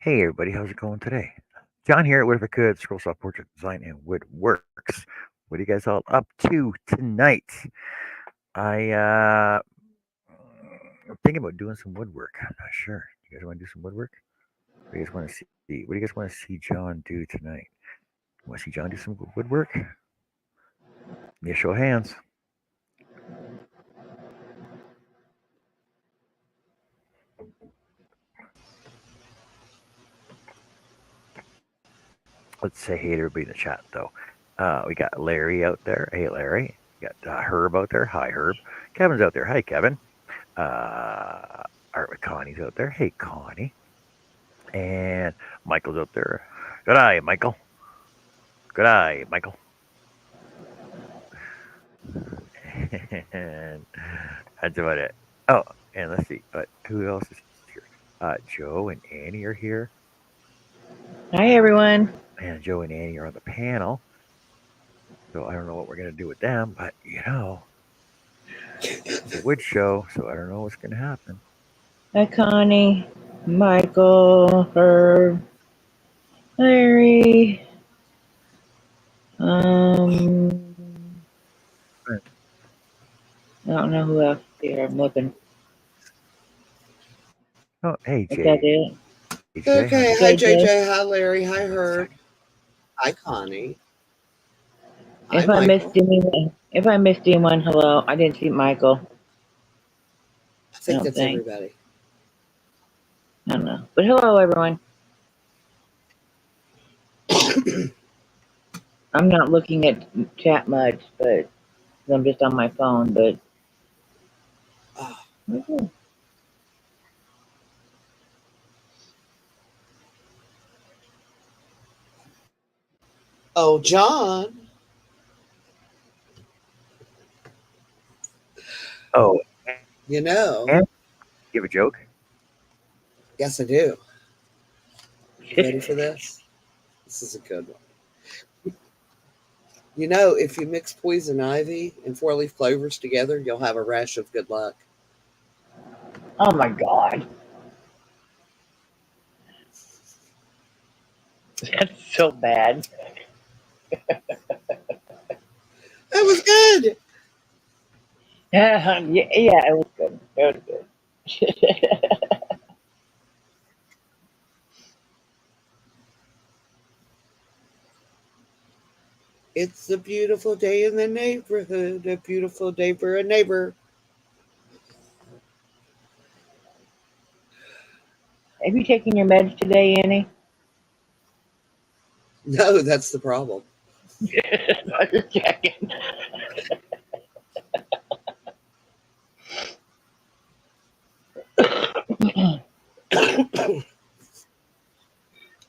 Hey everybody, how's it going today? John here at What If I Could, Scroll Soft Portrait Design and Woodworks. What are you guys all up to tonight? I'm thinking about doing some woodwork. I'm not sure. You guys want to do some woodwork? What do you guys want to see? What do you guys want to see John do tonight? Want to see John do some woodwork? Yeah, show of hands. Let's say hey to everybody in the chat though. We got Larry out there. Hey Larry. We got Herb out there. Hi Herb. Kevin's out there. Hi Kevin. Art with Connie's out there. Hey Connie. And Michael's out there. Good eye, Michael. Good eye, Michael. And that's about it. Oh, and let's see. Who else is here? Joe and Annie are here. Hi, everyone. And Joe and Annie are on the panel. So I don't know what we're going to do with them, but it's a wood show, so I don't know what's going to happen. Hi, Connie, Michael, Herb, Larry. I don't know who else here. I'm looking. Oh, hey, Is Jay. that it? JJ, Okay. Hi, JJ. Hi, Larry. Hi, Herb. Hi, Connie. Hi, If I missed anyone, hello. I didn't see Michael. I think that's everybody. I don't know. But hello, everyone. I'm not looking at chat much, but I'm just on my phone. But okay. Oh, John. Oh, you know. And you have a joke? Yes, I do. You ready for this? This is a good one. You know, if you mix poison ivy and four-leaf clovers together, you'll have a rash of good luck. Oh my God. That's so bad. That was good. Yeah, it was good. It was good. It's a beautiful day in the neighborhood, a beautiful day for a neighbor. Have you taken your meds today, Annie? No, that's the problem. I'm just checking.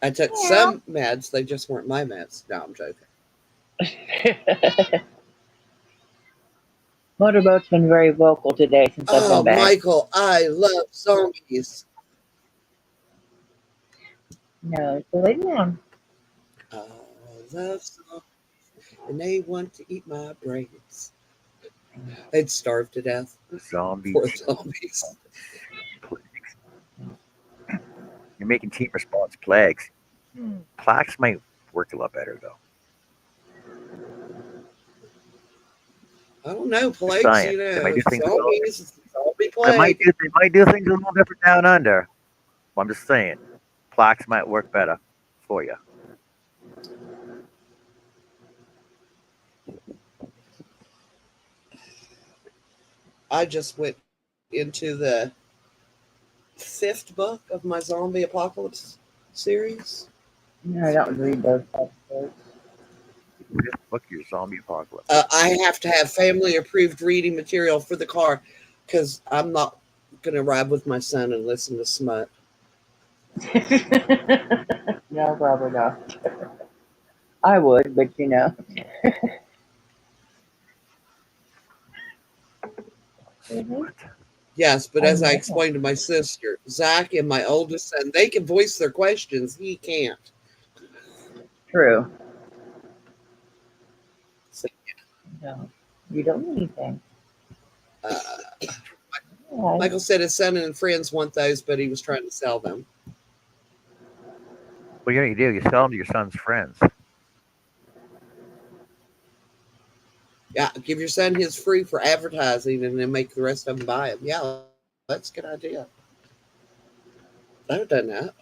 I took some meds, they just weren't my meds. No, I'm joking. Motorboat's been very vocal today since I've been back. Michael, I love zombies. No, so lay down. I love zombies, and they want to eat my brains. They'd starve to death. Zombie. Poor zombies. You're making team response plagues. Plaques might work a lot better though. I don't know, plagues, Science. They might do things zombies, zombie plague. They might do things a little different down under. Well, I'm just saying, plaques might work better for you. I just went into the 5th book of my zombie apocalypse series. No, I don't read those types of books. Look, your zombie apocalypse. I have to have family approved reading material for the car because I'm not going to ride with my son and listen to smut. No, probably not. I would, but you know. Yes, but as I explained to my sister, Zach and my oldest son, they can voice their questions. He can't. True. So, no, you don't need anything. Michael said his son and friends want those, but he was trying to sell them. What do you do? You sell them to your son's friends. Yeah, give your son his free for advertising and then make the rest of them buy them. Yeah, that's a good idea. I've done that.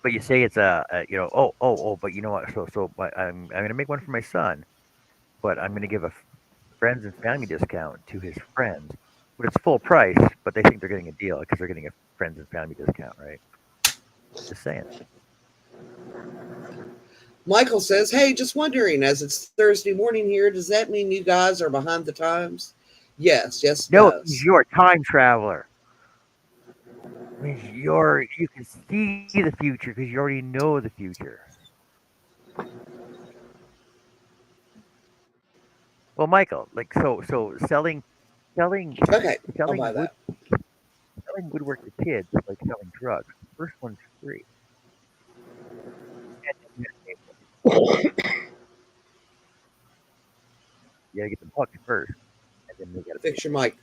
But you say it's but you know what? But I'm going to make one for my son, but I'm going to give a friends and family discount to his friends. But it's full price, but they think they're getting a deal because they're getting a friends and family discount, right? Just saying. Michael says, "Hey, just wondering, as it's Thursday morning here, does that mean you guys are behind the times?" Yes, it No, does. you're a time traveler. Means you can see the future because you already know the future. Well, Michael, like so selling Okay, I'll selling buy wood that. selling woodwork to kids is like selling drugs. First one's free. And then you gotta get the hook first, and then they gotta pay. Fix your mic.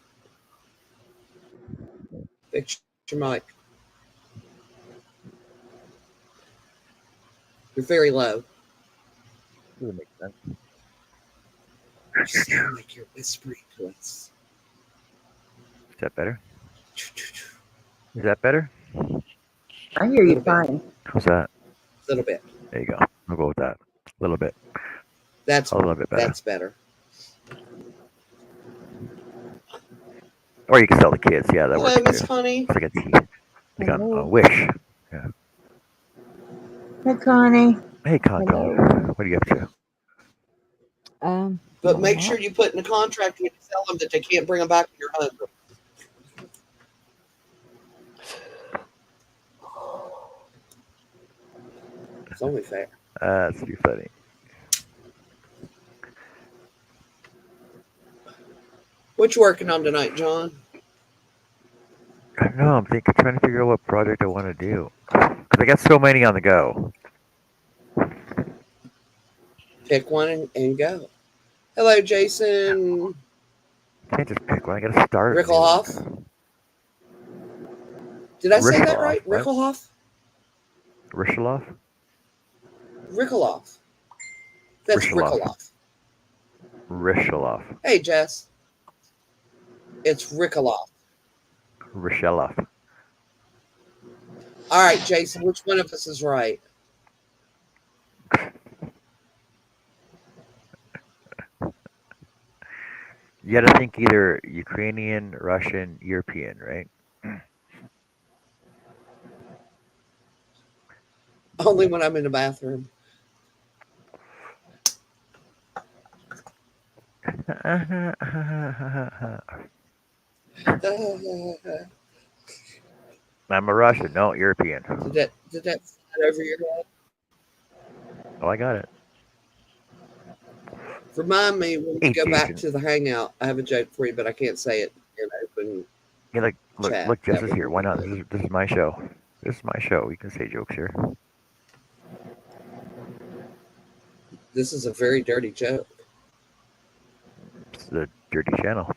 Fix your mic. You're very low. Doesn't make sense. You sound like you're whispering to us. Is that better? Is that better? I hear you Little bit. fine. How's that? Little bit. There you go. I'll go with that. A little bit. That's A little bit better. that's better. Or you can sell the kids. Yeah, that Hello, works Miss too. Connie. It's like like on Hello. Wish. Hey, Connie. Hey, Con, Hello. what are you up to? But Not make much. sure you put in a contract when you sell them that they can't bring them back to your home. It's only fair. That's too funny. What you working on tonight, John? I don't know. I'm trying to figure out what project I want to do because I got so many on the go. Pick one and go. Hello, Jason I can't just pick one. I got to start. Rickelhoff. Did I say that Richelhoff, right? what? Rickelhoff? Risheloff? Rickelhoff. That's Risheloff. Rickelhoff. Risheloff. Hey, Jess. It's Rickelhoff. Risheloff. All right, Jason, which one of us is right? You got to think either Ukrainian, Russian, European, right? Only when I'm in the bathroom. I'm a Russian. No, European. Did that slide over your head? Oh, I got it. Remind me when we Hey, go back Jason. to the hangout. I have a joke for you, but I can't say it in open. Yeah, like, Chat. look, Jess That is would here. be Why not? good. This is my show. This is my show. You can say jokes here. This is a very dirty joke. It's the Dirty Channel.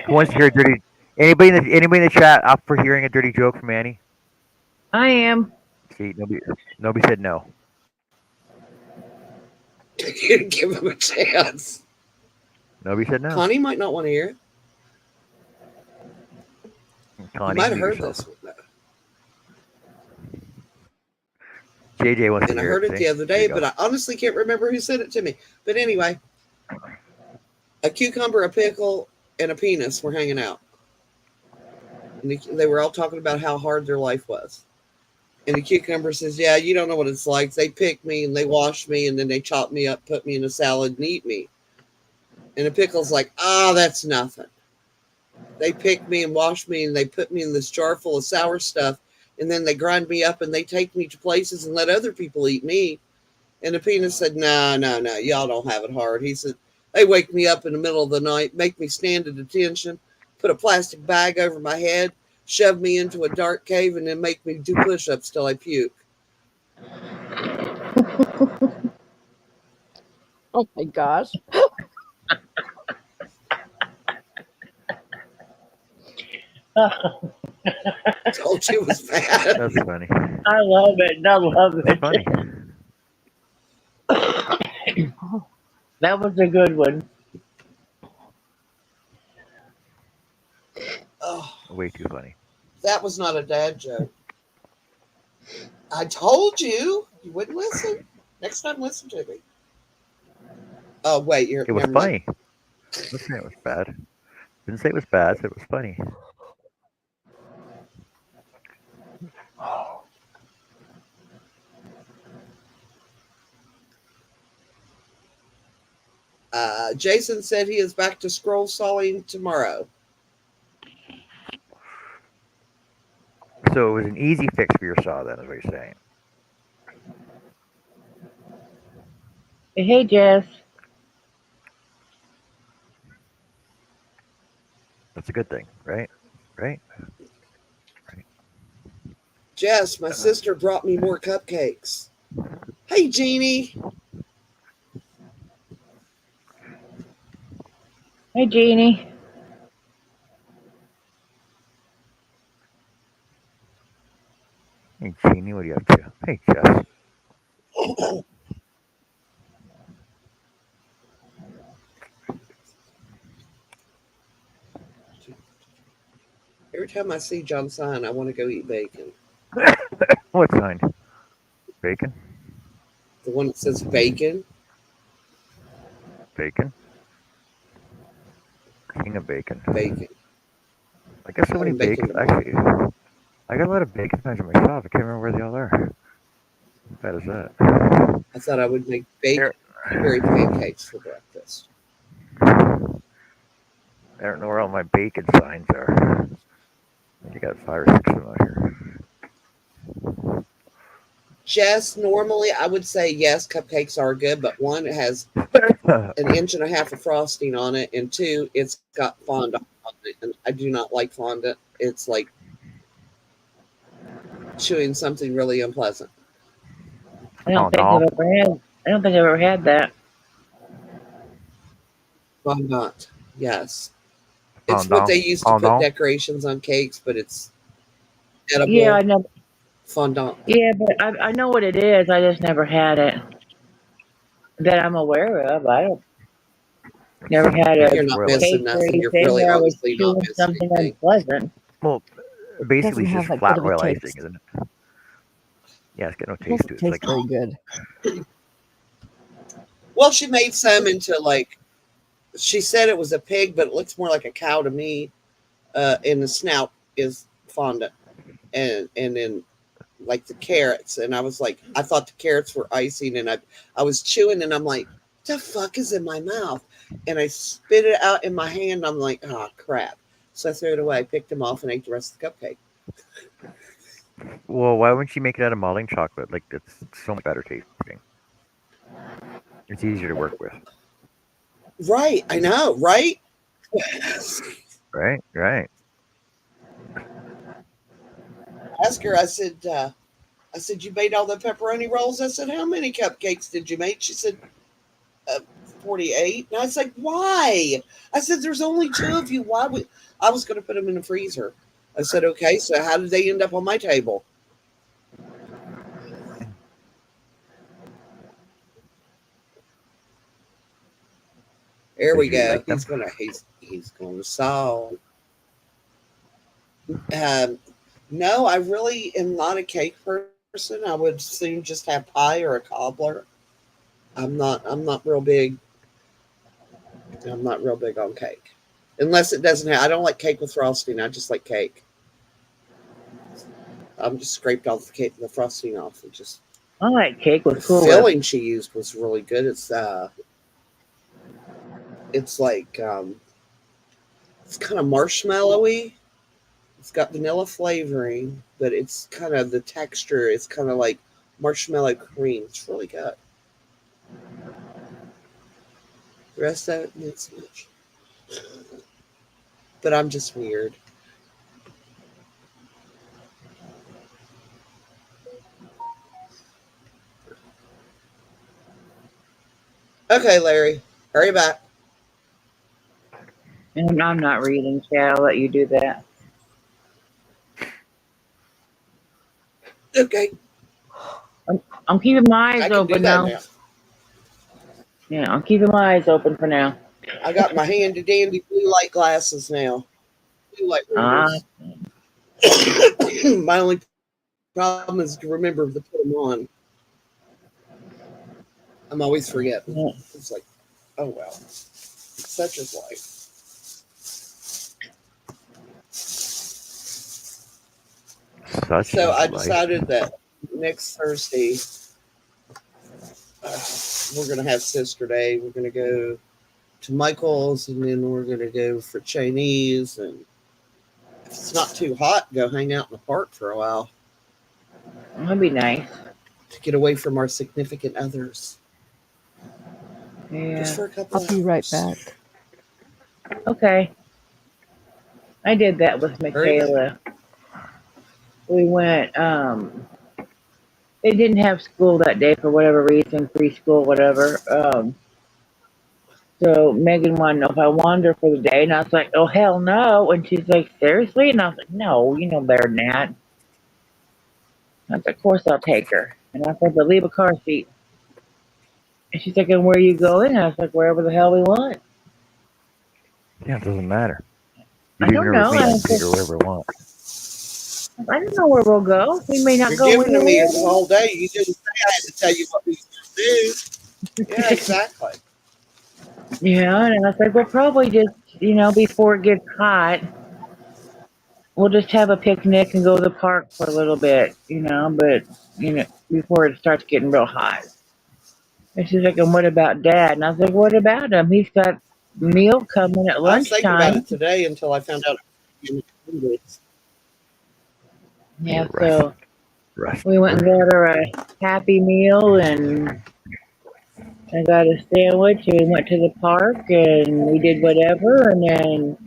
Who wants to hear a dirty? Anybody in the chat up for hearing a dirty joke from Annie? I am. See, nobody said no. You give him a chance. Nobody said no. Connie might not want to hear it. Connie, You might have mute heard yourself. this one, though. JJ wants And to I hear heard it see? the other There day, you go. but I honestly can't remember who sent it to me. But anyway, a cucumber, a pickle, and a penis were hanging out. And they were all talking about how hard their life was. And the cucumber says, "Yeah, you don't know what it's like. They pick me and they wash me and then they chop me up, put me in a salad and eat me." And the pickle's like, that's nothing. They pick me and wash me and they put me in this jar full of sour stuff. And then they grind me up and they take me to places and let other people eat me. And the penis said, No, y'all don't have it hard. He said, they wake me up in the middle of the night, make me stand at attention, put a plastic bag over my head, shove me into a dark cave, and then make me do push-ups till I puke. Oh my gosh. Told you it was bad. That's funny. I love it. I love That's funny. it. That was a good one. Oh, Way too funny. that was not a dad joke. I told you. You wouldn't listen. Next time, listen to me. Oh, wait. You're It was never mind. funny. Didn't say it was bad. Didn't say it was bad. Said it was funny. Jason said he is back to scroll sawing tomorrow. So it was an easy fix for your saw, then, is what you're saying. Hey, Jess. That's a good thing, right? Right? Jess, my sister brought me more cupcakes. Hey, Jeannie. Hey, Jeannie. Hey, Jeannie, what are you up to? Hey, Jess. Every time I see John Sign, I want to go eat bacon. What sign? Bacon? The one that says bacon. Bacon? King of bacon. Bacon. I got so Having many bacon bacon. tomorrow. Actually, I got a lot of bacon signs on my shop. I can't remember where they all are. How bad is that? I thought I would make bacon Here. berry pancakes for breakfast. I don't know where all my bacon signs are. You got 5 or 6 of them out here. Jess, normally I would say yes, cupcakes are good, but one, it has an inch and a half of frosting on it, and two, it's got fondant on it, and I do not like fondant. It's like chewing something really unpleasant. I don't Oh, think no. I've ever had. I don't think I've ever had that. Fondant, yes. It's what they used to put decorations on cakes, but it's edible Yeah, I know. fondant. Yeah, but I know what it is. I just never had it that I'm aware of. I don't. Never had Yeah, a You're it's not more like, missing cake or nothing. You're anything really where I was honestly not chewing missing something anything. unpleasant. well, It basically doesn't it's have just like flat good of a oil taste. icing, isn't it? Yeah, it's got no It taste doesn't to it. It's taste like, very good. Well, she made some into like, she said it was a pig, but it looks more like a cow to me. And the snout is fondant, and then like the carrots, and I was like, I thought the carrots were icing, and I was chewing, and I'm like, the fuck is in my mouth, and I spit it out in my hand. I'm like, oh crap! So I threw it away, picked them off, and ate the rest of the cupcake. well, why wouldn't you make it out of modeling chocolate? Like, it's so much better tasting. It's easier to work with. Right, I know, right? Right? Right. Ask her. I said, you made all the pepperoni rolls. I said, how many cupcakes did you make? She said, 48. And I was like, why? I said, there's only 2 of you. Why would I was going to put them in the freezer? I said, okay, so how did they end up on my table? There we Did you go. like them? He's gonna solve. No, I really am not a cake person. I would soon just have pie or a cobbler. I'm not real big. I'm not real big on cake. Unless it doesn't have, I don't like cake with frosting. I just like cake. I'm just scraped off the frosting off. And just I like cake the with Cool Whip. filling she used was really good. It's like it's kind of marshmallowy. It's got vanilla flavoring, but it's kind of the texture. It's kind of like marshmallow cream. It's really good. The rest of it, not so much. But I'm just weird. Okay, Larry, hurry back. And I'm not reading, chat. I'll let you do that. Okay, I'm keeping my I eyes can do open that though. now. Yeah, I'm keeping my eyes open for now. I got my handy dandy blue light glasses now. Blue light Ah, readers. My only problem is to remember to put them on. I'm always forgetting. yeah. It's like, oh well, such is life. Such So I is life. decided that next Thursday we're gonna have Sister Day. We're gonna go to Michael's, and then we're gonna go for Chinese. And if it's not too hot, go hang out in the park for a while That'd be nice. to get away from our significant others, just Yeah. for a couple I'll hours. be right back. Okay. I did that with Very good. Michaela. We went, they didn't have school that day for whatever reason, preschool, whatever. So Megan wanted to know if I wanted her for the day, and I was like, "Oh hell no!" And she's like, "Seriously?" And I was like, "No, you know better than that." I was like, "Of course I'll take her." And I said, "But leave a car seat." And she's like, "And where are you going?" And I was like, "Wherever the hell we want." Yeah, it doesn't matter. You I leaving don't her with know. me, I can take her wherever I want. I don't know where we'll go. We may not You're go giving to me anywhere. all day. You didn't say I had to tell you what we should do. Yeah, exactly. Yeah, and I was like, "We'll probably just, before it gets hot, we'll just have a picnic and go to the park for a little bit, but, before it starts getting real hot." And she's like, "And what about Dad?" And I was like, "What about him? He's got meal coming at I was thinking about lunchtime." it today until I found out. Yeah, Rest, so rest. we went and got her a Happy Meal, and I got a sandwich, and we went to the park, and we did whatever, and then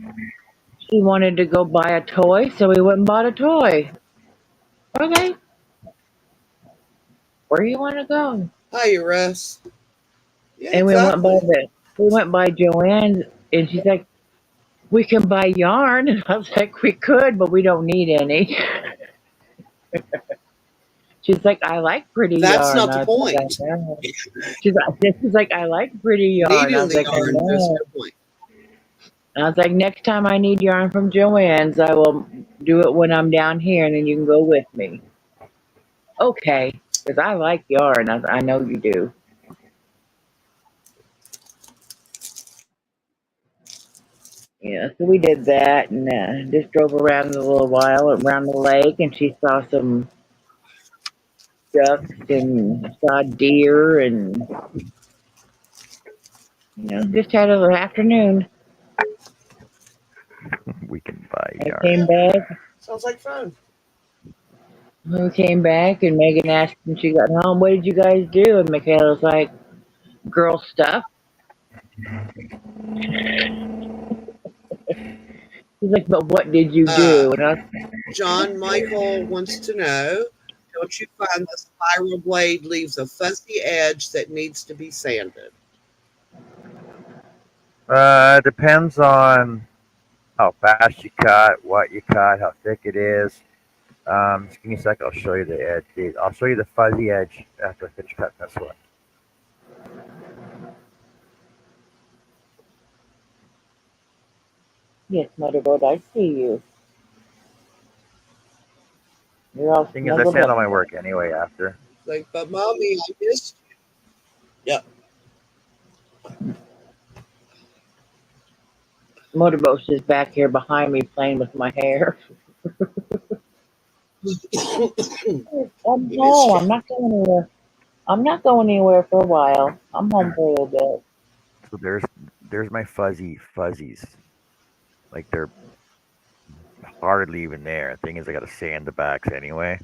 she wanted to go buy a toy, so we went and bought a toy. Okay, where you want to go? Hi, Russ. Yeah, And exactly. we went by Joanne's, and she's like, "We can buy yarn," and I was like, "We could, but we don't need any." She's like, "I like pretty That's yarn." not the I was like, point. "I know." She's like, "I like pretty yarn." I Needing was the like, "I yarn is know." no point. And I was like, "Next time I need yarn from Joanne's, I will do it when I'm down here, and then you can go with me." Okay, because I like yarn. I know you do. Yeah, so we did that, and just drove around a little while around the lake, and she saw some ducks and saw deer, and just had an afternoon. We can buy I yarn. came Yeah, back. sounds like fun. We came back, and Megan asked when she got home, "What did you guys do?" And Michaela was like, "Girl stuff." She's like, "But what did you Uh, do?" And I was John Michael wants to know, don't you find the spiral blade leaves a fuzzy edge that needs to be sanded? Depends on how fast you cut, what you cut, how thick it is. Just give me a sec. I'll show you the edge. I'll show you the fuzzy edge after I finish cutting this one. "Yes, Motorboat, I see you. You're all Thing is, I snuggled sand up." all my work anyway after. Like, but mommy, I missed you. Motorboat's just back here behind me playing with my hair. Yep. I'm We missed home. you. I'm not going anywhere. I'm not going anywhere for a while. I'm home for a little bit. So there's my fuzzies. Like they're hardly even there. Thing is, I gotta sand the backs anyway.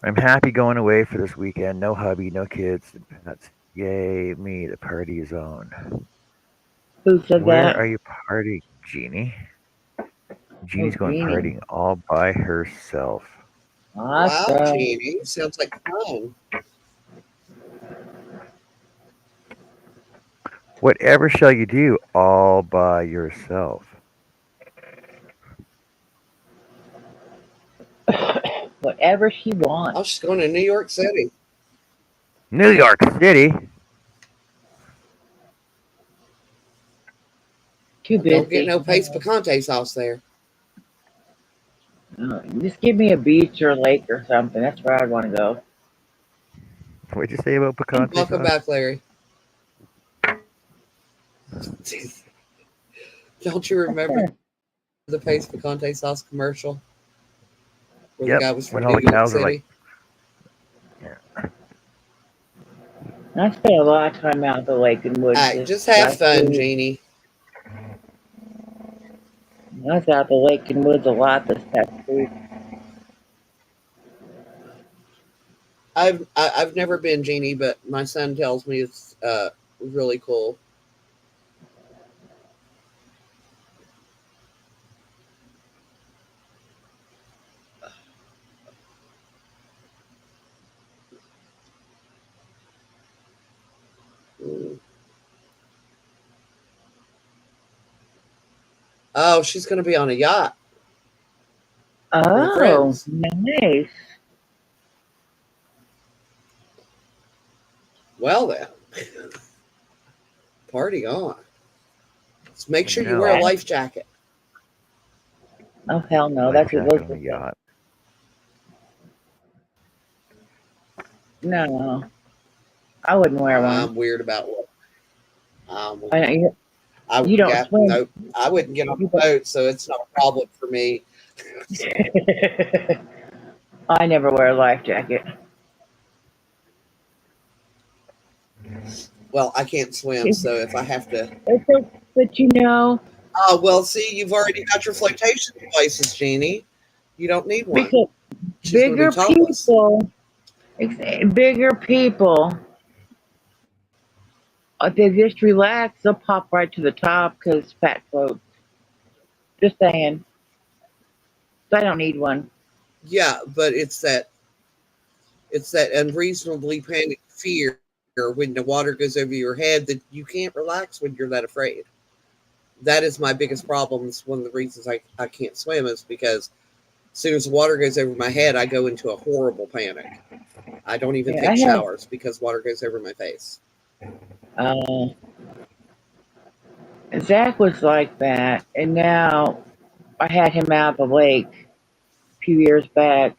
I'm happy going away for this weekend. No hubby, no kids, and pets. Yay, me! The party is on. Who said Where that? are you partying, Jeannie? Oh, Jeannie's going Jeannie. partying all by herself. Wow, Awesome. Jeannie. Sounds like fun. Whatever shall you do all by yourself? Whatever she Oh, wants. she's going to New York City. New York City. Too Don't get busy. no Pace Picante sauce there. Just give me a beach or a lake or something. That's where I'd want to go. What'd you say about picante Welcome sauce? back, Larry. Don't you remember the Pace Picante sauce commercial where the Yep. guy was from When all New the York cows are City? like, I spent a lot of time out at the lake and woods. All right, just have fun, Jeannie. I was out the lake and woods a lot this past week. I've never been, Jeannie, but my son tells me it's really cool. Oh, she's going to be on a yacht. Oh, friends. nice. Well then, party on. Just make sure you no, wear a life jacket. Oh, hell no. life That's what jacket those on the yacht. No, I wouldn't wear one. I'm weird about what. I know you I you don't swim. Nope. I wouldn't get on the boat, so it's not a problem for me. I never wear a life jacket. Well, I can't swim, so if I have to. But you know, Oh, well, see, you've already got your flotation devices, Jeannie. You don't need one. because She's going to bigger be topless. bigger people, if they just relax, they'll pop right to the top because fat floats. Just saying. I don't need one. Yeah, but it's that unreasonably panicked fear when the water goes over your head that you can't relax when you're that afraid. That is my biggest problem. It's one of the reasons I can't swim is because as soon as the water goes over my head, I go into a horrible panic. I don't even take showers because water goes over my face. Zach was like that, and now I had him out of the lake a few years back,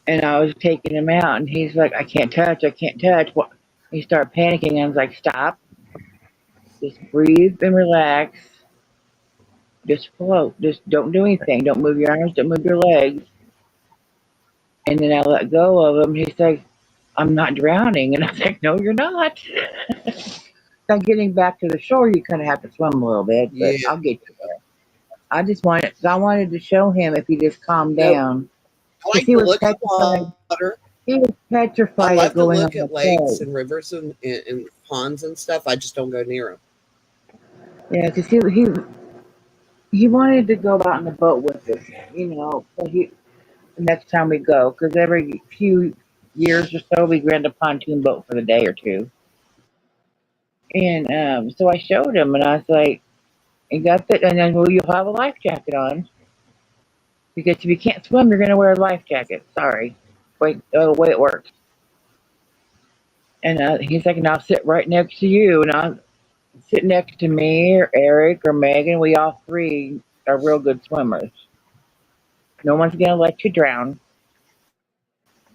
and I was taking him out, and he's like, I can't touch. What? He started panicking. I was like, stop. Just breathe and relax. Just float. Just don't do anything. Don't move your arms. Don't move your legs. And then I let go of him. He's like, I'm not drowning. And I was like, no, you're not. Now, getting back to the shore, you kind of have to swim a little bit, but Yeah. I'll get you there. I wanted to show him if he just calmed down. I like He to was look at petrified. water. He was I petrified love of to going look on at the lakes boat. and rivers and ponds and stuff. I just don't go near them. Yeah, because he wanted to go out on the boat with us, so the next time we go, because every few years or so we rent a pontoon boat for the day or two. And so I showed him, and I was like, "You got that?" And then, well, you'll have a life jacket on because if you can't swim, you're gonna wear a life jacket. Sorry, wait, the way it works. And he's like, "And I'll sit right next to you," and I'll sit next to me or Eric or Megan. We all three are real good swimmers. No one's gonna let you drown.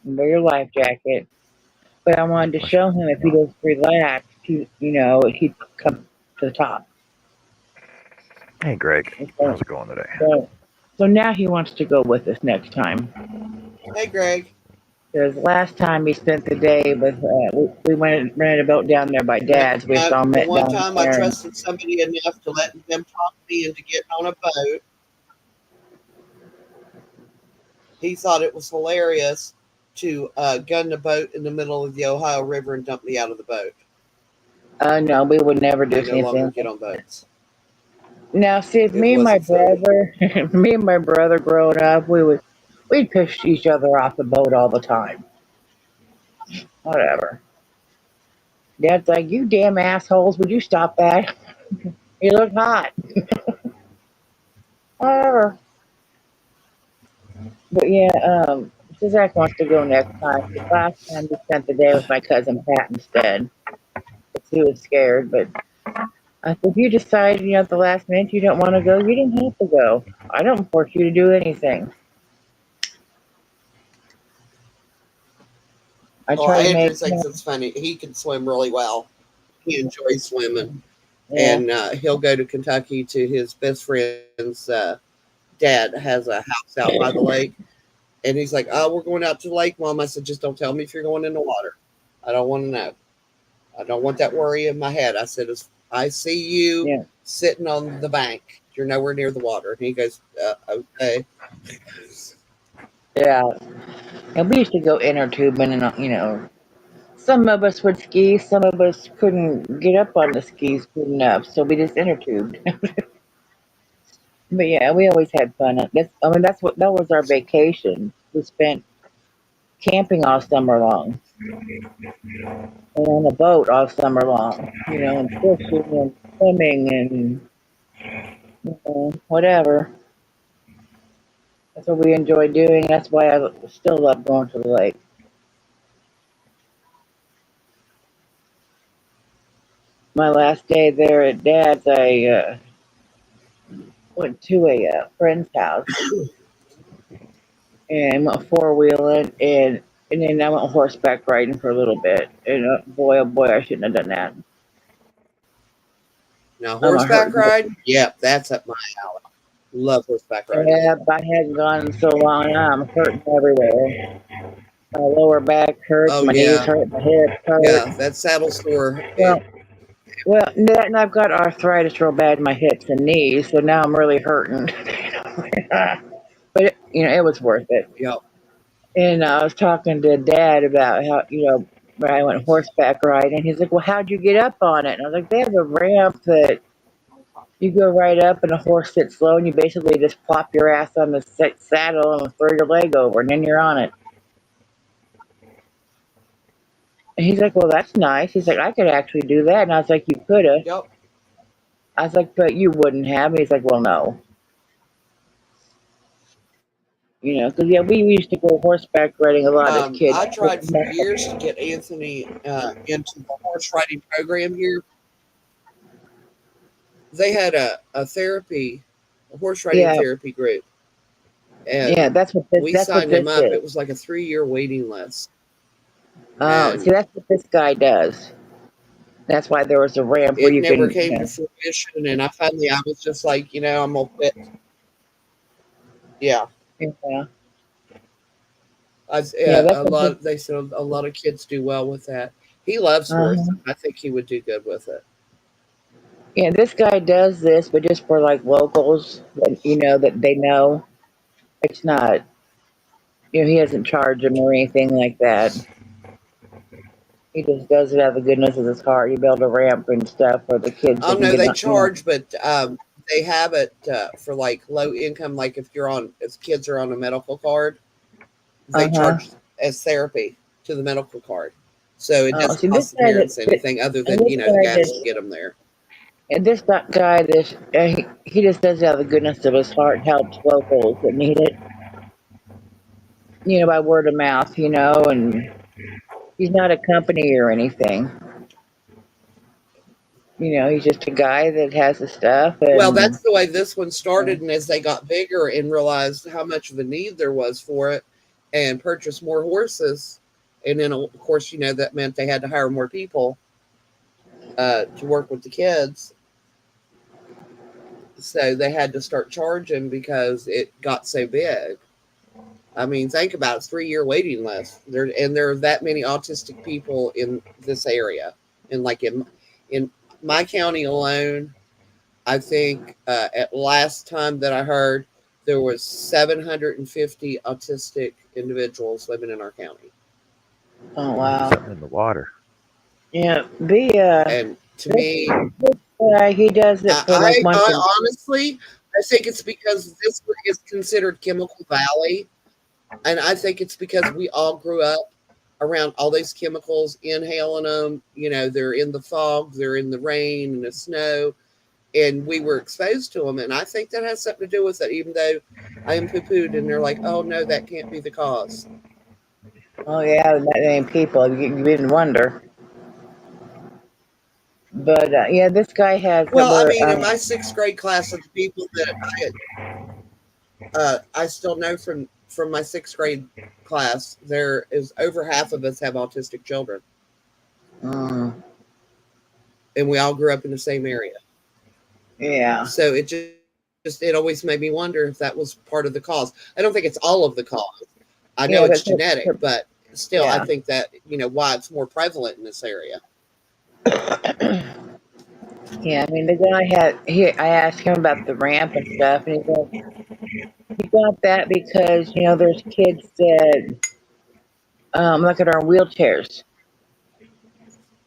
Wear your life jacket. But I wanted to show him if he just relaxed, he'd come to the top. Hey, Greg. So, How's it going today? so now he wants to go with us next time. Hey, Greg. Because last time he spent the day with, we went and rented a boat down there by Dad's. We saw him The one down time there. I trusted somebody enough to let them talk me into getting on a boat. He thought it was hilarious to gun the boat in the middle of the Ohio River and dump me out of the boat. No, we would never do I no longer anything. get on boats. Now, see, if It me and my wasn't funny. brother growing up, we'd push each other off the boat all the time. Whatever. Dad's like, you damn assholes, would you stop that? You look hot. Whatever. But yeah, Zach wants to go next time. 'Cause last time we spent the day with my cousin Pat instead. 'Cause he was scared. But I said, if you decide, at the last minute you don't want to go, you don't have to go. I don't force you to do anything. I Well, try to Andrew make, thinks it's funny. He can swim really well. He enjoys swimming, yeah, and he'll go to Kentucky to his best friend's dad has a house out by the lake, and he's like, "Oh, we're going out to the lake, Mom." I said, "Just don't tell me if you're going in the water. I don't want to know. I don't want that worry in my head." I said, "I see you yeah, sitting on the bank. You're nowhere near the water." And he goes, "Okay." yeah. And we used to go inner tubing, and some of us would ski, some of us couldn't get up on the skis good enough, so we just inner tubed. But yeah, we always had fun. That was our vacation. We spent camping all summer long, and on a boat all summer long. And fishing and swimming and whatever. That's what we enjoy doing. That's why I still love going to the lake. My last day there at Dad's, I went to a friend's house and went four wheeling, and then I went horseback riding for a little bit. And boy, oh boy, I shouldn't have done that. Now, I'm a hurt. horseback ride, yep, that's up my alley. Love horseback riding. Yeah, I hadn't gone in so long now. I'm hurting everywhere. My lower back hurts, Oh my knees yeah, hurt, my hips hurt. yeah, that saddle store. Well, and I've got arthritis real bad in my hips and knees, so now I'm really hurting. But it was worth it. Yep. And I was talking to Dad about how when I went horseback riding. He's like, "Well, how'd you get up on it?" And I was like, "They have a ramp that you go right up, and the horse sits slow, and you basically just plop your ass on the saddle and throw your leg over, and then you're on it." And he's like, "Well, that's nice." He's like, "I could actually do that." And I was like, "You could have." Yep. I was like, "But you wouldn't have." And he's like, "Well, no." Because yeah, we used to go horseback riding a lot as kids. I tried for years to get Anthony into the horse riding program here. They had a horse riding Yeah, therapy group, and yeah, that's we that's what signed him this up. is. It was like a 3-year waiting list, Oh, and see, that's what this guy does. That's why there was a ramp where it you never can, came to fruition. And I was just like, I'm gonna quit. Yeah, yeah, yeah, yeah. that's what this. They said a lot of kids do well with that. He loves horses. Uh-huh. I think he would do good with it. Yeah, this guy does this, but just for like locals, that they know. It's not, he doesn't charge them or anything like that. He just does it out of the goodness of his heart. He built a ramp and stuff for the kids Oh that can no, get they on. charge, but they have it for like low income. Like if kids are on a medical card, they Uh huh. charge as therapy to the medical card, so it Oh, doesn't see, cost the parents anything other and than this the guy gas to just, get them there. and this guy, he just does it out of the goodness of his heart. Helps locals that need it, by word of mouth, and he's not a company or anything. He's just a guy that has the stuff Well, and that's the way this one started, and as they got bigger and realized how much of a need there was for it, and purchased more horses, and then of course that meant they had to hire more people to work with the kids. So they had to start charging because it got so big. I mean, think about it, 3-year waiting list. There are that many autistic people in this area, and like in my county alone, I think at last time that I heard, there was 750 autistic individuals living in our county. oh wow, Something in the water. yeah. And to This, me, guy, he does it for like once a. I honestly, I think it's because this is considered Chemical Valley. And I think it's because we all grew up around all these chemicals, inhaling them. They're in the fog, they're in the rain and the snow. and we were exposed to them. And I think that has something to do with it, even though I am poo pooed and they're like, oh no, that can't be the cause. Oh yeah, that many people. You didn't wonder. But yeah, this guy has that Well, I were mean, in my sixth grade class of the people that I still know from my sixth grade class, there is over half of us have autistic children, mm, and we all grew up in the same area. yeah. So just it always made me wonder if that was part of the cause. I don't think it's all of the cause. I know Yeah, it's but genetic, but still, I yeah. think that why it's more prevalent in this area. Yeah, I mean the guy I asked him about the ramp and stuff, and he got that because there's kids that look at our wheelchairs,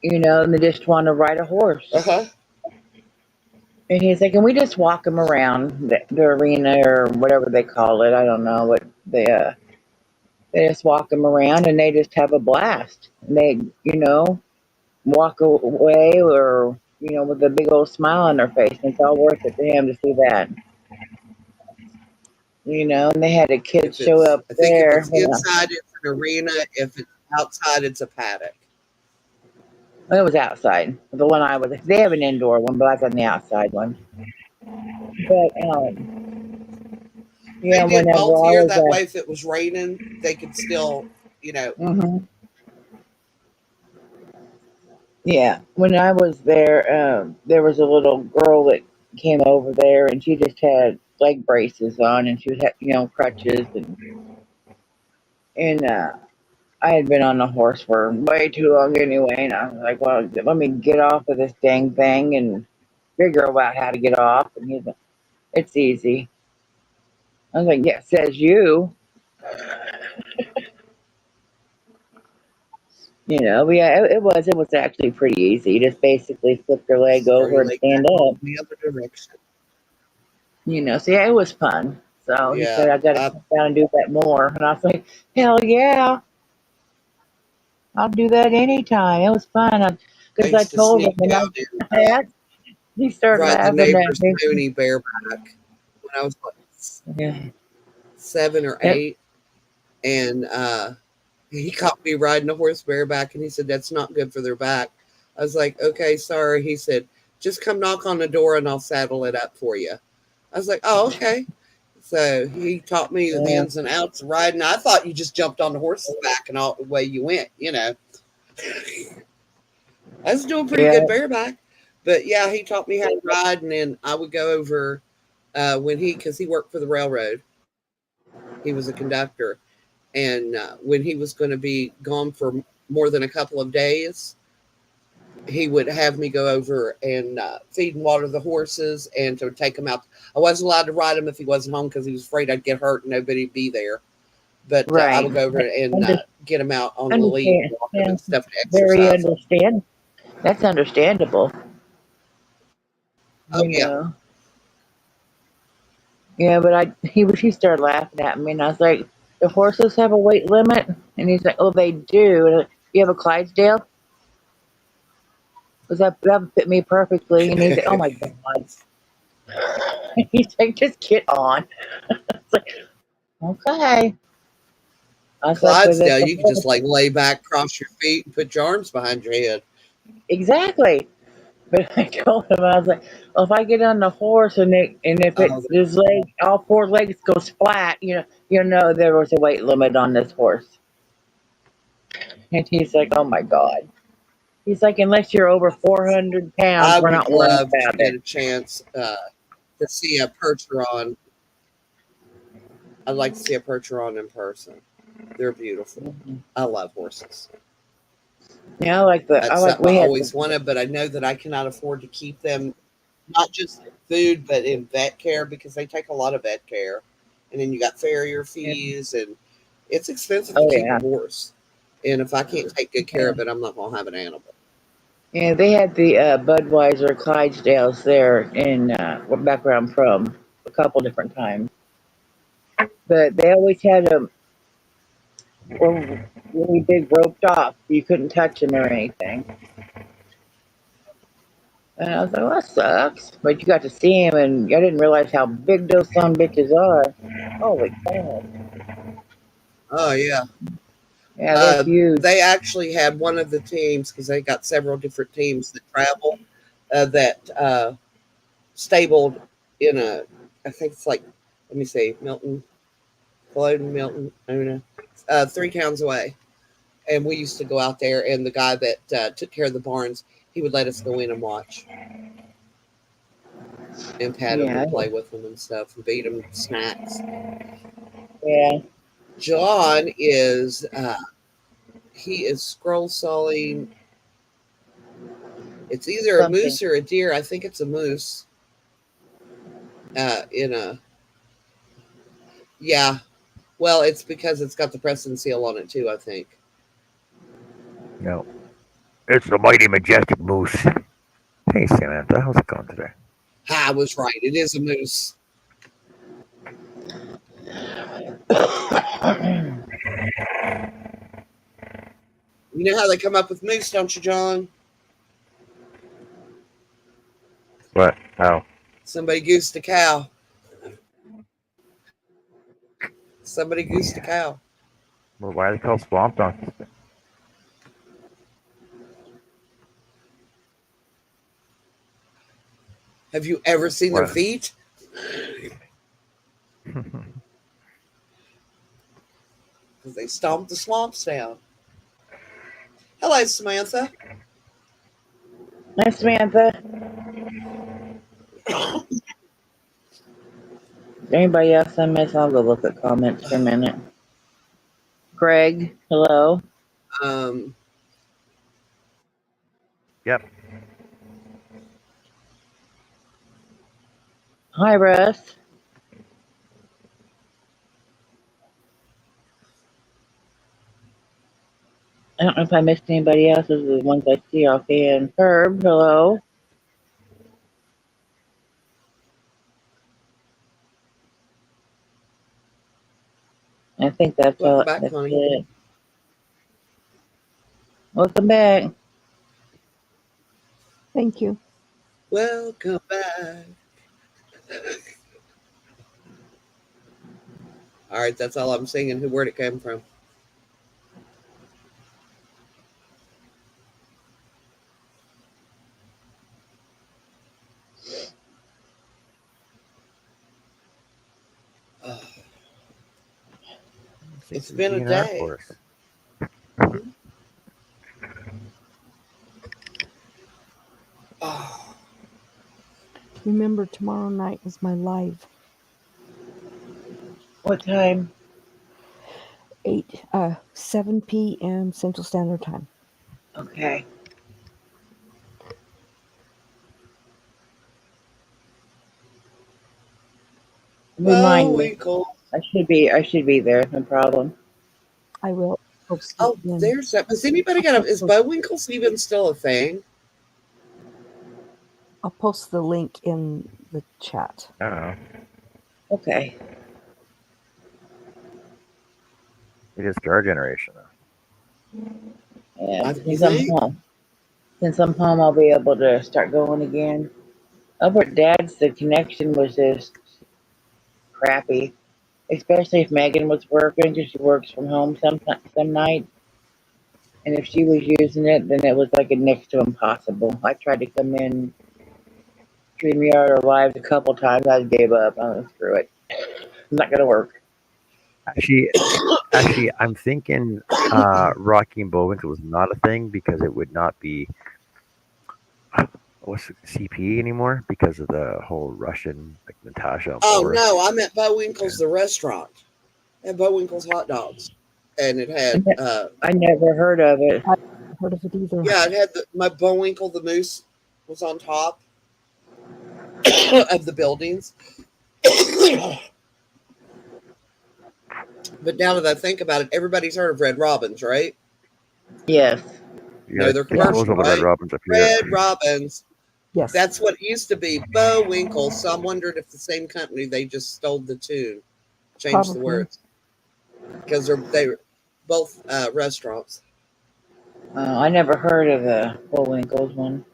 and they just want to ride a horse. Uh huh. And he's like, and we just walk them around the arena or whatever they call it. I don't know what they just walk them around and they just have a blast. And they walk away or with a big old smile on their face, and it's all worth it to him to see that. And they had a kid show up I think if there. it's inside, it's an arena. If it's outside, it's a paddock. Well, it was outside. The one I was, they have an indoor one, but I was on the outside one. But They did whenever both I here. was That way, if it was raining, they could still, mhm. Yeah, when I was there was a little girl that came over there, and she just had leg braces on, and she was crutches, and I had been on the horse for way too long anyway, and I was like, well, let me get off of this dang thing and figure out how to get off. And he's like, it's easy. I was like, yeah, says you. But yeah, it was actually pretty easy. You just basically flip your leg throw over your and leg stand back up. the other direction. So yeah, it was fun. So he Yeah, said, I got to come down and do that more. And I was like, hell yeah, I'll do that anytime. It was fun. I Because I used to told him, sneak and out and I asked, he started ride the laughing at neighbor's me. pony bareback when I was like Yeah. 7 or 8, and he caught me riding a horse bareback, and he said that's not good for their back. I was like, okay, sorry. He said, just come knock on the door and I'll saddle it up for you. I was like, oh, okay. So he taught me the Yeah. ins and outs of riding. I thought you just jumped on the horse's back and all the way you went. I was doing pretty Yeah. good bareback, but yeah, he taught me how to ride, and then I would go over because he worked for the railroad. He was a conductor, and when he was going to be gone for more than a couple of days, he would have me go over and feed and water the horses and to take them out. I wasn't allowed to ride him if he wasn't home because he was afraid I'd get hurt and nobody'd be there. But I Right. would go over and get him out on the lead, Understand. walk him Yeah. and stuff to Very exercise him. understand. That's understandable. Oh yeah, Yeah, but he started laughing at me, and I was like, "The horses have a weight limit?" And he's like, "Oh, they do." And you have a Clydesdale? Because that would fit me perfectly. And he's like, "Oh my god!" He's like, "Just get on." It's like, okay. I was like, "But Clydesdale, you could just like lay back, cross your feet, and put your arms behind your head. exactly." But I told him, I was like, well, if I get on the horse if Oh, his leg, all four legs goes flat, you know there was a weight limit on this horse. And he's like, oh my God. He's like, unless you're over 400 pounds, I we're would not worrying love to about get it. a chance to see a Percheron. I'd like to see a Percheron in person. They're beautiful. I love horses. Yeah, I like That's something I we had, always wanted, but I know that I cannot afford to keep them, not just in food, but in vet care because they take a lot of vet care. And then you got farrier fees, and it's expensive to oh keep yeah. a horse. And if I can't take good care of it, I'm not going to have an animal. Yeah, they had the Budweiser Clydesdales there in back where I'm from a couple different times. But they always had them really big roped off. You couldn't touch them or anything. And I was like, well, that sucks. But you got to see him, and I didn't realize how big those son bitches are. Holy cow. Oh yeah. Yeah, they're huge. They actually had one of the teams because they got several different teams that travel that stabled in a. I think it's like, let me see, Milton, Culloden, Milton, Una, 3 towns away. And we used to go out there, and the guy that took care of the barns, he would let us go in and watch and pet them Yeah, and play with them and stuff and feed them snacks. yeah. John is he is scroll sawing. It's either a Something. moose or a deer. I think it's a moose. In a yeah. Well, it's because it's got the Preston seal on it too. I think. No. It's the mighty majestic moose. Hey, Samantha, how's it going today? I was right. It is a moose. You know how they come up with moose, don't you, John? What? How? Somebody goosed a cow. Somebody goosed a cow. Well, why are they called swamp donkeys? Have you ever seen their What? feet? Because they stomped the swamps down. Hello, Samantha. Hi, Samantha. Anybody else I miss? I'll go look at comments for a minute. Greg, hello. Yep. Hi, Russ. I don't know if I missed anybody else. Those are the ones I see offhand. Herb, hello. I think that's Welcome all. back, That's honey. it. Welcome back. Thank you. Welcome back. All right, that's all I'm singing. Where'd it come from? Oh, it's been a DNR day. for us. Oh, Remember, tomorrow night is my live What time? 7 p.m. Central Standard Time. Okay. Remind me. Bullwinkle. I should be there. No problem. I will post it Oh, in. there's that. Has anybody got a? Is Bullwinkles even still a thing? I'll post the link in the chat. I don't know. Okay. It is our generation, though. Yeah. You Since I'm think? home. Since I'm home, I'll be able to start going again. Over at Dad's, the connection was just crappy, especially if Megan was working because she works from home some nights. And if she was using it, then it was like a next to impossible. I tried to come in StreamYard or Live a couple times. I gave up. Oh, screw it. It's not gonna work. Actually, I'm thinking Rocky and Bullwinkle was not a thing because it would not be what's it, CP anymore because of the whole Russian like Natasha. and Oh Boris. no, I meant Bullwinkles the restaurant. It had Bullwinkle's hot dogs, and it had I never heard of it. I haven't heard of it either. yeah, it had my Bullwinkle the moose was on top of the buildings. But now that I think about it, everybody's heard of Red Robins, right? Yes. Yeah, No, they're yeah, commercial, those are the Red right? Robins up here. Red Robins. Yes. That's what it used to be, Bullwinkle. So I'm wondering if the same company, they just stole the tune, changed the Probably. words, because they're both restaurants. I never heard of the Bullwinkles one.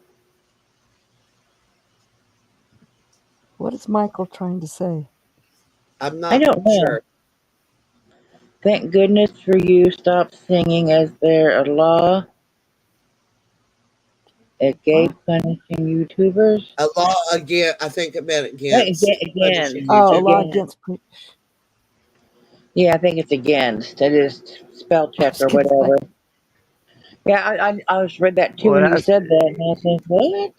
What is Michael trying to say? I'm I not don't know. sure. Thank goodness for you. Stop singing. Is there a law against punishing YouTubers? A law again. I think it meant against punishing Again. Oh, a law YouTubers. Again. against. Yeah, I think it's against. I just spell I check was or gonna say, whatever. Yeah, I just read that too Well, when you that's said that, and I said, what?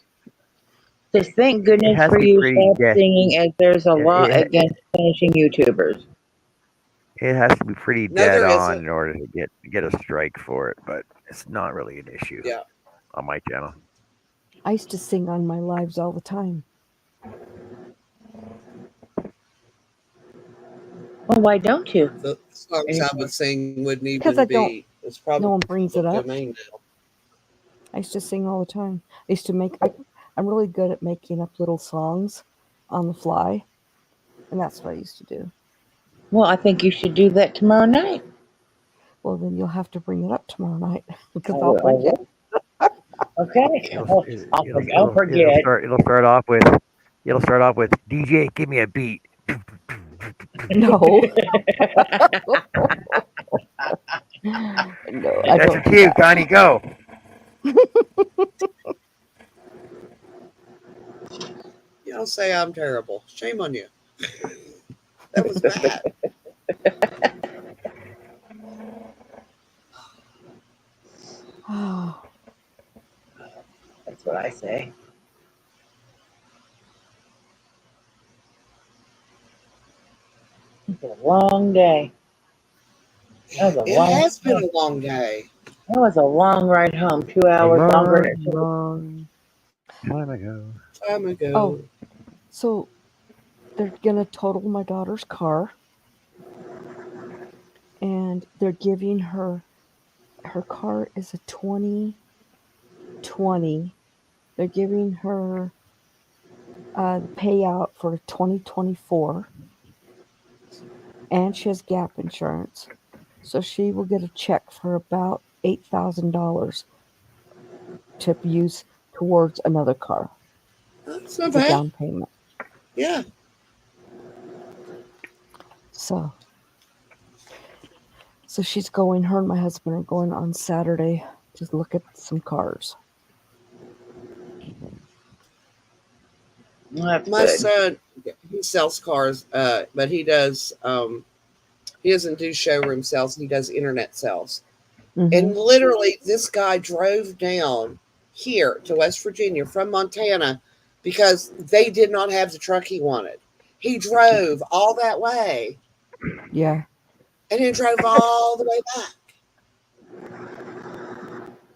It says, thank it goodness has for to be you. pretty. Stop Yeah, singing, as there's a law it, against punishing YouTubers. it has to be pretty No, dead there on isn't. in order to get a strike for it, but it's not really an issue Yeah. on my channel. I used to sing on my lives all the time. Well, why don't you? The songs I Anymore? would sing wouldn't Because I even don't, be. It's probably no one brings it public up. domain now. I used to sing all the time. I used to make, I'm really good at making up little songs on the fly. And that's what I used to do. Well, I think you should do that tomorrow night. Oh, Well, then you'll have to bring it up tomorrow night because I I'll will. forget. Okay. It'll I'll forget. it'll start off with DJ, give me a beat. No. No, I That's don't your do cue, that. Connie. Go. You don't say I'm terrible. Shame on you. That was bad. That's what I say. It's a long day. That was a It long has been a long day. That was a long ride home. 2 hours longer than it should have. Long time ago. Time ago. Oh, so they're going to total my daughter's car. And they're giving her car is a 2020. They're giving her the payout for 2024, and she has gap insurance, so she will get a check for about $8,000 to use towards another car. That's not It's a bad. down payment. Yeah. So she's going. Her and my husband are going on Saturday to look at some cars. Well, that's My good. son, he sells cars, but he does. He doesn't do showroom sales. He does internet sales. Mhm. And literally, this guy drove down here to West Virginia from Montana because they did not have the truck he wanted. He drove all that way Yeah. and then drove all the way back.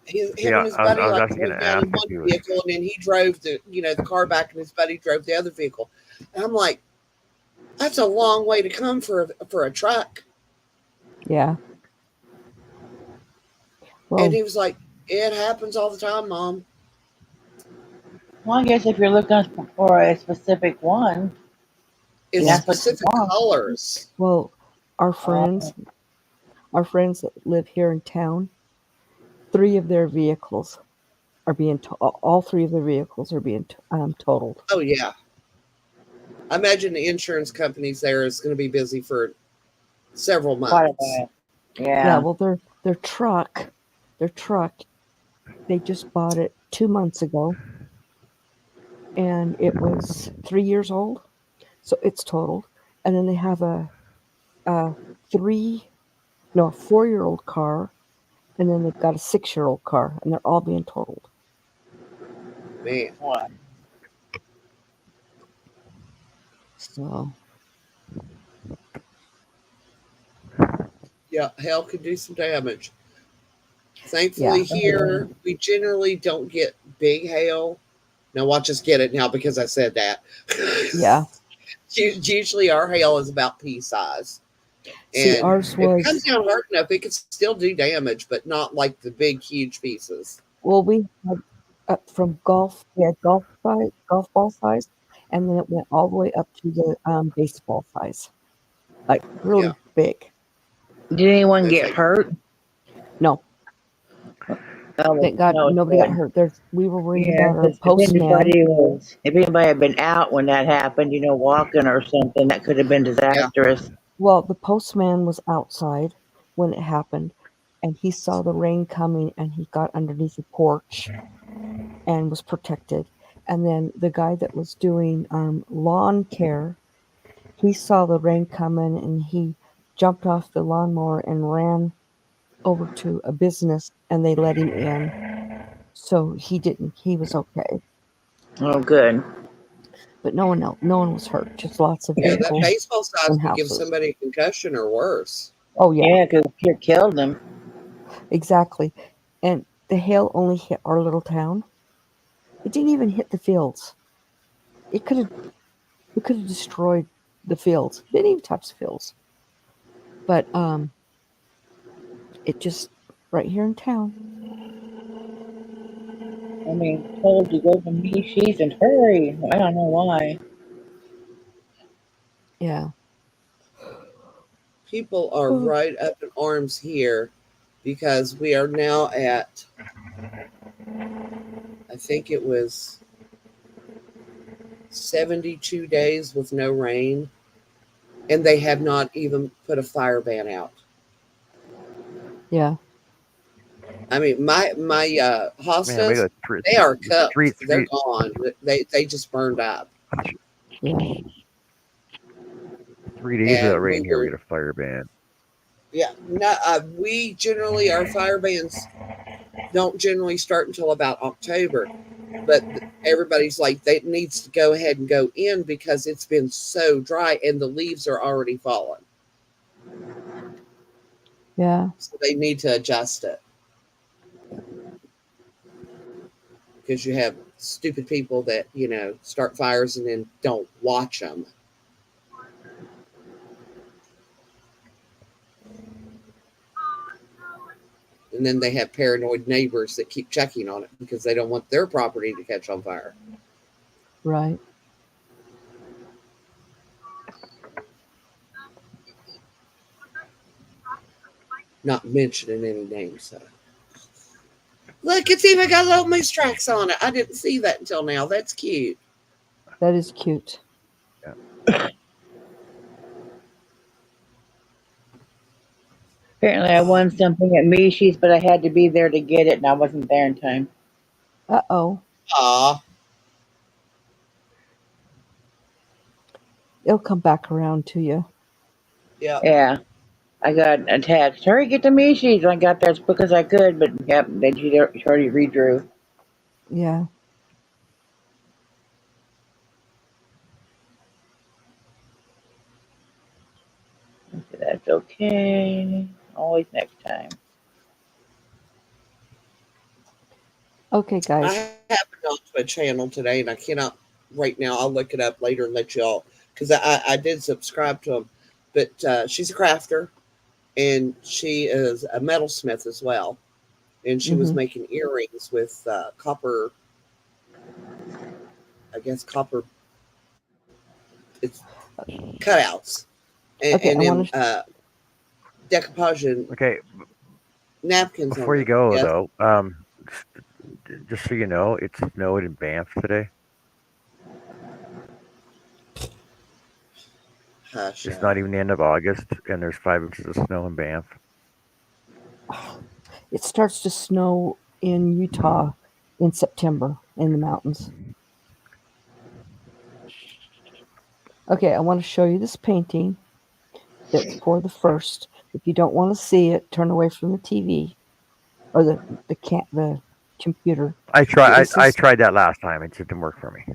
Him Yeah, and his I was buddy like actually drove gonna down ask in if one you was. vehicle, and then he drove the car back, and his buddy drove the other vehicle. And I'm like, that's a long way to come for a truck. Yeah. Well, And he was like, it happens all the time, Mom. Well, I guess if you're looking for a specific one, It's that's what you specific want. colors. well, our friends that live here in town, 3 of their vehicles are being all 3 of their vehicles are being totaled. Oh yeah. I imagine the insurance companies there is going to be busy for several Quite a months. bit. Yeah, Yeah. well, their truck, they just bought it 2 months ago, and it was 3 years old, so it's totaled. And then they have a 4-year-old car, and then they've got a 6-year-old car, and they're all being totaled. Man. What? So Yeah, hail could do some damage. Thankfully, here we generally don't get big hail. Now, watch us get it now because I said that. yeah. Usually, our hail is about pea size. See, And ours if it was comes down hard enough, it could still do damage, but not like the big, huge pieces. well, we had from golf. We had golf ball size, and then it went all the way up to the baseball size, like really Yeah. big. Did anyone Okay. get hurt? No, Oh, Thank God no, it's nobody got good. hurt. We were worried Yeah, about our 'cause postman. if anybody had been out when that happened, walking or something, that could have been Yeah. disastrous. Well, the postman was outside when it happened, and he saw the rain coming, and he got underneath the porch and was protected. And then the guy that was doing lawn care, he saw the rain coming, and he jumped off the lawnmower and ran over to a business, and they let him in. So he didn't. He was okay, Oh, good. but no one was hurt. Just lots of Yeah, that vehicles baseball size and could give houses. somebody a concussion or worse. Oh yeah, Yeah, because you killed them. exactly. And the hail only hit our little town. It didn't even hit the fields. It could have destroyed the fields. It didn't even touch the fields. But it just right here in town. I mean, told you go to Mishi's and hurry. I don't know why. Yeah. People are right up in arms here because we are now at, I think it was 72 days with no rain, and they have not even put a fire ban out. Yeah. I mean, my Man, we hostas, got they are three, cooked. They're gone. They just burned up. Yeah. 3 days without And we rain here. We will, get a fire ban. yeah, no, we generally, our fire bans don't generally start until about October, but everybody's like, they needs to go ahead and go in because it's been so dry and the leaves are already falling. Yeah. So they need to adjust it. Because you have stupid people that, start fires and then don't watch them. And then they have paranoid neighbors that keep checking on it because they don't want their property to catch on fire. Right. Not mentioning any names. So. Look, it's even got little moose tracks on it. I didn't see that until now. That's cute. That is cute. Apparently, I won something at Mishi's, but I had to be there to get it, and I wasn't there in time. Uh-oh. Aw. It'll come back around to you. Yeah. Yeah, I got a text. Hurry, get to Mishi's. I got there as quick as I could, but yep, she already redrew. Yeah. That's okay. Always next time. Okay, I guys. happened onto a channel today and I cannot right now. I'll look it up later and let y'all, because I did subscribe to them. But she's a crafter and she is a metalsmith as well. And she was Mm-hmm. making earrings with copper, I guess copper, it's cutouts. Okay, And I then want to. decoupage Okay, napkins on before you them. go Yes. though, just so you know, it snowed in Banff today. Hush. It's not even the end of August, and there's 5 inches of snow in Banff. It starts to snow in Utah in September in the mountains. Okay, I want to show you this painting that's for the first. If you don't want to see it, turn away from the TV or the computer. I This I is. tried that last time. It didn't work for me.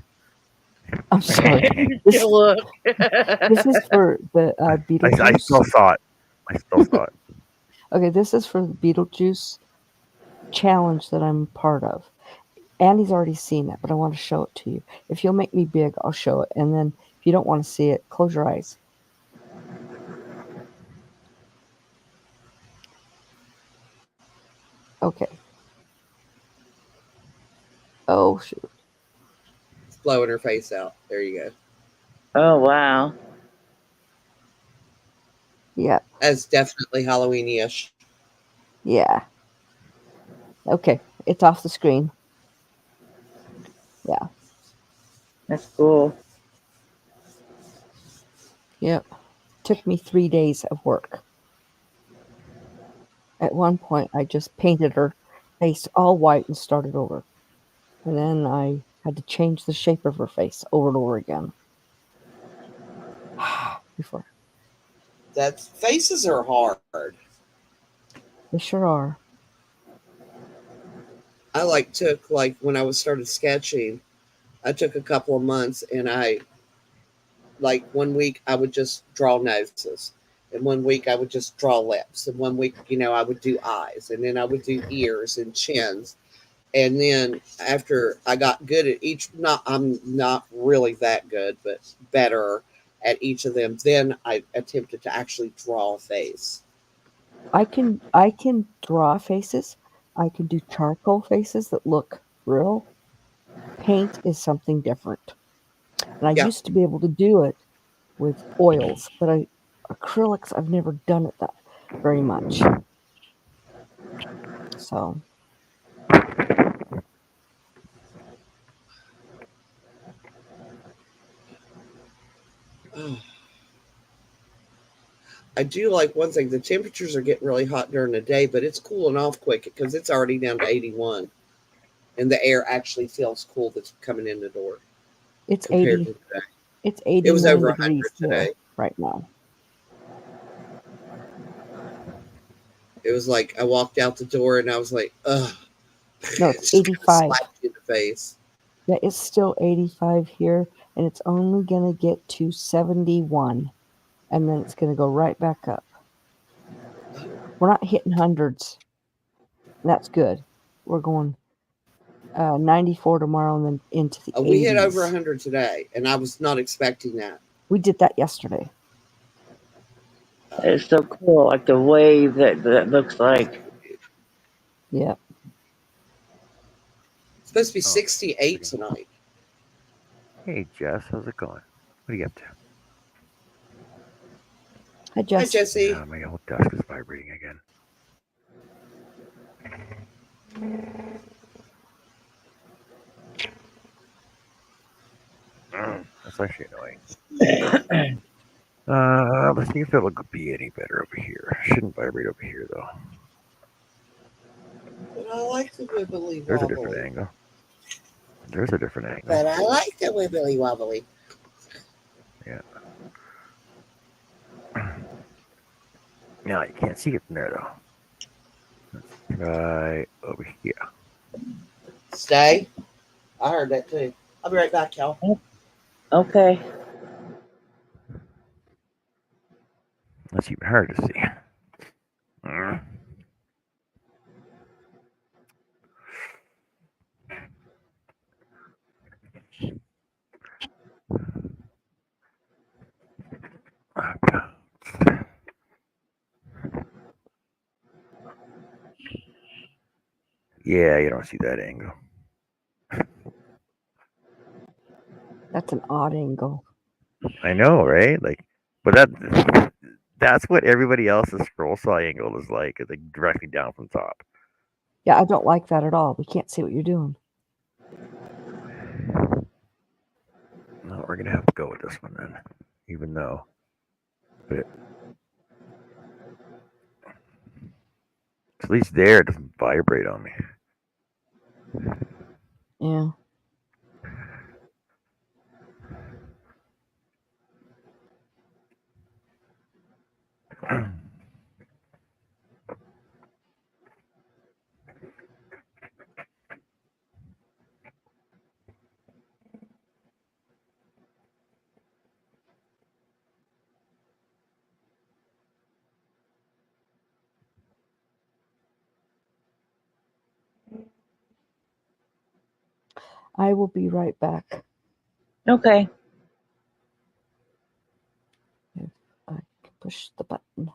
I'm sorry. This Look. this is for the I Beetlejuice. still saw it. I still saw it. Okay, this is for the Beetlejuice challenge that I'm part of. Andy's already seen it, but I want to show it to you. If you'll make me big, I'll show it. And then if you don't want to see it, close your eyes. Okay. Oh, shoot. It's blowing her face out. There you go. Oh, wow. Yeah. That's definitely Halloween-ish. Yeah. Okay. It's off the screen. Yeah. That's cool. Yep. Took me 3 days of work. At one point, I just painted her face all white and started over. And then I had to change the shape of her face over and over again. Before. Faces are hard. They sure are. I took when I started sketching, I took a couple of months, and I 1 week I would just draw noses, and 1 week I would just draw lips, and 1 week I would do eyes, and then I would do ears and chins, and then after I got good at each, I'm not really that good, but better at each of them, then I attempted to actually draw a face. I can draw faces. I can do charcoal faces that look real. Paint is something different. And I Yeah. used to be able to do it with oils, but acrylics, I've never done it that very much. So I do like one thing. The temperatures are getting really hot during the day, but it's cooling off quick because it's already down to 81. And the air actually feels cool that's coming in the door it's compared 80. to today. It's It was 89 over 100 degrees here today. right now. It was like I walked out the door and I was like, ugh. No, it's Just kind of 85. slapped you in the face. Yeah, it's still 85 here, and it's only going to get to 71, and then it's going to go right back up. We're not hitting hundreds. That's good. We're going 94 tomorrow and then into the 80s. We hit over 100 today, and I was not expecting that. We did that yesterday. It's so cool, like the wave that looks like. Yeah. It's supposed to be 68 tonight. Hey, Jess, how's it going? What are you up to? Hi, Jess. Hi, Jesse. My old desk is vibrating again. That's actually annoying. Let's see if it'll be any better over here. Shouldn't vibrate over here though. But I like the wibbly There's a wobbly. different angle. There's a different angle. But I like the wibbly wobbly. Yeah. Now you can't see it from there though. Let's try over here. Stay. I heard that too. I'll be right back, y'all. Okay. That's even hard to see. Yeah, you don't see that angle. That's an odd angle. I know, right? But that's what everybody else's scroll saw angle is like. It's like directly down from top. Yeah, I don't like that at all. We can't see what you're doing. No, we're gonna have to go with this one then, even though. But at least there it doesn't vibrate on me. Yeah. I will be right back. Okay. If I can push the button.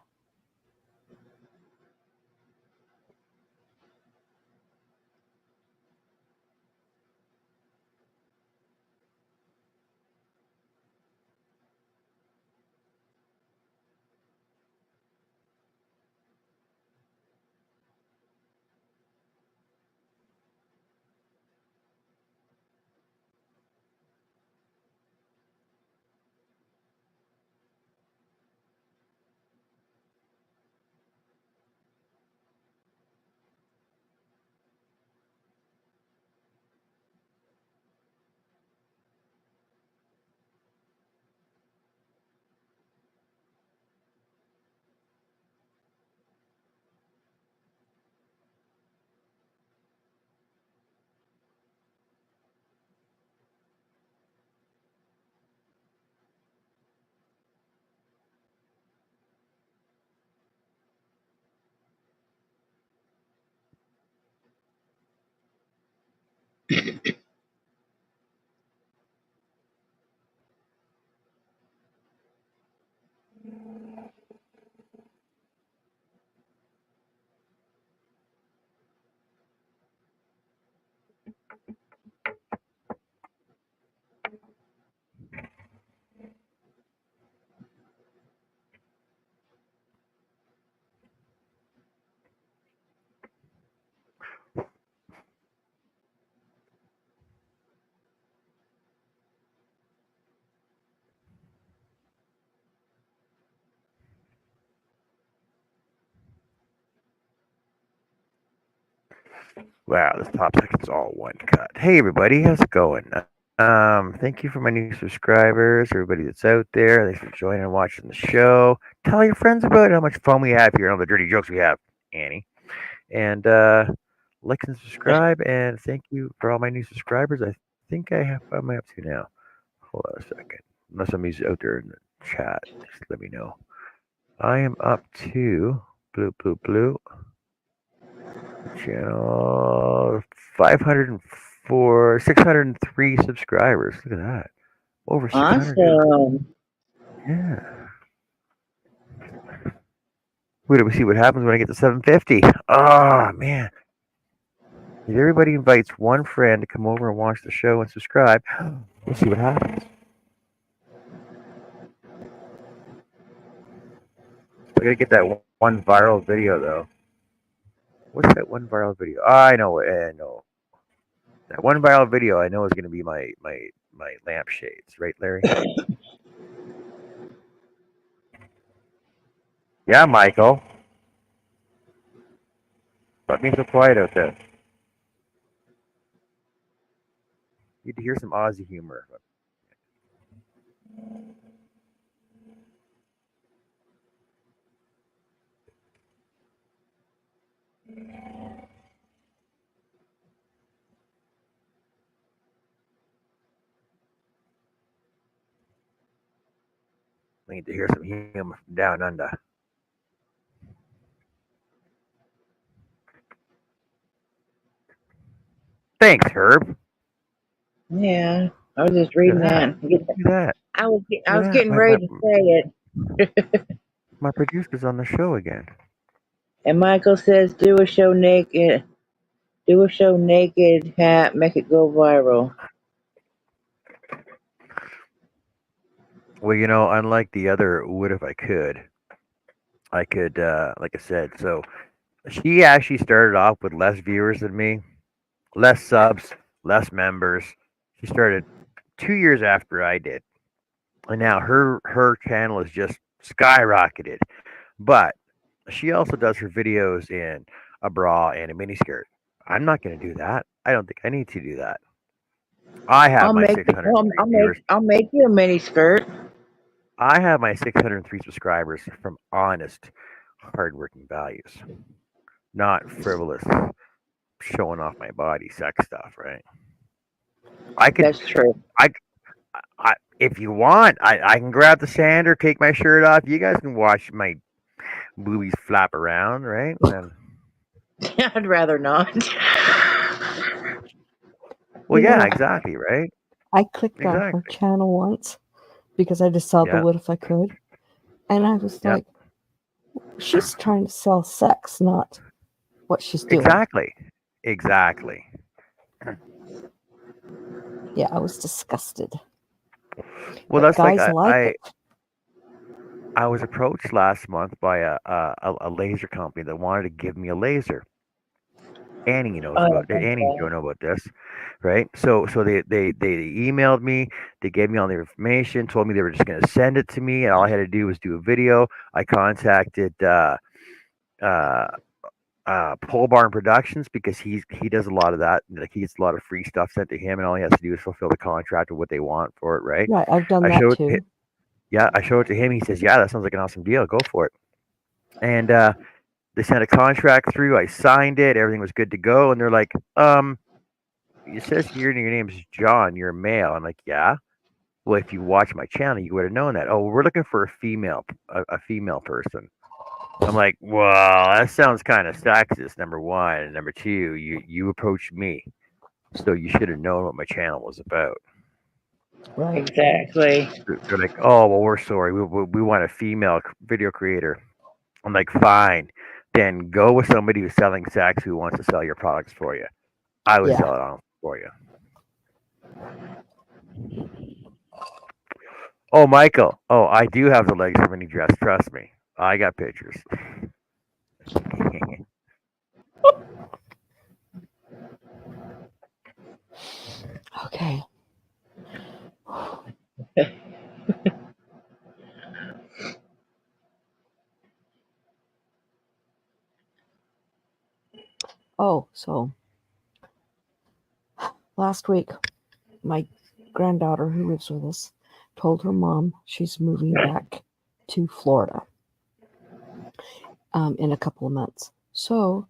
Wow, this top section's all one cut. Hey everybody, how's it going? Thank you for my new subscribers, everybody that's out there. Thanks for joining and watching the show. Tell your friends about it, how much fun we have here, and all the dirty jokes we have, Annie. And like and subscribe, and thank you for all my new subscribers. I think I have, what am I up to now? Hold on a second. Unless somebody's out there in the chat, just let me know. I am up to blue. Channel 504, 603 subscribers. Look at that. Over 600. Awesome. Yeah. Wait till we see what happens when I get to 750. Oh, man. If everybody invites one friend to come over and watch the show and subscribe, we'll see what happens. I gotta get that one viral video, though. What's that one viral video? I know. That one viral video I know is going to be my lampshades, right, Larry? Yeah, Michael. What means so quiet out there? Need to hear some Aussie humor. I need to hear some humor from down under. Thanks, Herb. Yeah, I was just reading that. Look at that. I was that. getting ready to say it. My producer's on the show again. And Michael says, do a show naked. Do a show naked, hat, make it go viral. Well, you know, unlike the other What If I Could, like I said, so she actually started off with less viewers than me, less subs, less members. She started 2 years after I did. And now her channel is just skyrocketed. But she also does her videos in a bra and a miniskirt. I'm not going to do that. I don't think I need to do that. I have my 600 viewers. I'll make you a mini skirt. I have my 603 subscribers from honest, hardworking values, not frivolous, showing off my body, sex stuff. Right? I could. That's true. If you want, I can grab the sander, take my shirt off. You guys can watch my boobies flap around, right? And, I'd rather not. well, You yeah, know, exactly, right? I clicked on her Exactly. channel once because I just saw Yeah. the What If I Could. And I was Yeah. like, she's trying to sell sex, not what she's doing. Exactly. Yeah, I was disgusted. Well, But that's like guys like it. I was approached last month by a laser company that wanted to give me a laser. Annie knows about it. Annie, you don't know about this, right? So they emailed me. They gave me all the information. Told me they were just going to send it to me, and all I had to do was do a video. I contacted Pole Barn Productions because he does a lot of that. Like he gets a lot of free stuff sent to him, and all he has to do is fulfill the contract of what they want for it, right? Right, I've done I that showed too. Yeah, I showed it to him. He says, "Yeah, that sounds like an awesome deal. Go for it." And they sent a contract through. I signed it. Everything was good to go. And they're like, it says here your name's John. You're a male. I'm like, yeah. Well, if you watch my channel, you would have known that. Oh, we're looking for a female person. I'm like, well, that sounds kind of sexist. Number one, and number two, you approached me. So you should have known what my channel was about. Right. Exactly. They're like, oh, well, we're sorry. We want a female video creator. I'm like, fine. Then go with somebody who's selling sex who wants to sell your products for you. I would Yeah. sell it on for you. Oh, Michael. Oh, I do have the legs for mini dress. Trust me. I got pictures. Okay. Oh, so last week, my granddaughter who lives with us told her mom she's moving back to Florida in a couple of months. So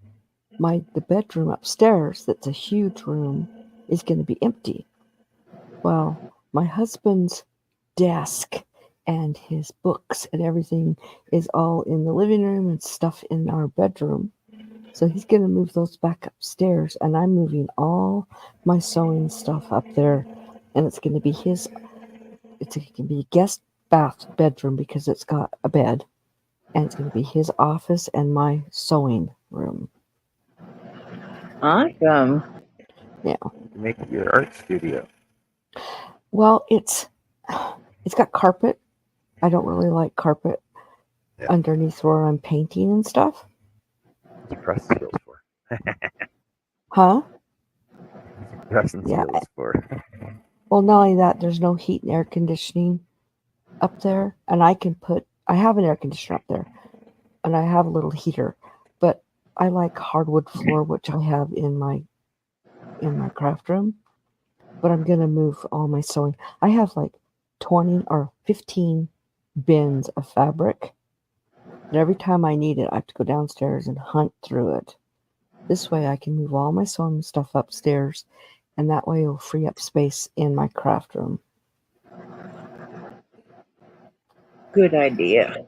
the bedroom upstairs, that's a huge room, is going to be empty. Well, my husband's desk and his books and everything is all in the living room and stuff in our bedroom. So he's going to move those back upstairs, and I'm moving all my sewing stuff up there, and it's going to be his. It's going to be a guest bedroom because it's got a bed, and it's going to be his office and my sewing room. Awesome. Yeah. Make it your art studio. Well, it's got carpet. I don't really like carpet underneath where I'm painting and stuff. What's press skills for? Huh? Pressing Yeah. skills for. Well, not only that, there's no heat and air conditioning up there, and I have an air conditioner up there, and I have a little heater, but I like hardwood floor, which I have in my craft room. But I'm gonna move all my sewing. I have like 20 or 15 bins of fabric, and every time I need it, I have to go downstairs and hunt through it. This way, I can move all my sewing stuff upstairs, and that way it'll free up space in my craft room. Good idea.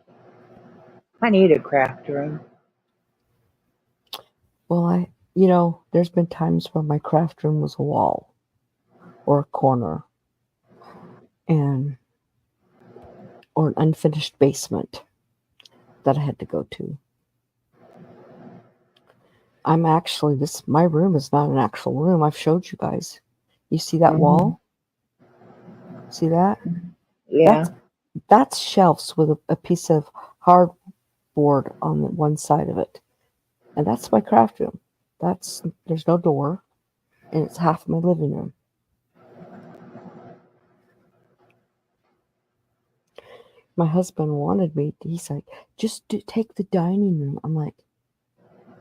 I need a craft room. Well, there's been times where my craft room was a wall or a corner or an unfinished basement that I had to go to. My room is not an actual room. I've showed you guys. You see that wall? See that? Yeah. That's shelves with a piece of hardboard on one side of it. And that's my craft room. There's no door, and it's half my living room. My husband wanted me, he's like, just take the dining room. I'm like,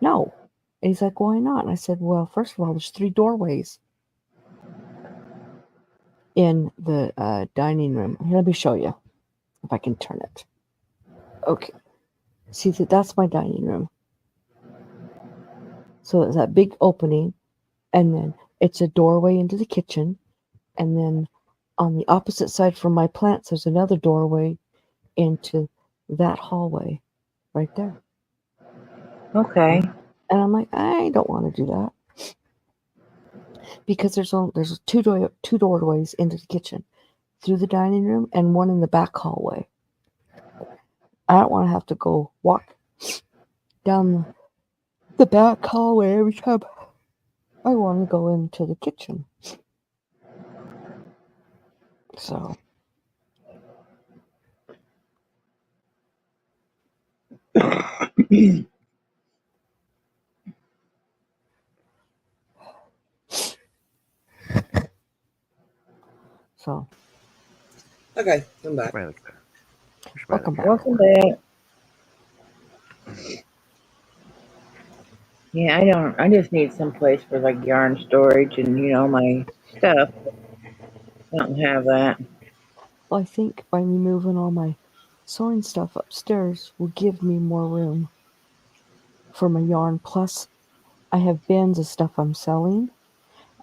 no. And he's like, why not? And I said, well, first of all, there's 3 doorways in the dining room. Here, let me show you if I can turn it. Okay. See, that's my dining room. So it's that big opening, and then it's a doorway into the kitchen. And then on the opposite side from my plants, there's another doorway into that hallway right there. Okay. And I'm like, I don't want to do that because there's two doorways into the kitchen, through the dining room and one in the back hallway. I don't want to have to go walk down the back hallway every time I want to go into the kitchen. So Okay, I'm back. welcome back. Welcome back. Yeah, I just need some place for like yarn storage and, my stuff. I don't have that. Well, I think by me moving all my sewing stuff upstairs will give me more room for my yarn. Plus, I have bins of stuff I'm selling,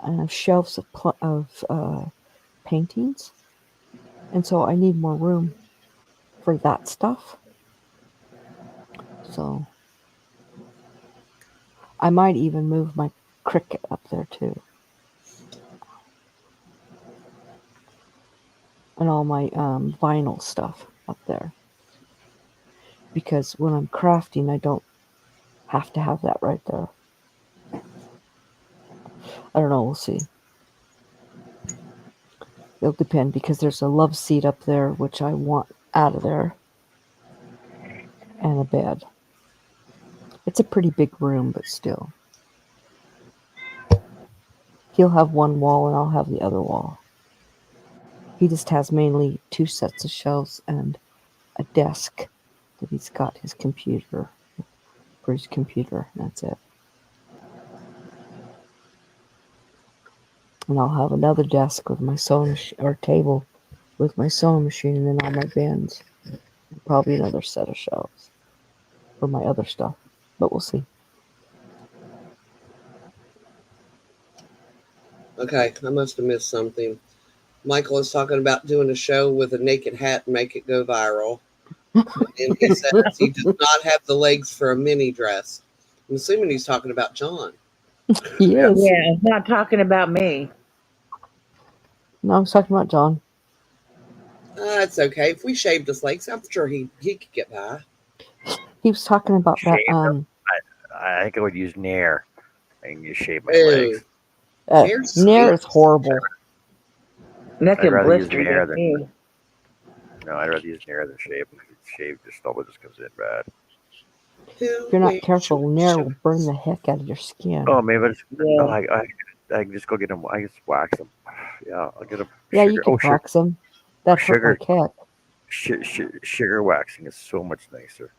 and I have shelves of paintings, and so I need more room for that stuff. So I might even move my Cricut up there too. and all my vinyl stuff up there. Because when I'm crafting, I don't have to have that right there. I don't know, we'll see. It'll depend because there's a love seat up there, which I want out of there, and a bed. It's a pretty big room, but still. He'll have one wall and I'll have the other wall. He just has mainly 2 sets of shelves and a desk that he's got his computer for his computer. That's it. And I'll have another desk with my sewing or table with my sewing machine and then all my bins. And probably another set of shelves for my other stuff. But we'll see. Okay, I must have missed something. Michael is talking about doing a show with a naked hat and make it go viral. And he says he does not have the legs for a mini dress. I'm assuming he's talking about John. He is. Yeah, it's not talking about me. No, I'm talking about John. It's okay. If we shaved his legs, I'm sure he could get by. He was talking about that. I think I would use Nair. I can just shave my Ew. legs. Nair's Nair is sweet. horrible. That I'd can rather use blister Nair your than knee. no. I'd rather use Nair than shave. Shave just all just comes in bad. If you're not careful, Nair will burn the heck out of your skin. Oh, maybe Yeah. I can just go get them. I just wax them. Yeah, I'll get them. Yeah, you can wax them. That hurt sugar. like heck. Sugar waxing is so much nicer.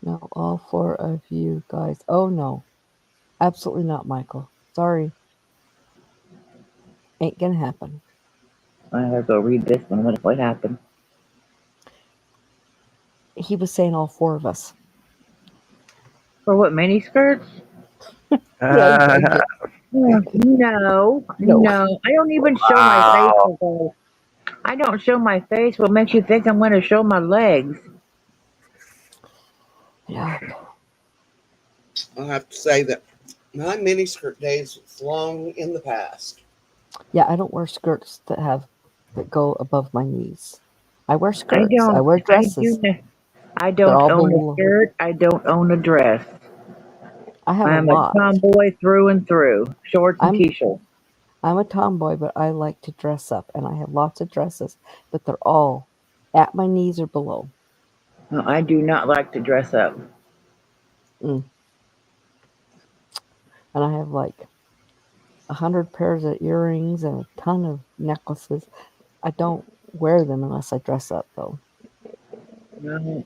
No, all 4 of you guys. Oh no, absolutely not, Michael. Sorry, ain't gonna happen. I have to go read this one. What happened? He was saying all 4 of us. For what, mini skirts? Yeah, No. I don't even show my face. I don't show my face. What makes you think I'm going to show my legs? Yeah. I'll have to say that my miniskirt days was long in the past. Yeah, I don't wear skirts that go above my knees. I wear skirts. I wear dresses. I don't own a skirt. I don't own a dress. I'm a tomboy through and through. Shorts and t-shirts. I'm a tomboy, but I like to dress up, and I have lots of dresses, but they're all at my knees or below. No, I do not like to dress up. And I have like 100 pairs of earrings and a ton of necklaces. I don't wear them unless I dress up, though. No.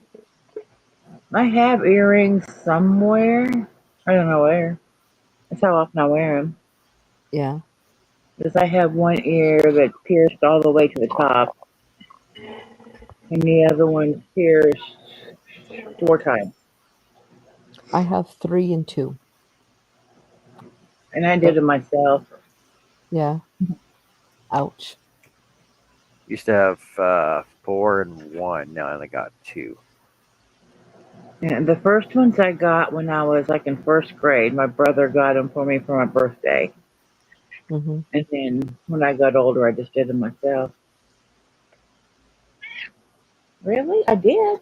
I have earrings somewhere. I don't know where. That's how often I wear them. Yeah. Because I have one ear that's pierced all the way to the top, and the other one's pierced 4 times. I have 3 and 2. And I did it myself. Yeah. Ouch. Used to have 4 and 1. Now I only got 2. And the first ones I got when I was like in 1st grade. My brother got them for me for my birthday. Mm-hmm. And then when I got older, I just did them myself. Really? I did.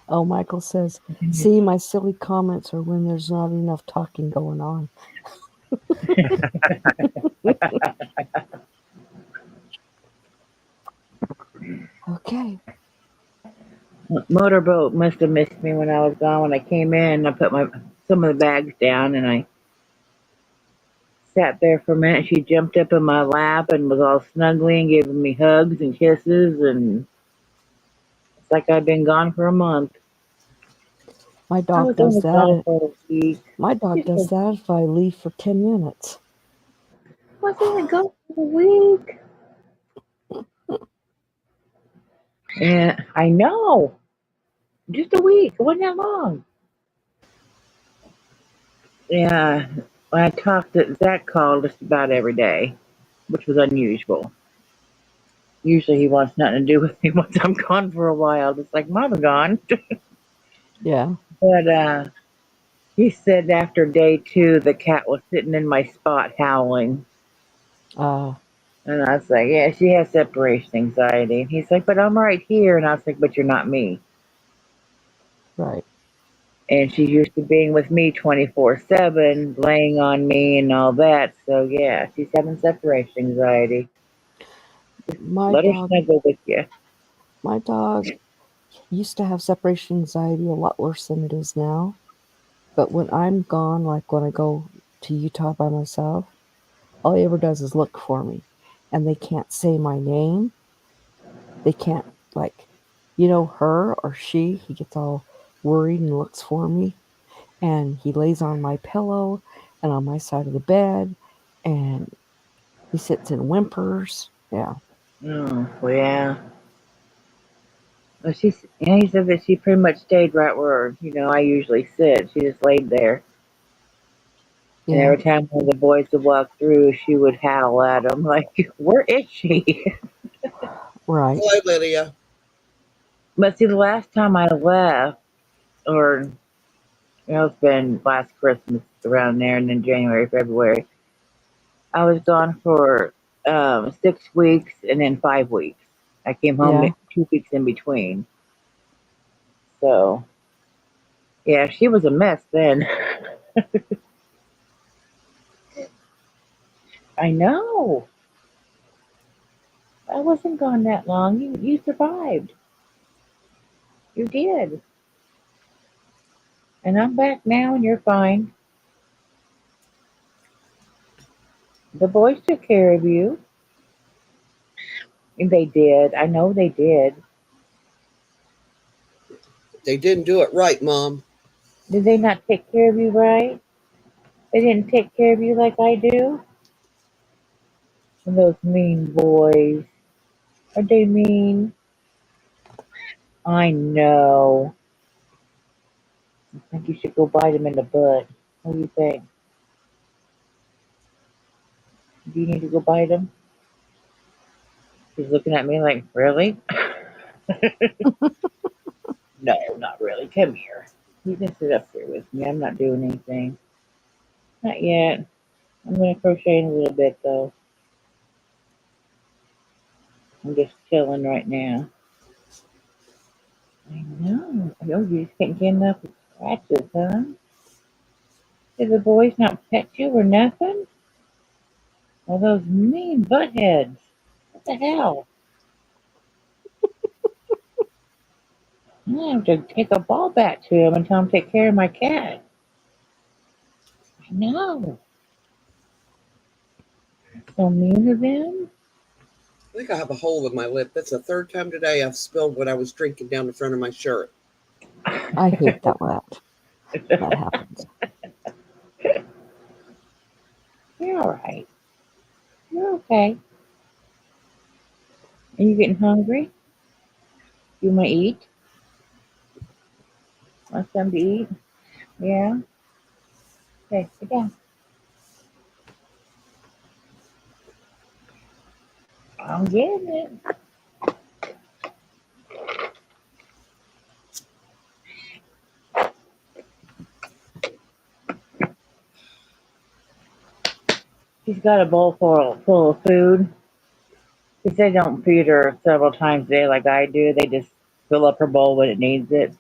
Oh, Michael says, see, my silly comments are when there's not enough talking going on. Okay. Motorboat must have missed me when I was gone. When I came in, I put some of the bags down and I sat there for a minute. She jumped up in my lap and was all snuggly and giving me hugs and kisses, and it's like I've been gone for a month. My dog does that. My dog does that if I leave for 10 minutes. I was only gone for a week. Yeah, I know. Just a week. It wasn't that long. Yeah, when I talked, Zach called just about every day, which was unusual. Usually he wants nothing to do with me once I'm gone for a while. It's like, Mama gone. Yeah. But he said after day 2, the cat was sitting in my spot howling. Uh, And I was like, yeah, she has separation anxiety. And he's like, but I'm right here. And I was like, but you're not me. right. And she's used to being with me 24/7, laying on me and all that. So yeah, she's having separation anxiety. My Let her dog, snuggle with you. my dog used to have separation anxiety a lot worse than it is now. But when I'm gone, like when I go to Utah by myself, all he ever does is look for me. And they can't say my name. They can't, like, her or she. He gets all worried and looks for me. And he lays on my pillow and on my side of the bed. And he sits and whimpers. Yeah. Oh, well, yeah. Well, he said that she pretty much stayed right where, I usually sit. She just laid there. And Yeah. every time one of the boys would walk through, she would howl at him, like, where is she? Right. Hello, Lydia. But see, the last time I left, or, it's been last Christmas around there, and then January, February, I was gone for 6 weeks and then 5 weeks. I came home Yeah. 2 weeks in between. So, yeah, she was a mess then. I know. I wasn't gone that long. You survived. You did. And I'm back now and you're fine. The boys took care of you. And they did. I know they did. They didn't do it right, Mom. Did they not take care of you right? They didn't take care of you like I do? And those mean boys. Are they mean? I know. I think you should go bite him in the butt. What do you think? Do you need to go bite him? He's looking at me like, really? No, not really. Come here. You can sit up here with me. I'm not doing anything. Not yet. I'm going to crochet in a little bit, though. I'm just chilling right now. I know. I know you just can't get enough scratches, huh? Did the boys not pet you or nothing? Well, those mean butt heads. What the hell? I have to take a ball bat to him and tell him to take care of my cat. I know. So mean of them. I think I have a hole in my lip. That's the third time today I've spilled what I was drinking down the front of my shirt. I hate that that happens. You're all right. You're okay. Are you getting hungry? You want to eat? Want something to eat? Yeah? Okay, sit down. I'm getting it. She's got a bowl full of food. Because they don't feed her several times a day like I do. They just fill up her bowl when it needs it.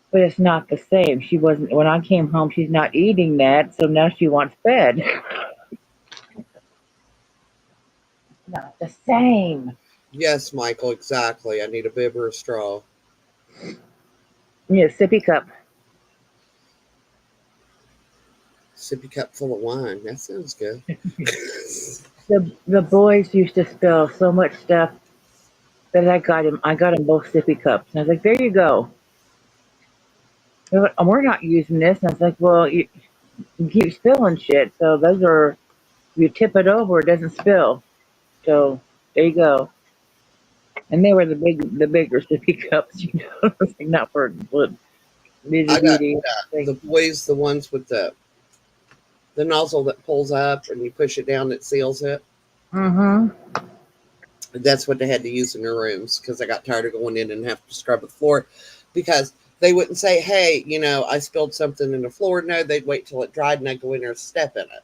But it's not the same. She wasn't, when I came home, she's not eating that, so now she wants fed. Not the same. Yes, Michael, exactly. I need a bib or a straw. Yeah, sippy cup. Sippy cup full of wine. That sounds good. The boys used to spill so much stuff that I got him both sippy cups. And I was like, there you go. They're like, "Oh, we're not using this." And I was like, well, you keep spilling shit. So those are, you tip it over, it doesn't spill. So there you go. And they were the bigger sippy cups, like not for bitty I got bitty the thing. boys, the ones with the nozzle that pulls up and you push it down that seals it. Mm-hmm. That's what they had to use in their rooms because I got tired of going in and have to scrub the floor because they wouldn't say, hey, I spilled something in the floor. No, they'd wait till it dried and I'd go in there and step in it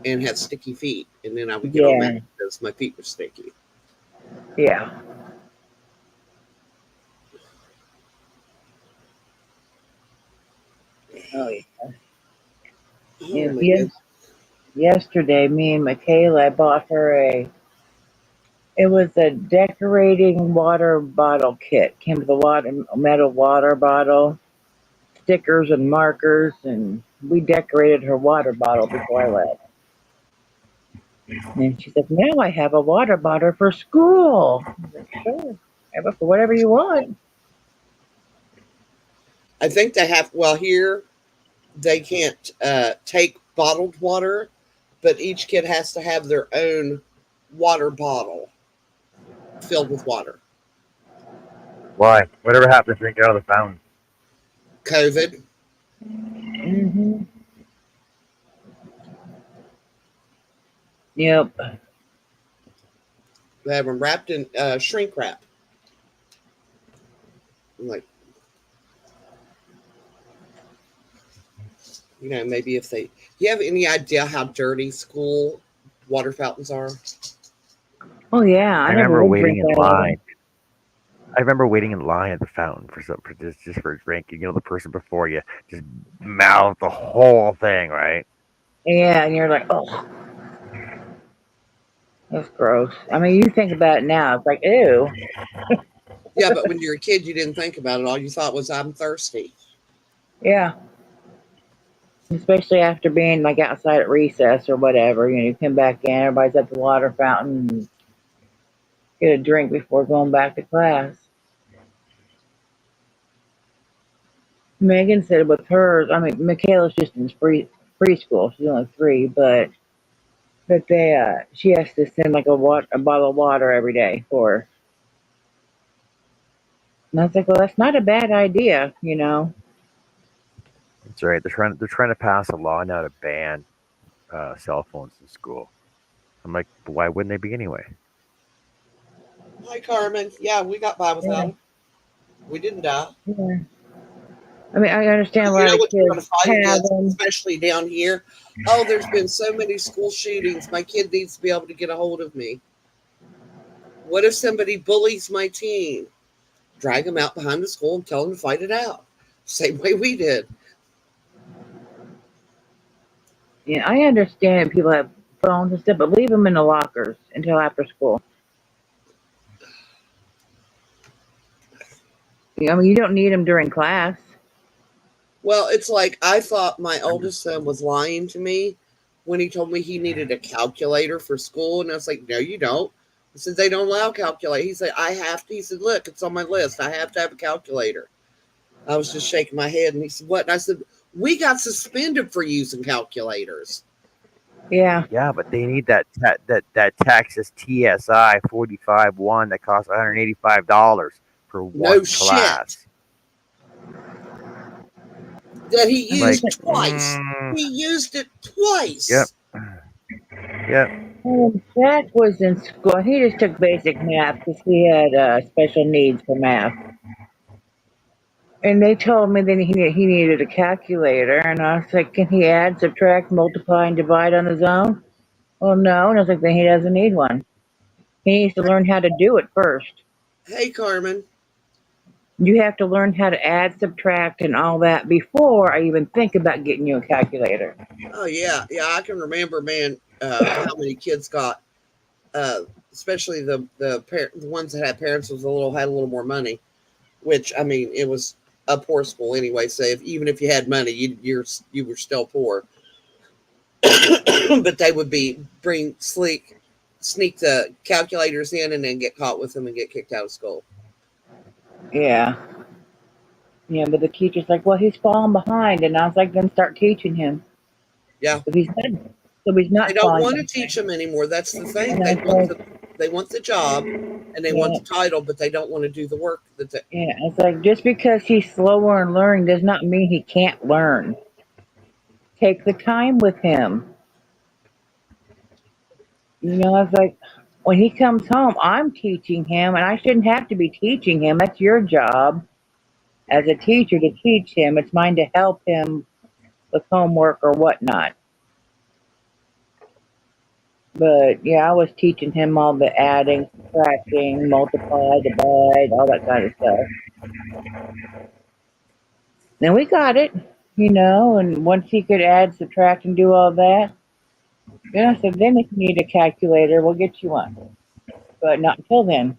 and have sticky feet. And then I would get all Yeah. mad because my feet were sticky. Yeah. Oh, yeah. Oh, my Yes. goodness. Yesterday, me and Michaela, I bought her it was a decorating water bottle kit. Came with a metal water bottle, stickers and markers, and we decorated her water bottle before I left. And she said, now I have a water bottle for school. I was like, sure, have it for whatever you want. I think they have, well, here they can't take bottled water, but each kid has to have their own water bottle filled with water. Why? Whatever happens, drink out of the fountain. COVID. Mm-hmm. Yep. They have them wrapped in shrink wrap. I'm like, maybe if they, you have any idea how dirty school water fountains are? Oh yeah, I I never remember would waiting drink in out of them. line. I remember waiting in line at the fountain for just for a drink. The person before you just mouthed the whole thing, right? Yeah, and you're like, oh, that's gross. I mean, you think about it now, it's like, ew. Yeah, but when you're a kid, you didn't think about it. All you thought was, I'm thirsty. Yeah. Especially after being like outside at recess or whatever, you come back in, everybody's at the water fountain and get a drink before going back to class. Megan said with hers, I mean, Michaela's just in preschool, she's only 3, but she has to send like a bottle of water every day for her. And I was like, well, that's not a bad idea. That's right. They're trying to pass a law now to ban cell phones in school. I'm like, why wouldn't they be anyway? Hi, Carmen. Yeah, we got by without Yeah, them. We didn't die. yeah. I mean, I understand a You lot know of what you're going kids to find, have kids, them. especially down here? Oh, there's been so many school shootings. My kid needs to be able to get a hold of me. What if somebody bullies my teen? Drag them out behind the school and tell them to fight it out. Same way we did. Yeah, I understand people have phones and stuff, but leave them in the lockers until after school. I mean, you don't need them during class. Well, it's like I thought my oldest son was lying to me when he told me he needed a calculator for school. And I was like, no, you don't. He said, they don't allow calculator. He said, I have to. He said, look, it's on my list. I have to have a calculator. I was just shaking my head. And he said, what? And I said, we got suspended for using calculators. Yeah. Yeah, but they need that Texas TSI 45-1 that costs $185 for one No shit. class. That he I'm used like, twice. He used it twice. Yep. Yep. when Jack was in school, he just took basic math because he had special needs for math. And they told me that he needed a calculator, and I was like, can he add, subtract, multiply, and divide on his own? Well, no. And I was like, then he doesn't need one. He needs to learn how to do it first. Hey, Carmen. You have to learn how to add, subtract, and all that before I even think about getting you a calculator. Oh, yeah. Yeah, I can remember, man, how many kids got, especially the ones that had parents had a little more money, which, I mean, it was a poor school anyway. So even if you had money, you were still poor. But they would sneak the calculators in and then get caught with them and get kicked out of school. Yeah. Yeah, but the teacher's like, well, he's falling behind. And I was like, then start teaching him. Yeah. So he's not They don't falling want to behind. teach them anymore. That's the thing. And I was like, They want the job and they want the title, but they don't want to do the work. yeah, it's like, just because he's slower in learning does not mean he can't learn. Take the time with him. I was like, when he comes home, I'm teaching him, and I shouldn't have to be teaching him. That's your job as a teacher to teach him. It's mine to help him with homework or whatnot. But yeah, I was teaching him all the adding, subtracting, multiply, divide, all that kind of stuff. And we got it, and once he could add, subtract, and do all that, then I said, then if you need a calculator, we'll get you one. But not until then.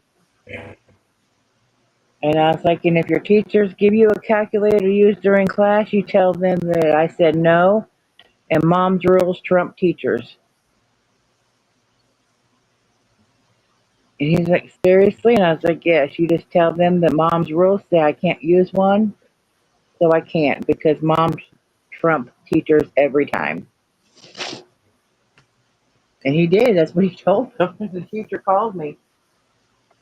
And I was like, and if your teachers give you a calculator to use during class, you tell them that I said no, and mom's rules trump teachers. And he's like, seriously? And I was like, yes, you just tell them that mom's rules say I can't use one, so I can't, because moms trump teachers every time. And he did. That's what he told them. The teacher called me.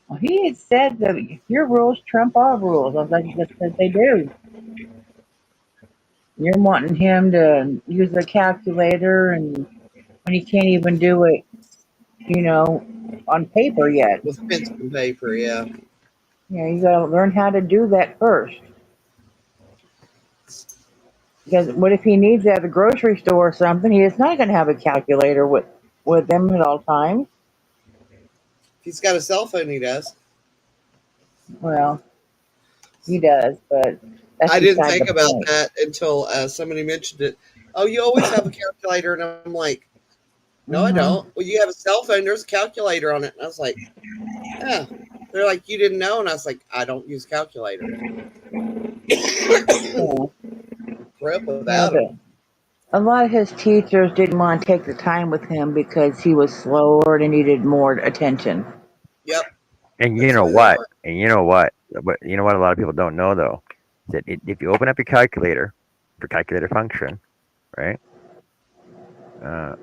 Well, he had said that your rules trump our rules. I was like, that's because they do. You're wanting him to use a calculator, and when he can't even do it, on paper yet. With pencil and paper, yeah. Yeah, you got to learn how to do that first. Because what if he needs it at the grocery store or something? He's not going to have a calculator with him at all times. If he's got a cell phone, he does. Well, he does, but that's I didn't beside think the about point. that until somebody mentioned it. Oh, you always have a calculator, and I'm like, no, I don't. Well, you have a cell phone. There's a calculator on it. And I was like, yeah. They're like, you didn't know, and I was like, I don't use calculator. Grew up without it. A lot of his teachers didn't want to take the time with him because he was slower and needed more attention. Yep. And you know what? But you know what? A lot of people don't know though, that if you open up your calculator for calculator function, right? If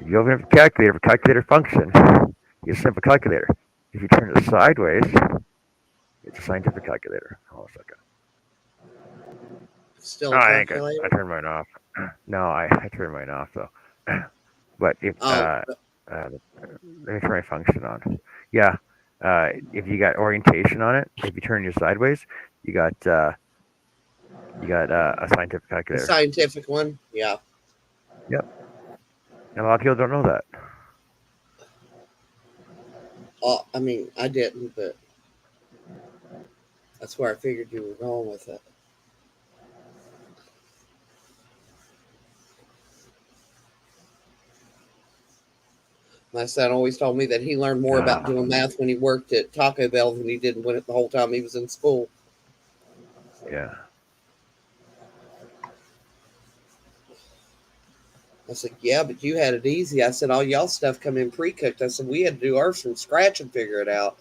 you open up your calculator for calculator function, it's a simple calculator. If you turn it sideways, it's a scientific calculator. Hold on a second. Still a calculator? I turned mine off. No, I turned mine off though. But if let me turn my function on. Yeah, if you got orientation on it, if you turn your sideways, you got a scientific calculator. A scientific one, yeah. Yep. And a lot of people don't know that. I mean, I didn't, but that's where I figured you were going with it. My son always told me that he learned more about doing math when he worked at Taco Bell than he did the whole time he was in school. Yeah. I said, yeah, but you had it easy. I said, all y'all stuff come in pre-cooked. I said, we had to do ours from scratch and figure it out.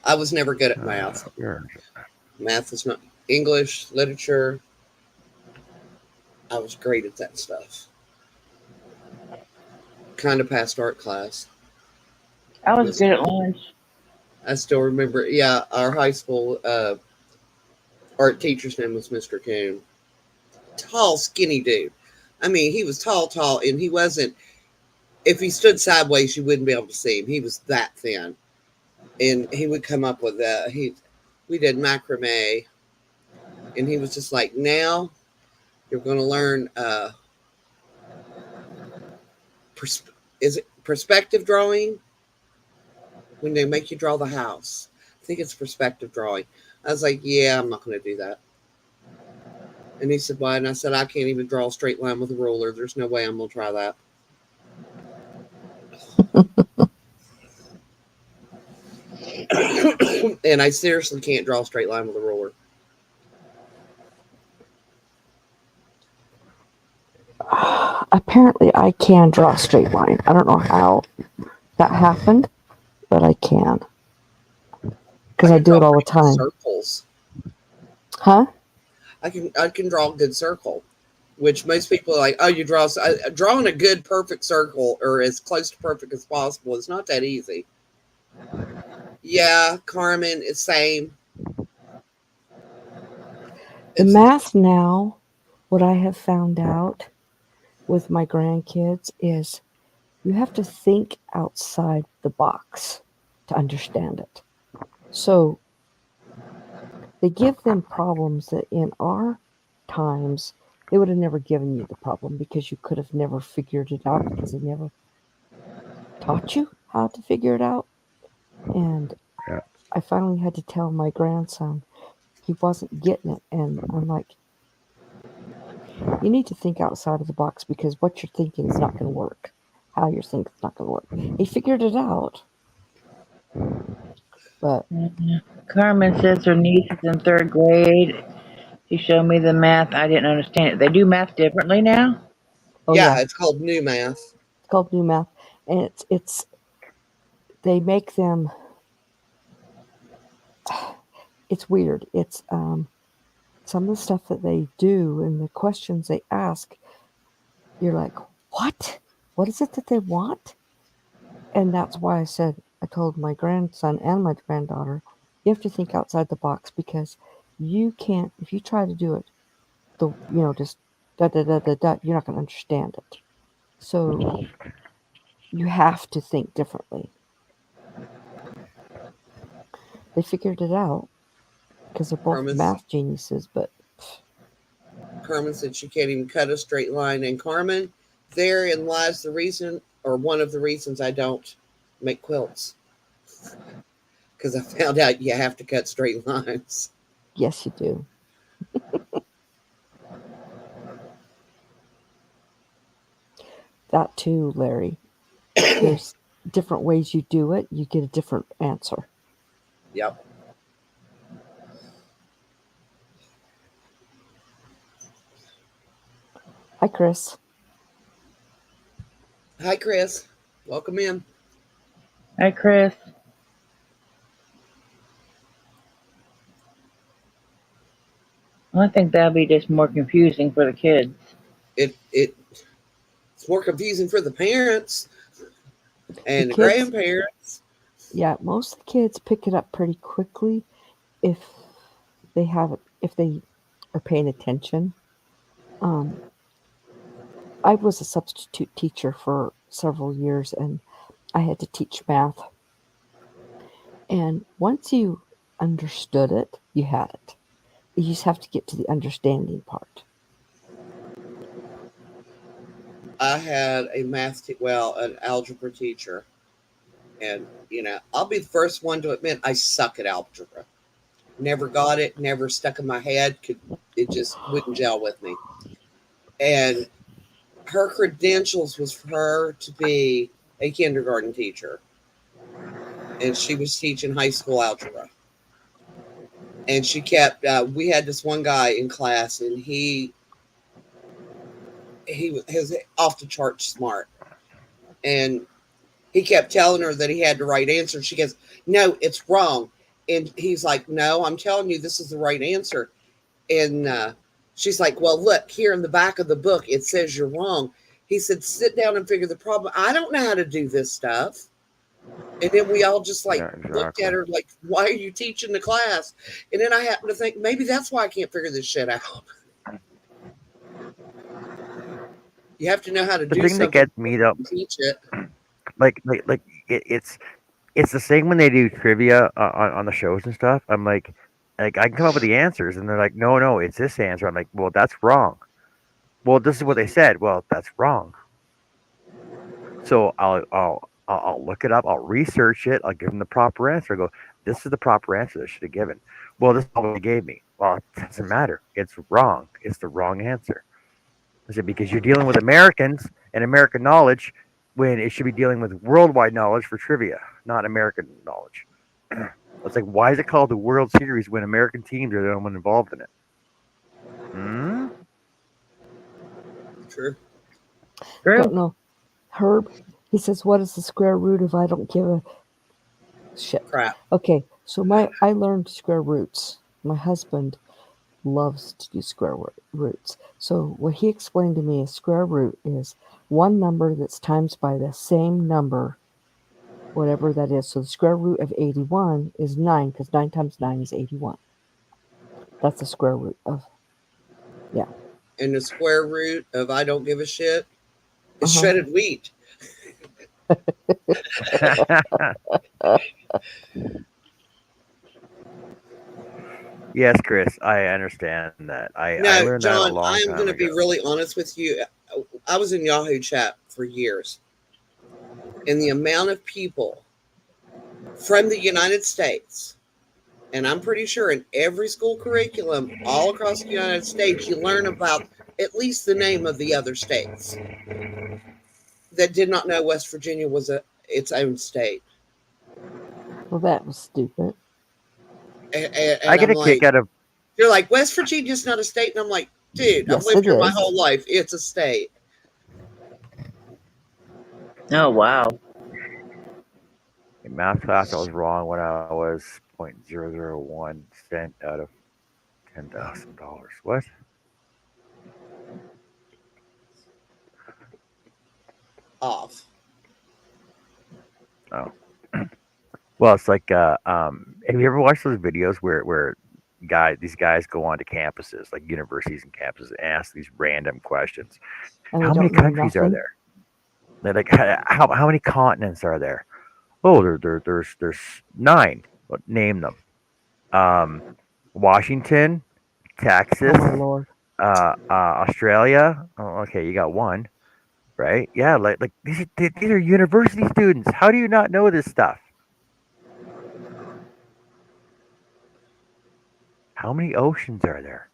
I was never good at math. Math was not English, literature. I was great at that stuff. Kind of passed art class. I was good at lunch. I still remember, yeah, our high school art teacher's name was Mr. Coon. Tall, skinny dude. I mean, he was tall, and he wasn't, if he stood sideways, you wouldn't be able to see him. He was that thin. And he would come up with we did macrame, and he was just like, now you're going to learn, is it perspective drawing? When they make you draw the house. I think it's perspective drawing. I was like, yeah, I'm not going to do that. And he said, why? And I said, I can't even draw a straight line with a ruler. There's no way I'm going to try that. And I seriously can't draw a straight line with a ruler. Apparently, I can draw a straight line. I don't know how that happened, but I can. Because I do it all the time. Circles. Huh? I can draw a good circle, which most people are like, oh, you draw. Drawing a good, perfect circle, or as close to perfect as possible, is not that easy. Yeah, Carmen is same. The It's math now, what I have found out with my grandkids is you have to think outside the box to understand it. So they give them problems that in our times they would have never given you the problem because you could have never figured it out because they never taught you how to figure it out. And Yeah. I finally had to tell my grandson he wasn't getting it. And I'm like, you need to think outside of the box because what you're thinking is not going to work. How you're thinking is not going to work. He figured it out, but Carmen says her niece is in third grade. She showed me the math. I didn't understand it. They do math differently now? oh yeah, yeah, it's called new math. it's called new math, and it's they make them. It's weird. It's some of the stuff that they do and the questions they ask. You're like, what? What is it that they want? And that's why I told my grandson and my granddaughter, you have to think outside the box because you can't, if you try to do it, just da da da da da, you're not going to understand it. So you have to think differently. They figured it out because they're both Carmen's math geniuses, but Carmen said she can't even cut a straight line. And Carmen, therein lies the reason, or one of the reasons I don't make quilts. Because I found out you have to cut straight lines. yes, you do. That too, Larry. There's different ways you do it, you get a different answer. Yep. Hi, Chris. Hi, Chris. Welcome in. Hi, Chris. Well, I think that'll be just more confusing for the kids. It's more confusing for the parents and the kids, grandparents. yeah, most of the kids pick it up pretty quickly if if they are paying attention. I was a substitute teacher for several years and I had to teach math. And once you understood it, you had it. You just have to get to the understanding part. I had a an algebra teacher. And, I'll be the first one to admit I suck at algebra. Never got it, never stuck in my head. It just wouldn't gel with me. And her credentials was for her to be a kindergarten teacher. And she was teaching high school algebra. And she kept, we had this one guy in class and he was off the chart smart. And he kept telling her that he had the right answer. She goes, no, it's wrong. And he's like, no, I'm telling you, this is the right answer. And she's like, well, look, here in the back of the book, it says you're wrong. He said, sit down and figure the problem. I don't know how to do this stuff. And then we all just looked at her like, why are you teaching the class? And then I happened to think maybe that's why I can't figure this shit out. You have to know how to The do thing something. that gets me though, Teach it. It's the same when they do trivia on the shows and stuff. I'm like I can come up with the answers, and they're like, no, it's this answer. I'm like, well, that's wrong. Well, this is what they said. Well, that's wrong. So I'll look it up. I'll research it. I'll give them the proper answer. I go, this is the proper answer they should have given. Well, this is not what they gave me. Well, it doesn't matter. It's wrong. It's the wrong answer. I said, because you're dealing with Americans and American knowledge when it should be dealing with worldwide knowledge for trivia, not American knowledge. It's like, why is it called the World Series when American teams are the only one involved in it? Hmm? True. Don't know. Herb, he says, what is the square root if I don't give a shit? Crap. Okay, so I learned square roots. My husband loves to do square roots. So what he explained to me is square root is one number that's times by the same number whatever that is. So the square root of 81 is 9 because 9 times 9 is 81. That's the square root of, And the square root of I don't give a shit is Uh-huh. shredded wheat. Yes, Chris, I understand that. I No, learned that a John, I long am time going to ago. be really honest with you. I was in Yahoo chat for years, and the amount of people from the United States, and I'm pretty sure in every school curriculum all across the United States, you learn about at least the name of the other states that did not know West Virginia was its own state. well, that was stupid. And I get I'm a kick like, out of you're like, West Virginia's not a state. And I'm like, dude, I've Yes, lived it here my is. whole life. It's a state. Oh wow. in math class. I was wrong when I was 0.001 cent out of $10,000. What? Off. Oh, well, it's like have you ever watched those videos where these guys go onto campuses like universities and campuses and ask these random questions? And How they many don't know countries are nothing. there? They're like, how many continents are there? Oh, there's 9. Well, name them. Washington, Oh Texas, my lord. Australia. Oh, okay, you got 1, right? Yeah, like these are university students. How do you not know this stuff? How many oceans are there?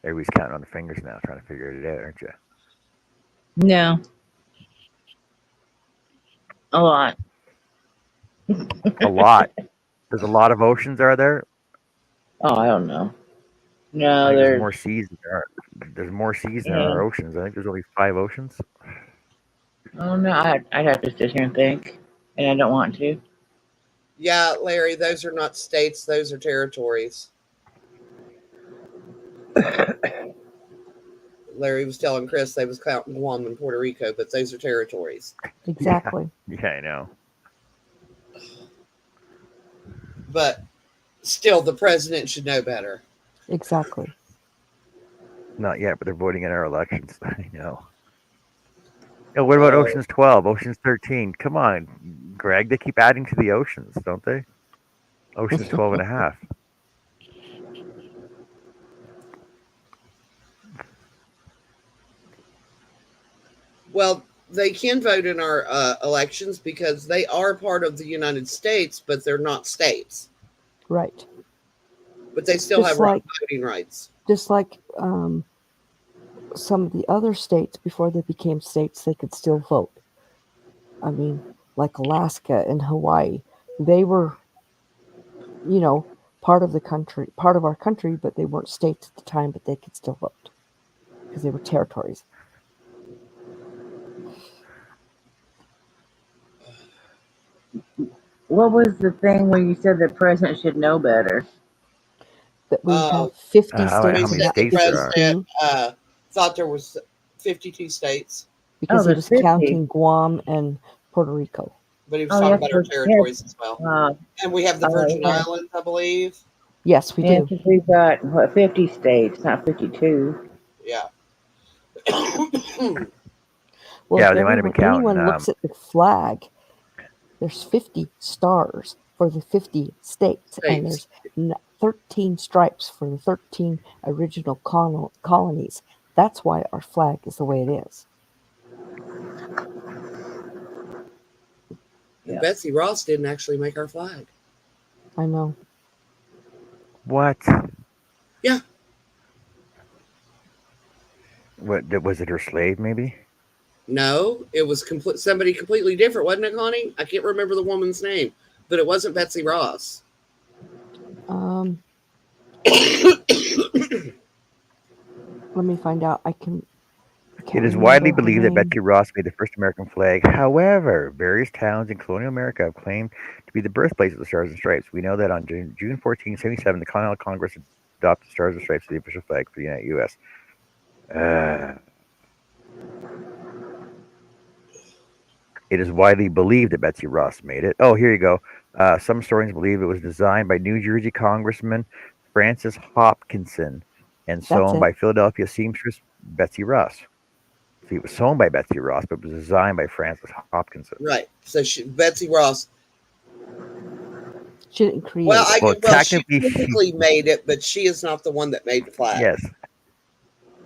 Everybody's counting on the fingers now, trying to figure it out, aren't you? No. A lot. A lot. There's a lot of oceans, are there? Oh, I don't know. I No, think there's there's more seas than there are. There's more seas than there yeah. are oceans. I think there's only 5 oceans. Oh no, I'd have to sit here and think, and I don't want to. Yeah, Larry, those are not states. Those are territories. Larry was telling Chris they was counting Guam and Puerto Rico, but those are territories. Exactly. Yeah, I know. But still, the president should know better. Exactly. Not yet, but they're voting in our elections. I know. Oh, what about Oceans 12, Oceans 13? Come on, Greg. They keep adding to the oceans, don't they? Oceans 12 and a half. Well, they can vote in our elections because they are part of the United States, but they're not states. Right. But they still Just have like voting rights. just like some of the other states before they became states, they could still vote. I mean, like Alaska and Hawaii, they were, part of the country, part of our country, but they weren't states at the time, but they could still vote because they were territories. What was the thing where you said the president should know better? That we Uh, have 50 how He states many and said not the states there are? 52 president thought there was 52 states, because he there's was 50. counting Guam and Puerto Rico. but he was Oh talking yes, about our territories as well. And we have the Virgin yeah. Islands, I believe. Yes, we Yeah, do. 'cause we've got 50 states, not 52. Yeah. Well, Yeah, if they might have been counting. anyone looks at the flag, there's 50 stars for the 50 states, and there's 13 stripes for the 13 original colonies. That's why our flag is the way it is. Yeah. Betsy Ross didn't actually make our flag. I know. What? Yeah. What was it? Her slave, maybe? No, it was somebody completely different, wasn't it, Connie? I can't remember the woman's name, but it wasn't Betsy Ross. Let me find out. I can't It is remember widely her believed that name. Betsy Ross made the first American flag. However, various towns in colonial America have claimed to be the birthplace of the Stars and Stripes. We know that on June 14, 1977, the Continental Congress adopted the Stars and Stripes as the official flag for the U.S. It is widely believed that Betsy Ross made it. Oh, here you go. Some historians believe it was designed by New Jersey Congressman Francis Hopkinson and That's sewn it. by Philadelphia seamstress Betsy Ross. See, it was sewn by Betsy Ross, but it was designed by Francis Hopkinson. Right. So Betsy Ross. She didn't create Well, it. Well, she technically, physically made it, but she is not the one that made the flag. yes.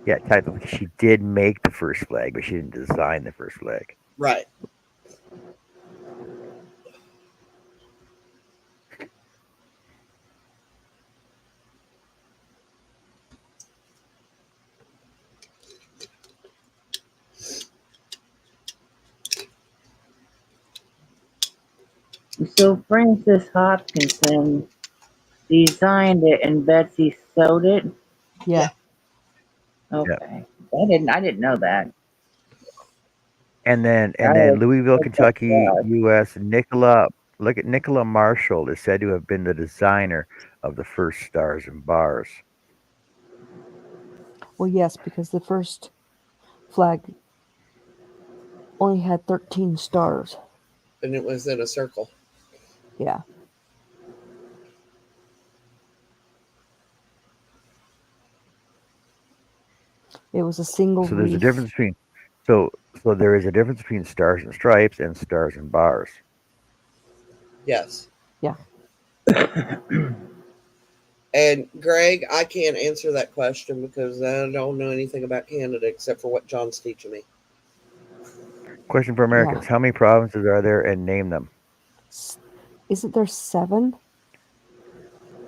Yeah, technically, she did make the first flag, but she didn't design the first flag. Right. So Francis Hopkinson designed it and Betsy sewed it. Yeah. Okay. I didn't know that. And then Right. Louisville, That's Kentucky, right. U.S. Look at Nicola Marshall is said to have been the designer of the first stars and bars. Well, yes, because the first flag only had 13 stars. And it was in a circle. Yeah. It was a single So there's a wreath. difference between so there is a difference between stars and stripes and stars and bars. Yes. Yeah. And Greg, I can't answer that question because I don't know anything about Canada except for what John's teaching me. Question for Americans: How many provinces are there, and name them? Isn't there 7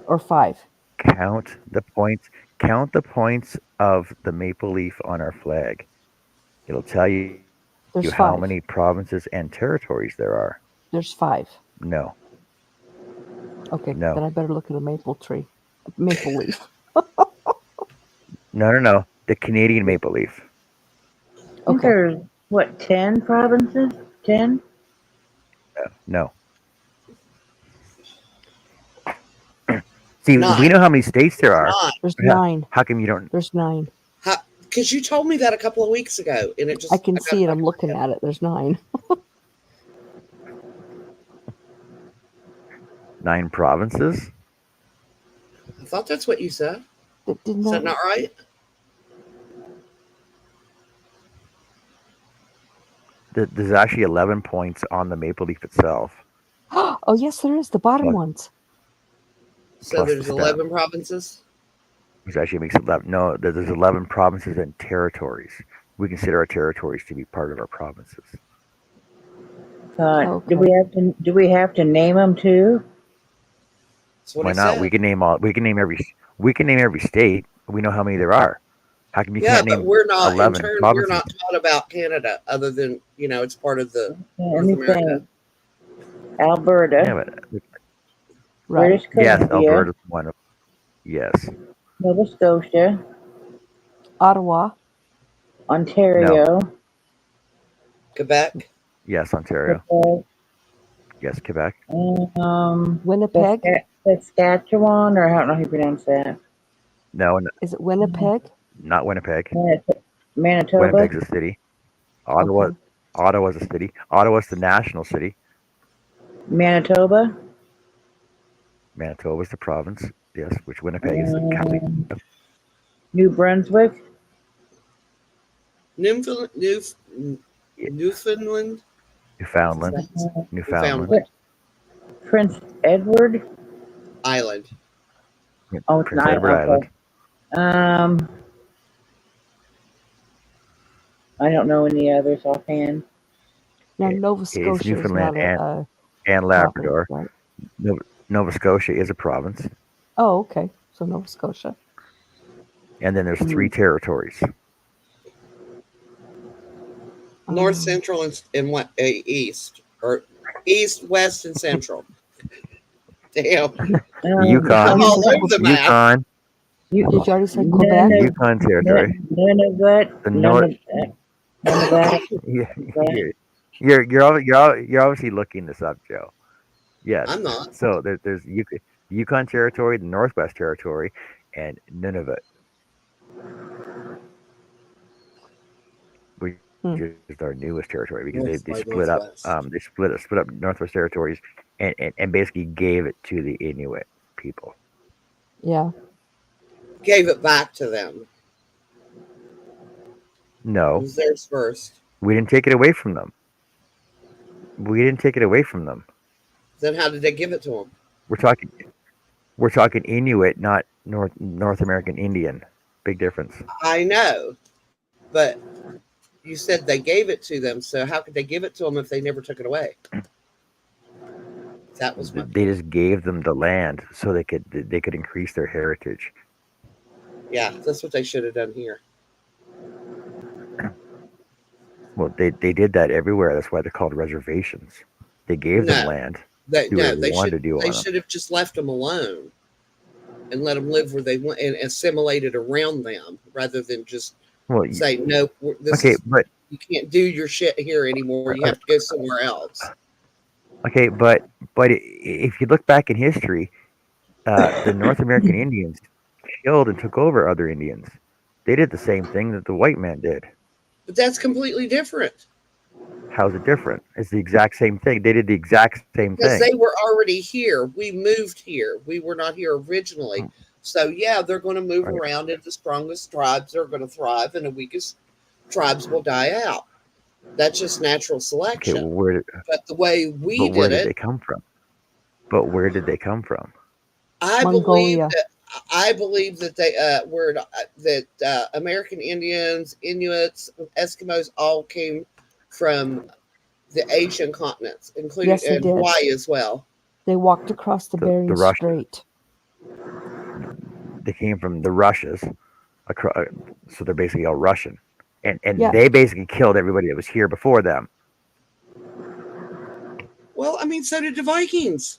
or 5? Count the points. Count the points of the maple leaf on our flag. It'll tell you There's how 5. many provinces and territories there are. There's 5. No. Okay, No. then I better look at a maple tree. Maple leaf. No. The Canadian maple leaf. I think Okay. there's, what, 10 provinces? 10? No. See, 9. we know how many states there are. 9. There's Yeah. 9. How come you don't? There's 9. Because you told me that a couple of weeks ago, and it just I can see it. I'm looking at it. There's 9. 9 provinces? I thought that's what you said. Didn't Is that not right? There's actually 11 points on the maple leaf itself. Oh, yes, there is. The bottom What? ones. So Plus there's the 11 provinces. Which actually makes 11. No, there's 11 provinces and territories. We consider our territories to be part of our provinces. Do Okay. we have to name them too? That's what Why he not? said. We can name every state. We know how many there are. How come you Yeah, can't but name we're not. In 11 turn, we're provinces? not taught about Canada, other than it's part of the Let North me America. think. Alberta, Yeah, but Right. British yes, Columbia, Alberta's one of. Yes. Nova Scotia, Ottawa. Ontario, Quebec. Yes, Ontario. Quebec, Yes, Quebec. Winnipeg. Saskatchewan, or I don't know how you pronounce that. No, Is it Winnipeg? not Winnipeg. Manitoba, Winnipeg's a city. Ottawa. Okay. Ottawa's a city. Ottawa's the national city. Manitoba, Manitoba's the province. Yes, which Winnipeg is the capital. New Brunswick, Newfoundland. Newfoundland. Newfoundland. Prince Edward. Island. Oh, it's Prince not. Edward Okay. Island. I don't know any others offhand. Now, It- Nova it's Scotia is Newfoundland not and Labrador. province, right? Nova Scotia is a province, Oh, okay. So Nova Scotia. and then there's 3 territories. North, Central, and what? East, or East, West, and Central. Damn. Yukon. I'm all over the map. Yukon. Did you already say Quebec? Yukon territory. None of that. You're obviously looking this up, Joe. Yes. I'm not. So there's Yukon territory, the Northwest territory, and Nunavut, which is our newest territory because North they by split up. Northwest. They split up Northwest Territories and basically gave it to the Inuit people. Yeah. Gave it back to them. It No, was theirs first. we didn't take it away from them. We didn't take it away from them. Then how did they give it to them? We're talking Inuit, not North American Indian. Big difference. I know, but you said they gave it to them. So how could they give it to them if they never took it away? That was my They just gave them the land so they could increase their heritage. yeah. That's what they should have done here. Well, they did that everywhere. That's why they're called reservations. They gave them No. land. They Do no, whatever they you wanted should to do they on them. should have just left them alone and let them live where they want and assimilated around them rather than just Well, say no. This okay, is, but you can't do your shit here anymore. You have to go somewhere else. okay, but if you look back in history, the North American Indians killed and took over other Indians. They did the same thing that the white man did. But that's completely different How's it different? It's the exact same thing. They did the exact same because thing. they were already here. We moved here. We were not here originally. So yeah, they're going to move Right. around, and the strongest tribes are going to thrive, and the weakest tribes will die out. That's just natural Okay, selection. well, where But the way we where did did they it, come from? But where did they come from? I Mongolia. believe that they were that American Indians, Inuits, Eskimos all came from the Asian continents, including Yes, they and did. Hawaii as well. They walked across the The Bering Russians. Strait. They came from the Russias, so they're basically all Russian, and Yeah. they basically killed everybody that was here before them. Well, I mean, so did the Vikings.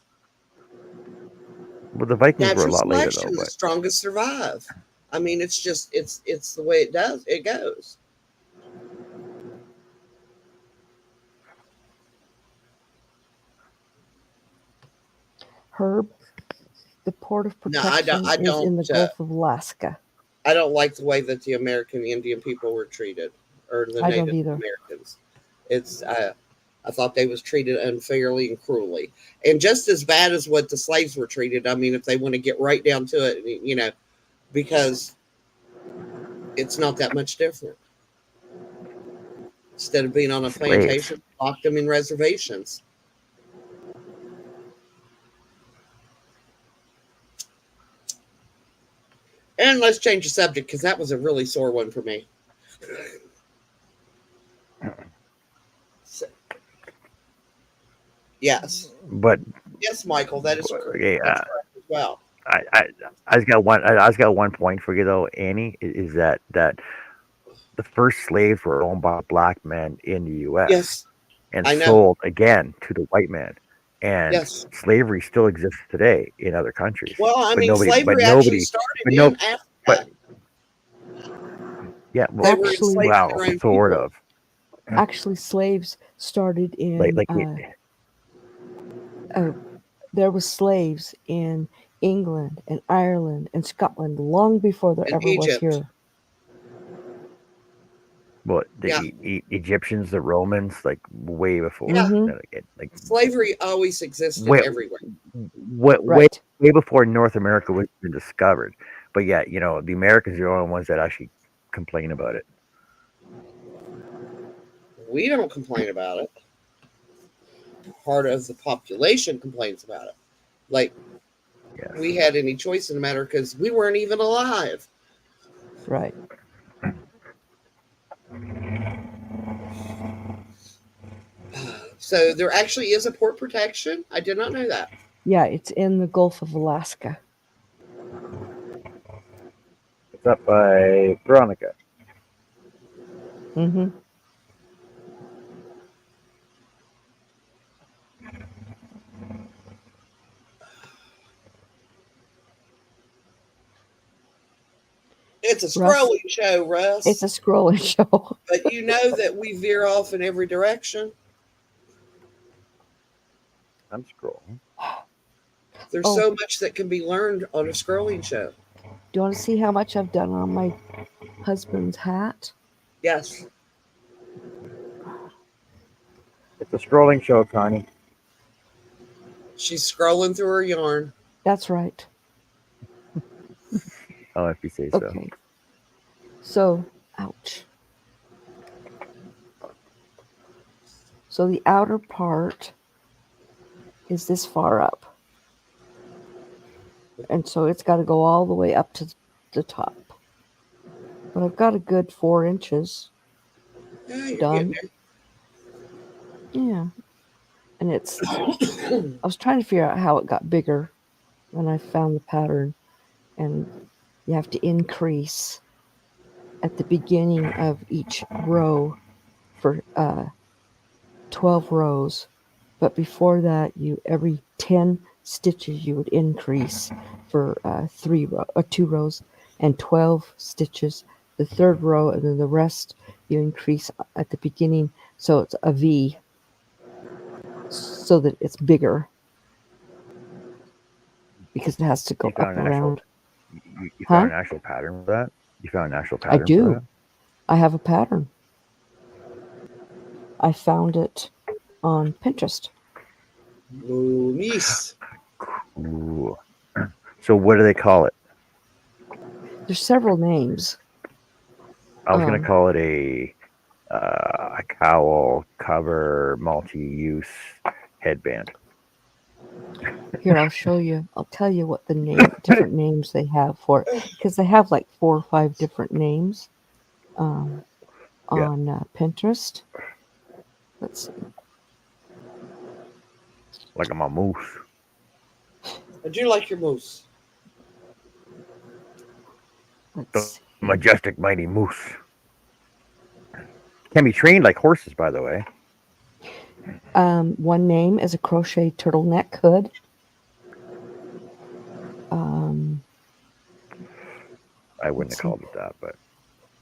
Well, the Vikings were a Natural lot later selection, though, the but strongest survive. I mean, it's just it's the way it goes. Herb, the port of No, I protection don't- is in the Gulf of Alaska. I don't like the way that the American Indian people were treated, or the I don't Native either. Americans. It's I thought they was treated unfairly and cruelly, and just as bad as what the slaves were treated. I mean, if they want to get right down to it, you know, because it's not that much different. Instead of being on a Slaves. plantation, locked them in reservations. And let's change the subject because that was a really sore one for me. So- yes, but yes, Michael, that is correct. okay, That's correct as well. I just got one point for you though, Annie, is that the first slaves were owned by black men in the U.S. Yes, and I know. sold again to the white man, and yes. slavery still exists today in other countries. Well, I But mean, nobody- slavery but actually nobody- started but in no- Africa. but- Yeah, They well, were Actually- enslaving well, their own sort people. of. Actually, slaves started in. There was slaves in England and Ireland and Scotland long before there And ever was Egypt. here. Well, the Yeah. Egyptians, the Romans, like way before. Yeah. Mhm. Like Slavery always existed Wait. everywhere. Right. way before North America was even discovered. But yeah, you know, the Americans are the only ones that actually complain about it. We don't complain about it. Part of the population complains about it. Like, Yes. we had any choice in the matter because we weren't even alive. Right. So there actually is a port protection. I did not know that. Yeah, it's in the Gulf of Alaska. It's up by Veronica. Mm-hmm. It's a Russ, scrolling show, Russ. It's a scrolling show. But you know that we veer off in every direction. I'm scrolling. There's Oh. so much that can be learned on a scrolling show. Do you want to see how much I've done on my husband's hat? Yes. It's a scrolling show, Connie. She's scrolling through her yarn. That's right. Oh, if you say so. Okay. So, ouch. So the outer part is this far up. And so it's got to go all the way up to the top. But I've got a good 4 inches. Yeah, you're Done. getting Yeah. And it's, I was trying to figure out how it got bigger when I found the pattern. And you have to increase at the beginning of each row for 12 rows. But before that, every 10 stitches you would increase for 2 rows, and 12 stitches the third row, and then the rest you increase at the beginning, so it's a V, so that it's bigger because it has to go You found up an actual, around. you Huh? found an actual pattern for that? You found an actual I pattern for do. that? I have a pattern. I found it on Pinterest. Ooh, niece. Ooh. So what do they call it? There's several names. I was going Um, to call it a cowl cover multi-use headband. Here, I'll show you. I'll tell you what the different names they have for it, because they have like 4 or 5 different names on Pinterest. Let's see. Like I'm a moose. I do like your moose. Let's see. Majestic mighty moose. Can be trained like horses, by the way. One name is a crochet turtleneck hood. I wouldn't Let's have called it that, but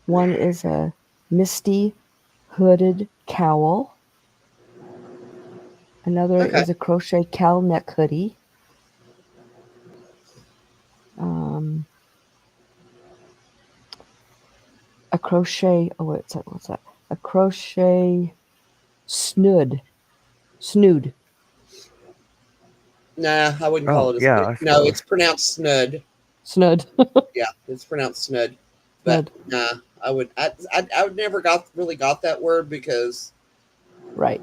One is a misty hooded cowl. Another Okay. is a crochet cowl neck hoodie. A crochet, what's that? A crochet snood. Nah, I wouldn't call Oh, it a yeah, snood. I No, suppose. it's pronounced snud. Snood. Yeah, it's pronounced snud. But nah, I would never got that word because Right.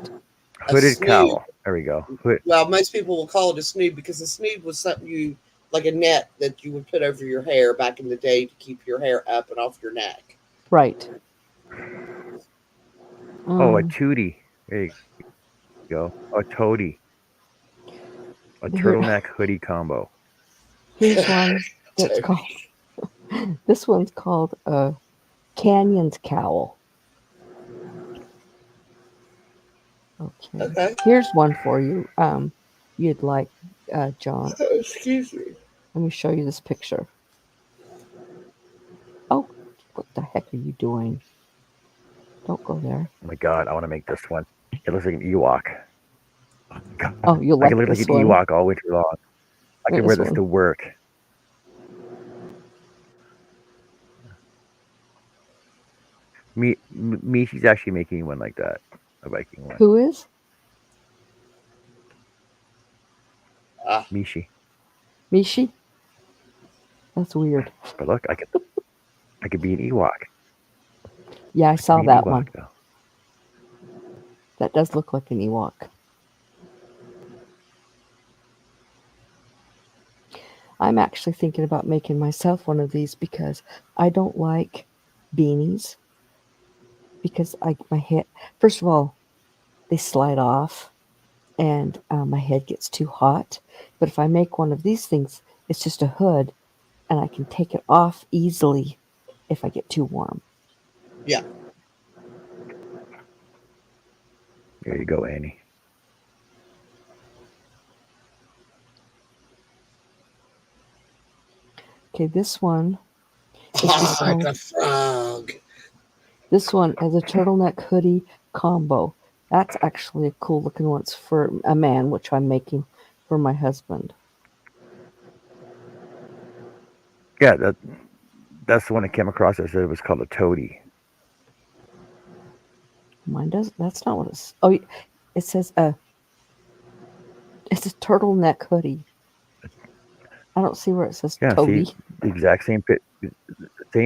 hooded snood. cowl. There we go. Well, most people will call it a snood because a snood was something like a net that you would put over your hair back in the day to keep your hair up and off your neck. Right. Oh, a tootie. There you go. A toady. A Here- turtleneck hoodie combo. Here's one that's called. This one's called a Canyons cowl. Okay. Okay. Here's one for you. You'd like, John. Excuse me. Let me show you this picture. Oh, what the heck are you doing? Don't go there. Oh my god, I want to make this one. It looks like an Ewok. God, Oh, you I like can look like this an one? Ewok all winter long. I can wear This this one. to work. She's actually making one like that. A Viking one. Who is? Mishi. Mishi? That's weird. But look, I could be an Ewok. Yeah, I saw Be an that Ewok, one. though. That does look like an Ewok. I'm actually thinking about making myself one of these because I don't like beanies. Because my head, first of all, they slide off and my head gets too hot. But if I make one of these things, it's just a hood and I can take it off easily if I get too warm. Yeah. There you go, Annie. Okay, this one. Like a frog. This one has a turtleneck hoodie combo. That's actually a cool looking one. It's for a man, which I'm making for my husband. Yeah, that's the one that came across. I said it was called a toady. Mine does. That's not what it's. Oh, It says it's a turtleneck hoodie. I don't see where it says Yeah, Toady. see the exact same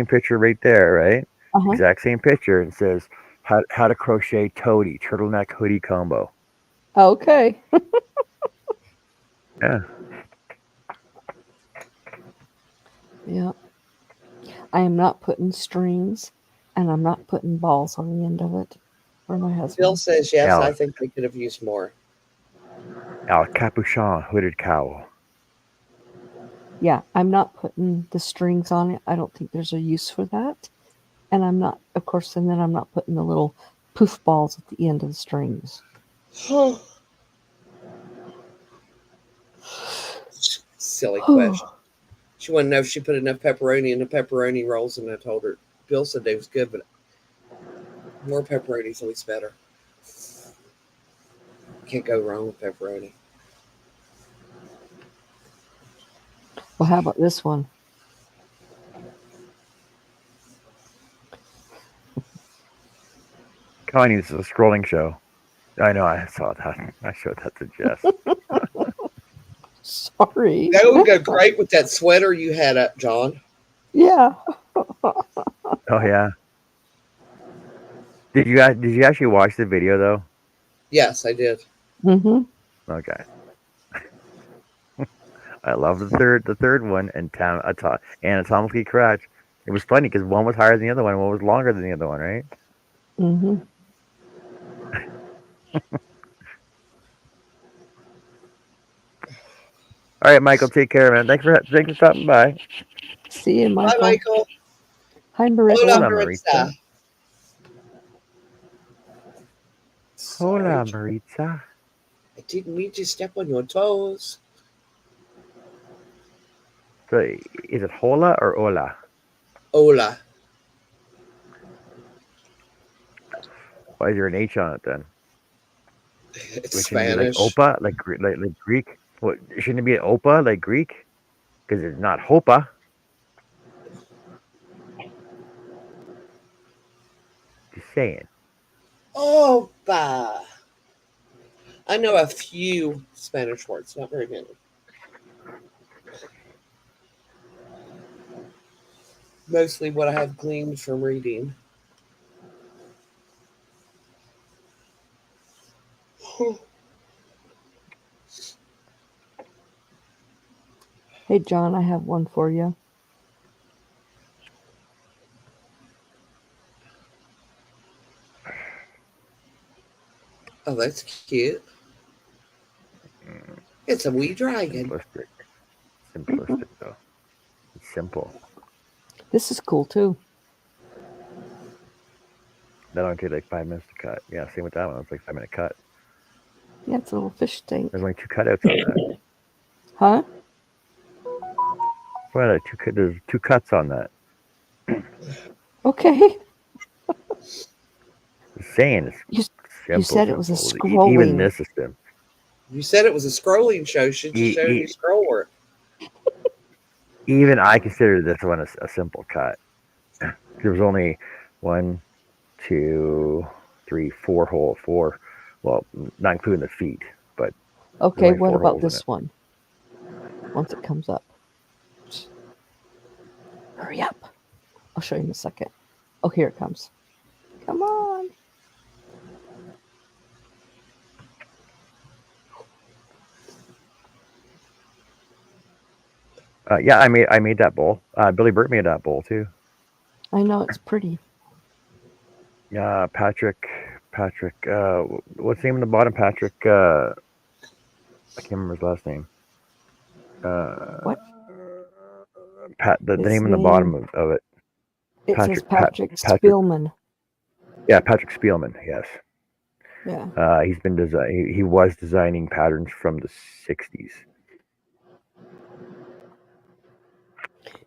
picture right there, right? Uh-huh. Exact same picture. It says how to crochet toady turtleneck hoodie combo. Okay. Yeah. Yeah. I am not putting strings and I'm not putting balls on the end of it for my Bill husband. says yes. Al, I think they could have used more. Al Capuchon hooded cowl. Yeah, I'm not putting the strings on it. I don't think there's a use for that. And I'm not, of course, and then I'm not putting the little poof balls at the end of the strings. Silly question. She wanted to know if she put enough pepperoni in the pepperoni rolls, and I told her. Bill said they was good, but more pepperoni is always better. Can't go wrong with pepperoni. Well, how about this one? Connie, this is a scrolling show. I know, I saw that. I showed that to Jess. Sorry. That would go great with that sweater you had up, John. Yeah. Oh yeah. Did you actually watch the video though? Yes, I did. Mm-hmm. Okay. I love the third one and anatomically correct. It was funny because one was higher than the other one, and one was longer than the other one, right? Mm-hmm. All right, Michael, take care, man. Thanks for stopping by. See you, Bye, Michael. Michael. Hi, Maritza. Hola, Hola, Maritza. Hola, Sorry, Maritza. I didn't mean to step on your toes. So, is it hola or hola? Hola. Why is there an H on it then? It's Which shouldn't it be like Spanish. opa, like Greek? What shouldn't it be an opa like Greek? Because it's not hopa. Just saying. Opa. I know a few Spanish words, not very many. Mostly what I have gleaned from reading. Hey, John, I have one for you. Oh, that's cute. It's a wee dragon. Simplistic though. It's simple. This is cool, too. That only take like 5 minutes to cut. Yeah, same with that one. It's like 5 minute cut. Yeah, it's a little fish tank. There's only 2 cutouts on that. Huh? Well, there's 2 cuts on that. Okay. Just saying, it's You, simple. you said it was a Simple. Even scrolling. this is simple. You said it was a scrolling show. Should you show me scroll work? Even I consider this one a simple cut. There was only 1, 2, 3, 4. Well, not including the feet, but Okay, only what 4 about holes in this it. one? Once it comes up. Hurry up. I'll show you in a second. Oh, here it comes. Come on. Yeah, I made that bowl. Billy Burt made that bowl too. I know it's pretty. Yeah, Patrick. What's the name on the bottom? Patrick. I can't remember his last name. What? The His name on the name, bottom of it. it says Patrick Patrick. Spielman. Yeah, Patrick Spielman. Yes. Yeah. He's been he was designing patterns from the 60s.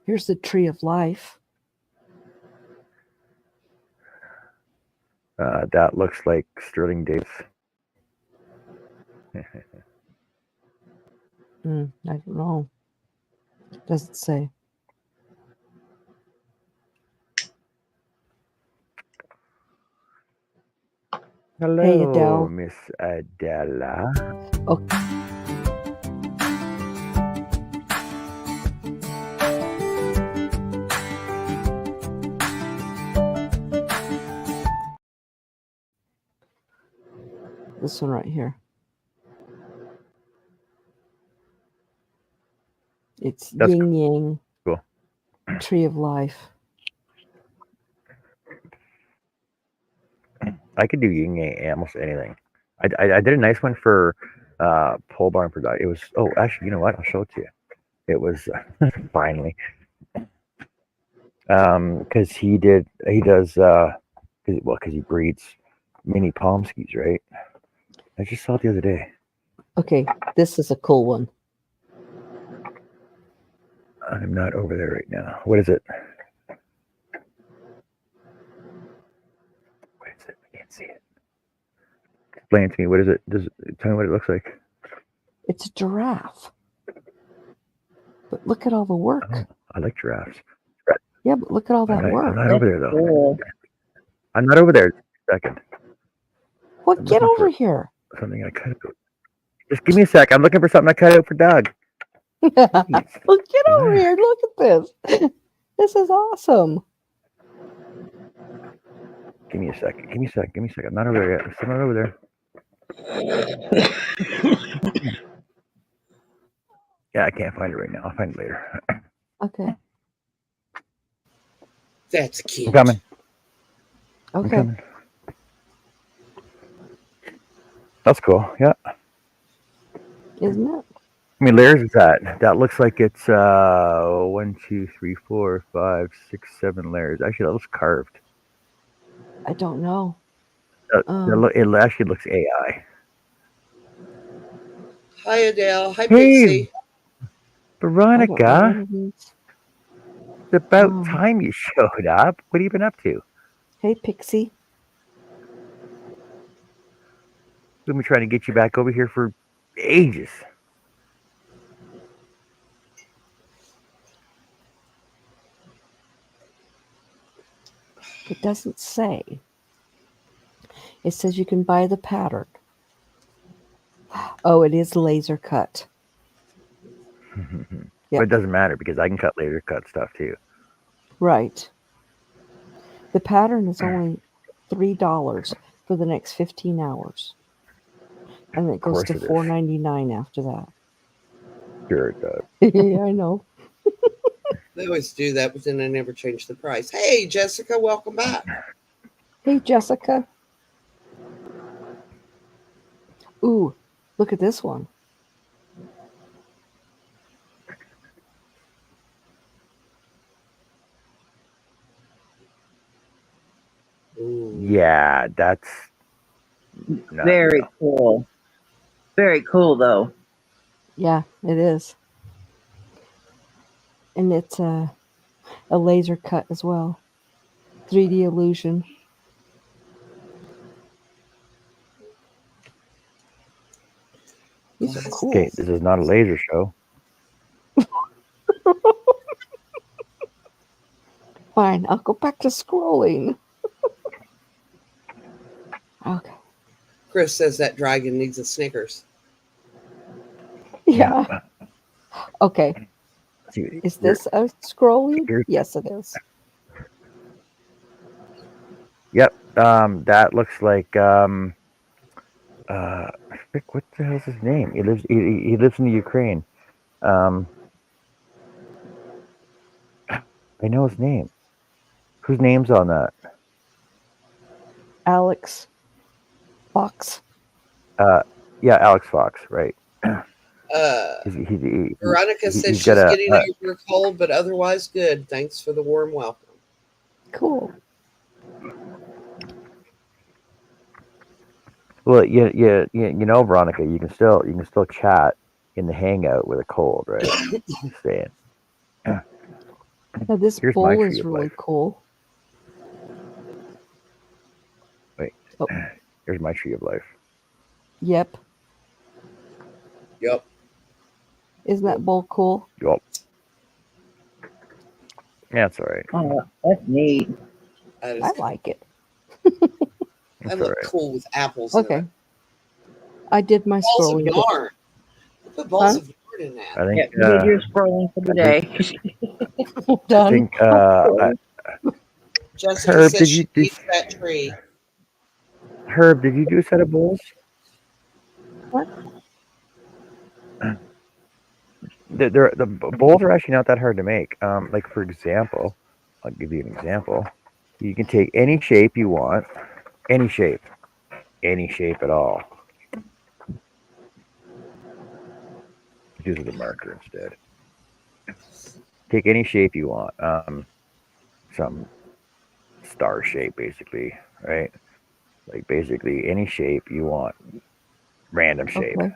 Here's the Tree of Life. That looks like Sterling Davis. I don't know. Doesn't say. Hello, Adele. Miss Adela. Okay. This one right here. It's That's Yin Yang, cool. Tree of Life. I could do yin yang almost anything. I did a nice one for pole barn for dog. It was actually, you know what? I'll show it to you. It was finally because he does because he breeds mini Pomskis, right? I just saw it the other day. Okay, this is a cool one. I'm not over there right now. What is it? What is it? I can't see it. Explain it to me. What is it? Tell me what it looks like. It's a giraffe. But look at all the work. Oh, I like giraffes. Yeah, but look at all that I'm work. not over there though. Cool. I'm not over there. Second. What? I'm Get looking over for- here. Something I cut out. Just give me a sec. I'm looking for something I cut out for Doug. Well, get over here. Look at this. This is awesome. Give me a second. Give me a second. Give me a second. I'm not over there yet. I'm still not over there. Yeah, I can't find it right now. I'll find it later. Okay. That's cute. I'm coming. I'm Okay. coming. That's cool. Yeah. Isn't it? How many layers is that? That looks like it's 1, 2, 3, 4, 5, 6, 7 layers. Actually, that looks carved. I don't know. It actually looks AI. Hi, Adele. Hi, Hey, Pixie. I don't know Veronica, what it is. it's about Oh. time you showed up. What have you been up to? Hey, Pixie. We've been trying to get you back over here for ages. It doesn't say. It says you can buy the pattern. Oh, it is laser cut. Yeah. But it doesn't matter because I can cut laser cut stuff too. Right. The pattern is only $3 for the next 15 hours. And it goes course to it is. $4.99 after that. Sure it does. Yeah, I know. They always do that, but then they never change the price. Hey, Jessica, welcome back. Hey, Jessica. Ooh, look at this one. Ooh. Yeah, that's not Very real. cool. Very cool, though. Yeah, it is. And it's a laser cut as well. 3D illusion. These are cool. Okay, this is not a laser show. Fine, I'll go back to scrolling. Okay. Chris says that dragon needs a Snickers. Yeah. Okay. See, Is this a scrolling? Here- Yes, it is. Yep. That looks like frick, what the hell's his name? He lives in the Ukraine. I know his name. Whose name's on that? Alex Fox. Yeah, Alex Fox, right? Veronica says he's she's got getting over a cold, but otherwise good. Thanks for the warm welcome. Cool. Well, you know, Veronica, you can still chat in the Hangout with a cold, right? Just saying. Now this Here's my bowl tree is of really life. cool. Wait. Oh. Here's my tree of life. Yep. Yep. Isn't that bowl cool? Yup. Yeah, it's all right. Oh, that's neat. That is I like it. That That's looked alright. cool with apples in Okay. it. I did my Balls of scrolling. yarn. Put balls Huh? of yarn in that. I think Yep, you did your scrolling for the I day. Done. think Jessica Herb, says did she you did, needs that tree. Herb, did you do a set of bowls? What? The bowls are actually not that hard to make. Like for example, I'll give you an example. You can take any shape you want, any shape at all. Use the marker instead. Take any shape you want. Some star shape, basically, right? Like basically any shape you want, random shape, Okay.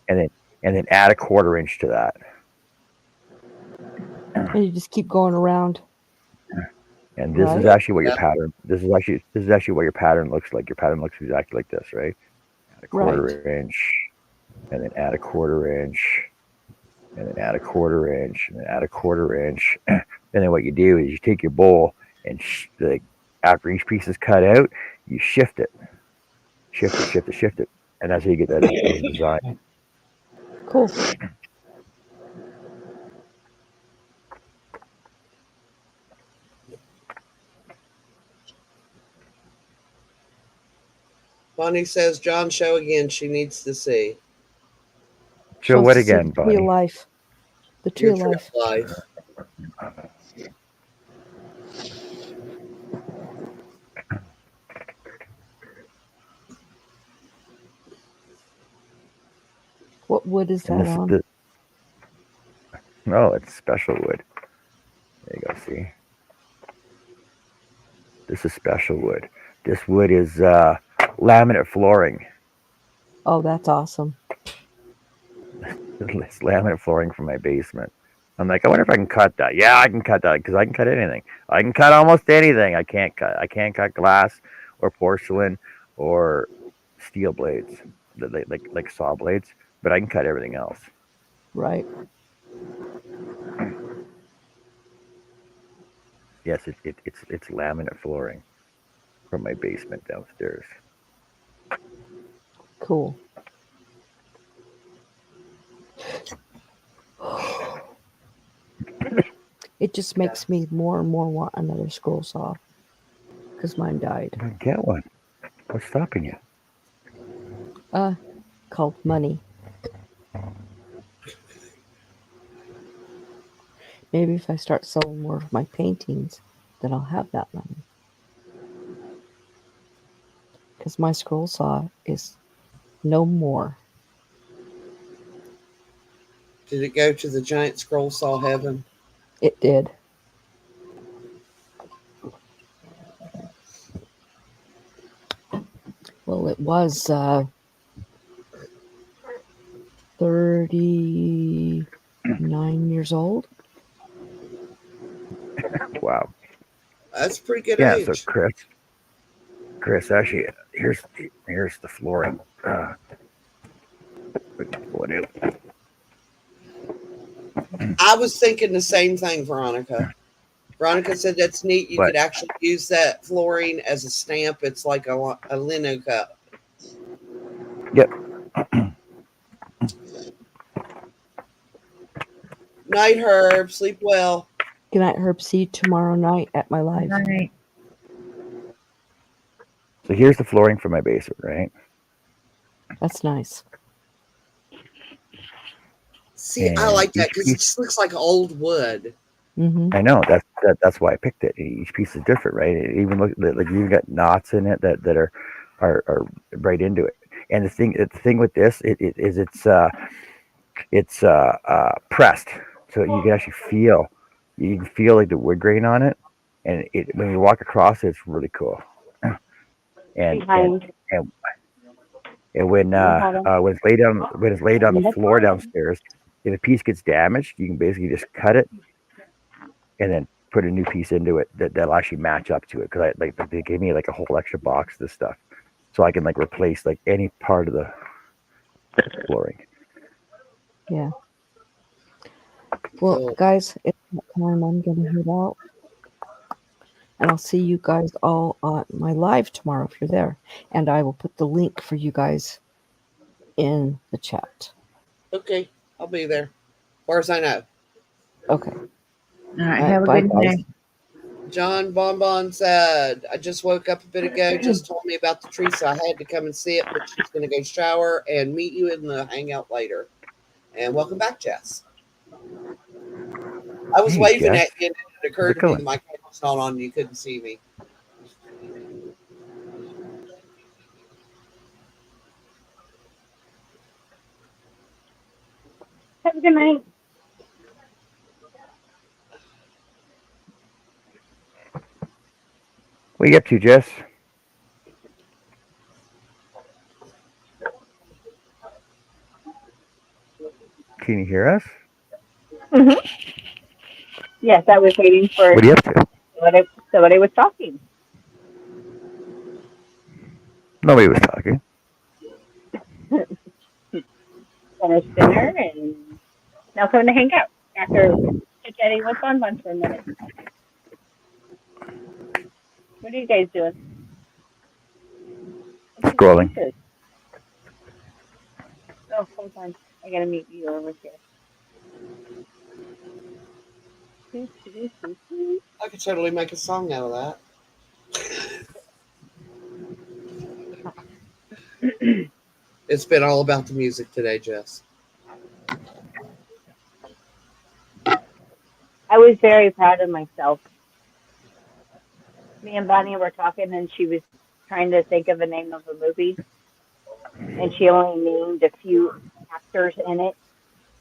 and then add a 1/4 inch to that. And you just keep going around. And this is Right. actually what your Yep. pattern. This is actually what your pattern looks like. Your pattern looks exactly like this, right? Add a 1/4 inch, and then add a 1/4 inch, and then add a 1/4 inch, and then add a 1/4 inch. And then what you do is you take your bowl and like after each piece is cut out, you shift it, and that's how you get that design. Cool. Bonnie says, John, show again. She needs to see So Wants what to see again, the tree of Bonnie? life. The tree your of tree life. of life. What wood is And that this on? the oh, it's special wood. There you go. See, this is special wood. This wood is laminate flooring. Oh, that's awesome. It's laminate flooring from my basement. I'm like, I wonder if I can cut that. Yeah, I can cut that because I can cut anything. I can cut almost anything. I can't cut glass or porcelain or steel blades, like saw blades. But I can cut everything else. Right. Yes, it's laminate flooring from my basement downstairs. Cool. It just makes me more and more want another scroll saw because mine died. Get one. What's stopping you? Called money. Maybe if I start selling more of my paintings, then I'll have that money. Because my scroll saw is no more. Did it go to the giant scroll saw heaven? It did. Well, it was 39 years old. Wow. That's a pretty good Yeah. So age. Chris, actually, here's the flooring. What is? I was thinking the same thing, Veronica. Veronica said that's neat. You But could actually use that flooring as a stamp. It's like a lino cup. yep. Night, Herb. Sleep well. Good night, Herb. See you tomorrow night at my live. Right. So here's the flooring for my basement, right? That's nice. See, I And like that each because it piece, just looks like old wood. Mm-hmm. I know that's why I picked it. Each piece is different, right? It even look like you've got knots in it that are right into it. And the thing with this it's pressed, so you can actually feel like the wood grain on it, and it when you walk across it, it's really cool. And and when it's laid on the floor downstairs, if a piece gets damaged, you can basically just cut it and then put a new piece into it that'll actually match up to it. Because they gave me like a whole extra box of this stuff, so I can like replace like any part of the flooring. Yeah. Well, Cool. guys, it's that time. I'm gonna head out. And I'll see you guys all on my live tomorrow if you're there. And I will put the link for you guys in the chat. Okay, I'll be there. As far as I know. Okay. All right. All Have a right, good bye, guys. night. John Bonbon said, I just woke up a bit ago, just told me about the tree, so I had to come and see it, but she's going to go shower and meet you in the hangout later. And welcome back, Jess. I was Hey, waving Jess. at you, and it How's occurred it to me going? that my camera's not on and you couldn't see me. Have a good night. What are you up to, Jess? Can you hear us? Mm-hmm. Yes, I was waiting for What are you up to? somebody was talking. Nobody was talking. Finished dinner and now coming to hang out after chit-chatting with Bonbon for a minute. What are you guys doing? What's your Scrolling. faces? Oh, hold on. I gotta meet you over here. I could totally make a song out of that. It's been all about the music today, Jess. I was very proud of myself. Me and Bonnie were talking, and she was trying to think of a name of a movie, and she only named a few actors in it.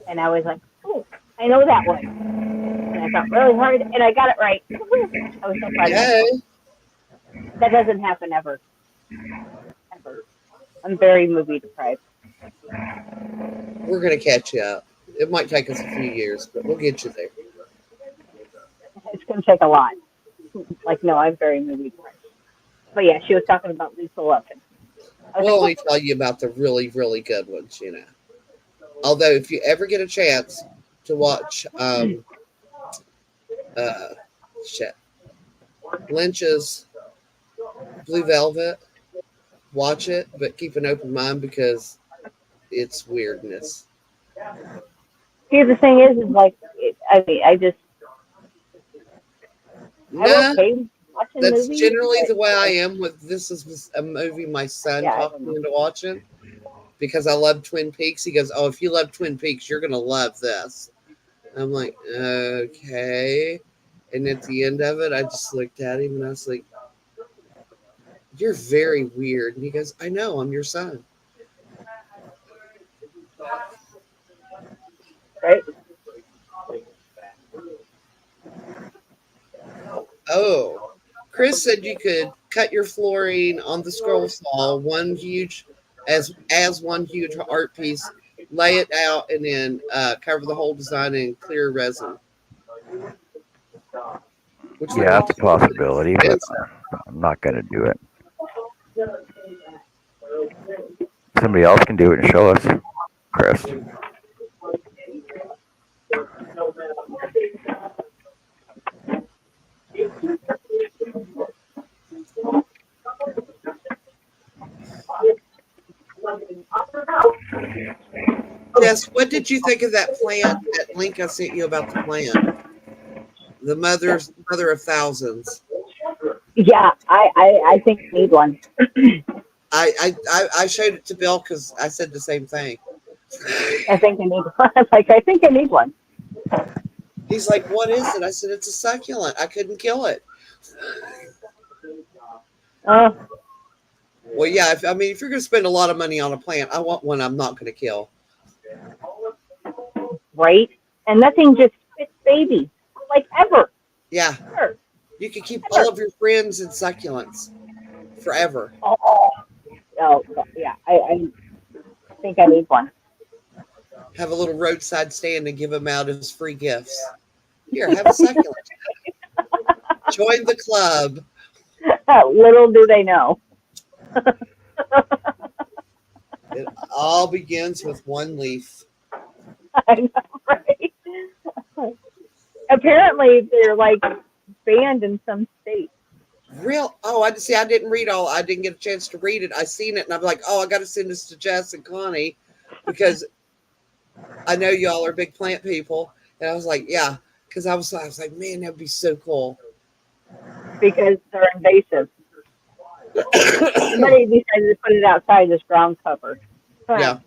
And I was like, oh, I know that one. And I thought really hard, and I got it right. I was so proud of myself. Yay! That doesn't happen ever. Ever. I'm very movie deprived. We're going to catch you up. It might take us a few years, but we'll get you there. It's going to take a lot. Like, no, I'm very movie deprived. But yeah, she was talking about Lisa Loveton. We'll only tell you about the really, really good ones, you know. Although, if you ever get a chance to watch Lynch's Blue Velvet, watch it, but keep an open mind because it's weirdness. See, the thing is like, I mean, I'm okay watching that's movies, generally the way I am with this is a movie my son talked me into watching because I love Twin Peaks. He goes, oh, if you love Twin Peaks, you're going to love this. I'm like, okay. And at the end of it, I just looked at him and I was like, you're very weird. And he goes, I know, I'm your son. Right? Oh, Chris said you could cut your flooring on the scroll saw one huge art piece, lay it out, and then cover the whole design in clear resin. Yeah, that's a possibility, but I'm not going to do it. Somebody else can do it and show us, Chris. Jess, what did you think of that plant, that link I sent you about the plant? The mother of thousands. Yeah, I think I need one. I showed it to Bill because I said the same thing. I think I need one. I think I need one. He's like, what is it? I said, it's a succulent. I couldn't kill it. Well, yeah, if you're going to spend a lot of money on a plant, I want one I'm not going to kill. Right? And nothing just fits baby. Like ever. Yeah. Ever. You can keep all of your friends and succulents forever. Oh yeah. I think I need one. Have a little roadside stand and give them out as free gifts. Here, have a succulent. Join the club. Little do they know. It all begins with one leaf. I know, right? Apparently, they're like banned in some states. Real? Oh, I see. I didn't read all. I didn't get a chance to read it. I seen it, and I'm like, oh, I got to send this to Jess and Connie because I know y'all are big plant people. And I was like, yeah, because I was like, man, that'd be so cool. because they're invasive. Somebody decided to put it outside as ground cover. Yeah,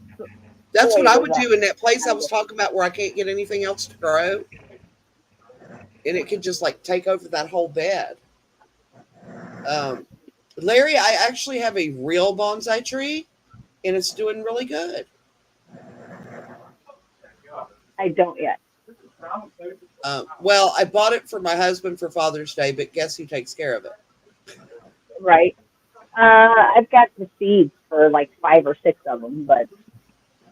that's what I would do in that place I was talking about where I can't get anything else to grow, and it could just like take over that whole bed. Larry, I actually have a real bonsai tree, and it's doing really good. I don't yet. Well, I bought it for my husband for Father's Day, but guess who takes care of it? Right. I've got the seeds for like 5 or 6 of them, but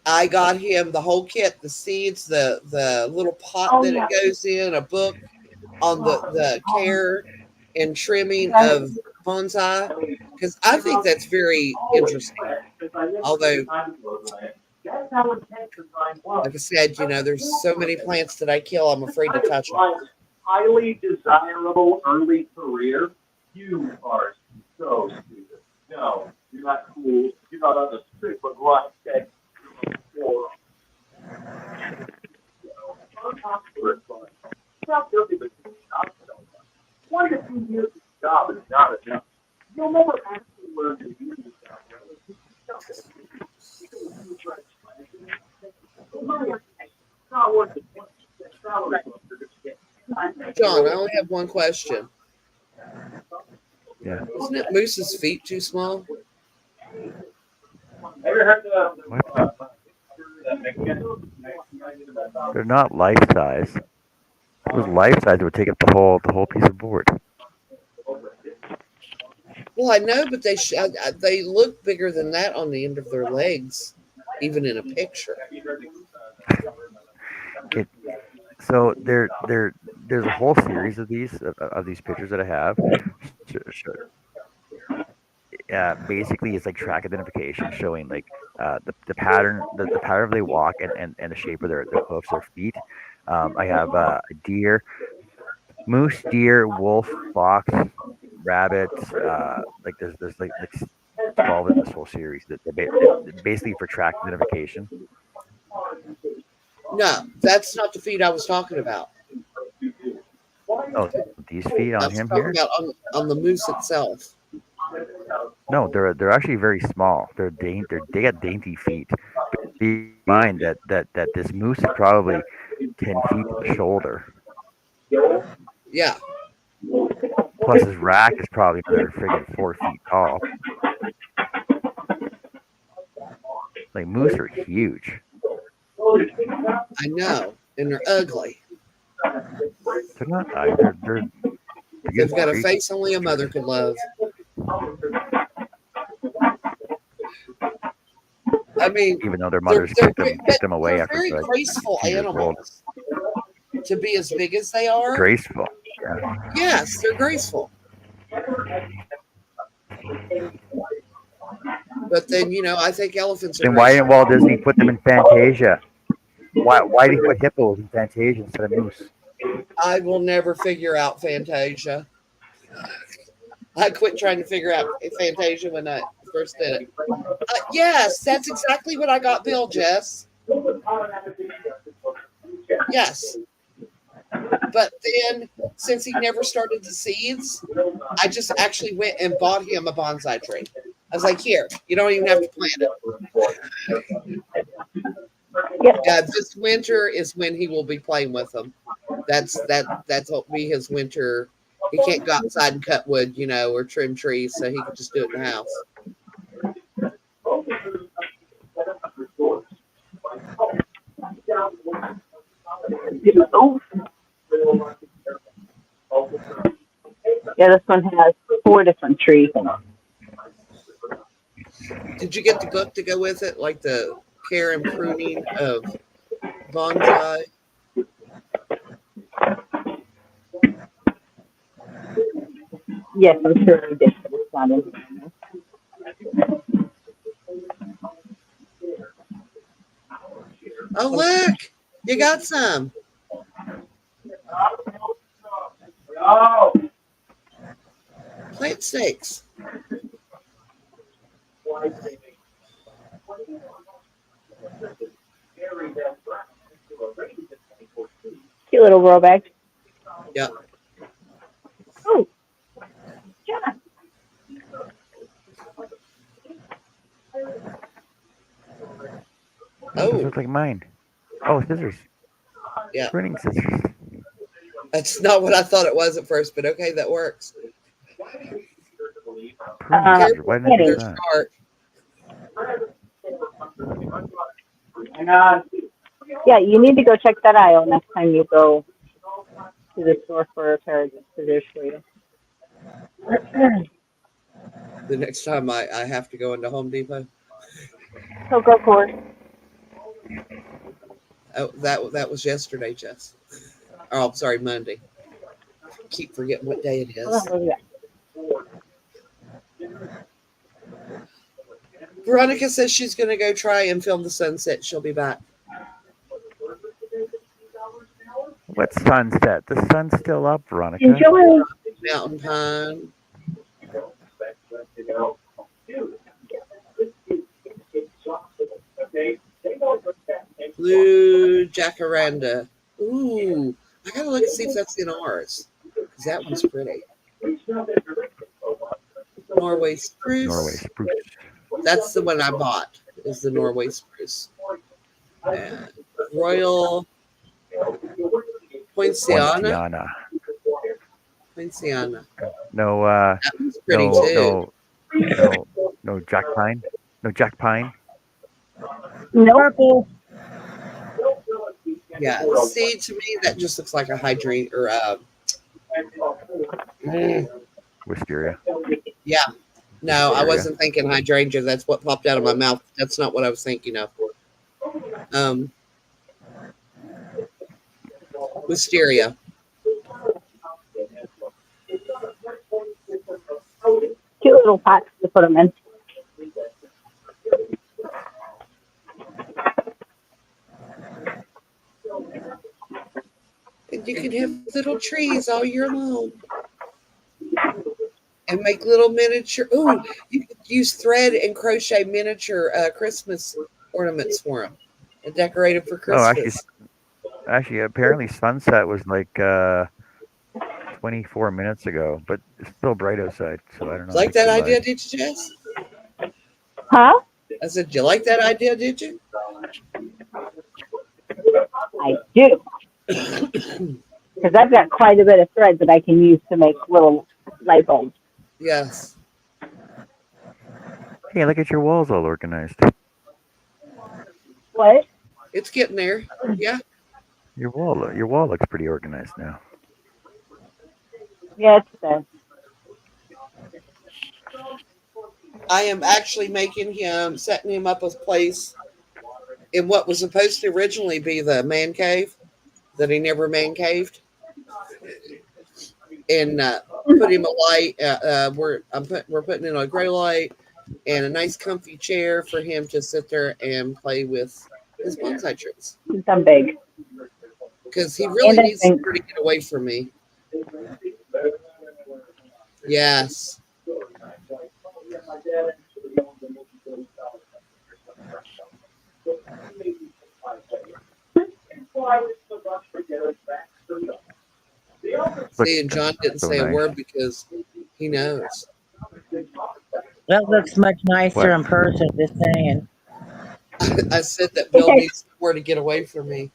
I got him the whole kit, the seeds, the little pot that it goes in, a book on the care and trimming of bonsai, because I think that's very interesting. Although, like I said, there's so many plants that I kill, I'm afraid to touch them. Highly desirable early career. You are so stupid. No, you're not cool. You're not on the street, but right that you're not guilty, but 1 to 2 years of job is not enough. You'll never actually learn to do this job. Not worth it. John, I only have one question. Yeah. Isn't it Moose's feet too small? Ever heard They're not life size. If it was life size, it would take up the whole piece of board. Well, I know, but they look bigger than that on the end of their legs, even in a picture. So there's a whole series of these pictures that I have. Basically, it's like track identification, showing like the pattern, the pattern they walk, and the shape of their hoofs, their feet. I have a deer, moose, deer, wolf, fox, rabbit. Like there's like 12 in this whole series that basically for track identification. No, that's not the feet I was talking about. Oh, these feet I on was him talking here? about on the moose itself. No, they're actually very small. They got dainty feet. But keep in mind that this moose is probably 10 feet to the shoulder. Yeah. Plus his rack is probably another friggin' 4 feet tall. Like moose are huge. I know, and they're ugly. They're not. They're They've got a face only a mother could love. I mean, even though their mothers kicked them away they're after very like graceful 2 years old. animals. To be as big as they are, Graceful. Yeah. yes, they're graceful. But then I think elephants are. Then why didn't Walt Disney put them in Fantasia? Why did he put hippos in Fantasia instead of moose? I will never figure out Fantasia. I quit trying to figure out Fantasia when I first did it. Yes, that's exactly what I got Bill, Jess. Yes. But then, since he never started the seeds, I just actually went and bought him a bonsai tree. I was like, here, you don't even have to plant it. Yeah, this winter is when he will be playing with them. That's what will be his winter. He can't go outside and cut wood, or trim trees, so he can just do it in the house. Yeah, this one has 4 different trees in it. Did you get the book to go with it, like the care and pruning of bonsai? Yes, I'm sure we did. But it's not in here. Oh, look, you got some. Plant snakes. Cute little grow bag. Yeah. Oh, John. Those Oh, look like mine. Oh, scissors. yeah. Pruning scissors. That's not what I thought it was at first, but okay, that works. Pruning Uh, scissors. Why didn't I Penny. do They're that? sharp. Yeah, you need to go check that aisle next time you go to the store for a pair of scissors for you. The next time I have to go into Home Depot. So go for it. Oh, that was yesterday, Jess. Oh, I'm sorry, Monday. Keep forgetting what day it Hold on, is. what do you got? Veronica says she's going to go try and film the sunset. She'll be back. What sunset? The sun's still up, Veronica. Enjoy. Mountain Pine. Blue Jacaranda. Ooh, I gotta look and see if that's in ours. Because that one's pretty. Norway spruce. Norway spruce. That's the one I bought, is the Norway spruce. And Royal Poinciana. Poinciana. No, That one's pretty no, too. no Jack Pine. No Jack Pine. Nope. Purple. Yeah, see, to me, that just looks like a hydrant or Wisteria. yeah. No, I wasn't thinking hydrangea. That's what popped out of my mouth. That's not what I was thinking of. Wisteria. Cute little pots to put them in. And you can have little trees all year long. And make little miniature. Ooh, you could use thread and crochet miniature Christmas ornaments for them and decorate them for Oh, Christmas. actually, apparently sunset was like 24 minutes ago, but it's still bright outside, so I don't know. Like if that it's idea, live. did you, Jess? Huh? I said, you like that idea, did you? I do. Because I've got quite a bit of thread that I can use to make little light bulbs. Yes. Hey, look at your walls all organized. What? It's getting there. Yeah. Your wall looks pretty organized now. Yeah, it's there. I am actually setting him up a place in what was supposed to originally be the man cave that he never man caved. And put him a light. We're putting in a grow light and a nice comfy chair for him to sit there and play with his bonsai trees. I'm big. Because he really And I needs think- to get away from me. Yes. See, and John didn't so say a nice. word because he knows. That looks much nicer What? in person, just saying. I said that Bill needs somewhere to get away from me.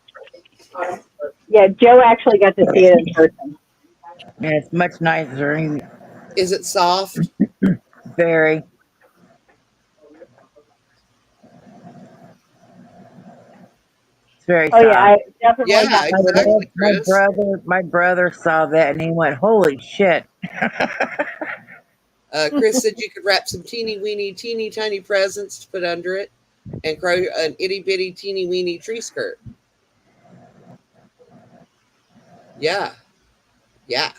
Yeah, Joe actually got to see it in person. And it's much nicer. And Is it soft? very. It's very Oh soft. yeah, I definitely Yeah, have to exactly, Chris. My brother saw that and he went, "Holy shit!" Chris said you could wrap some teeny tiny presents to put under it and grow an itty bitty teeny weeny tree skirt. Yeah. Yeah.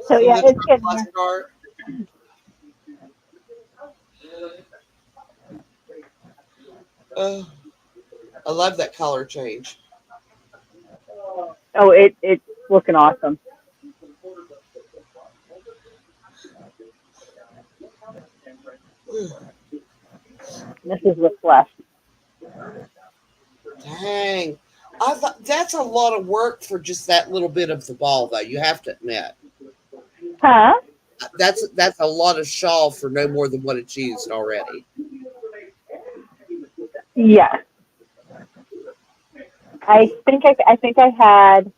So yeah, The it's getting there. plastic art. I love that color change. Oh, it's looking awesome. This is what's left. Dang. I thought that's a lot of work for just that little bit of the ball, though. You have to admit Huh? that's a lot of shawl for no more than what it's used already. Yeah. I think I had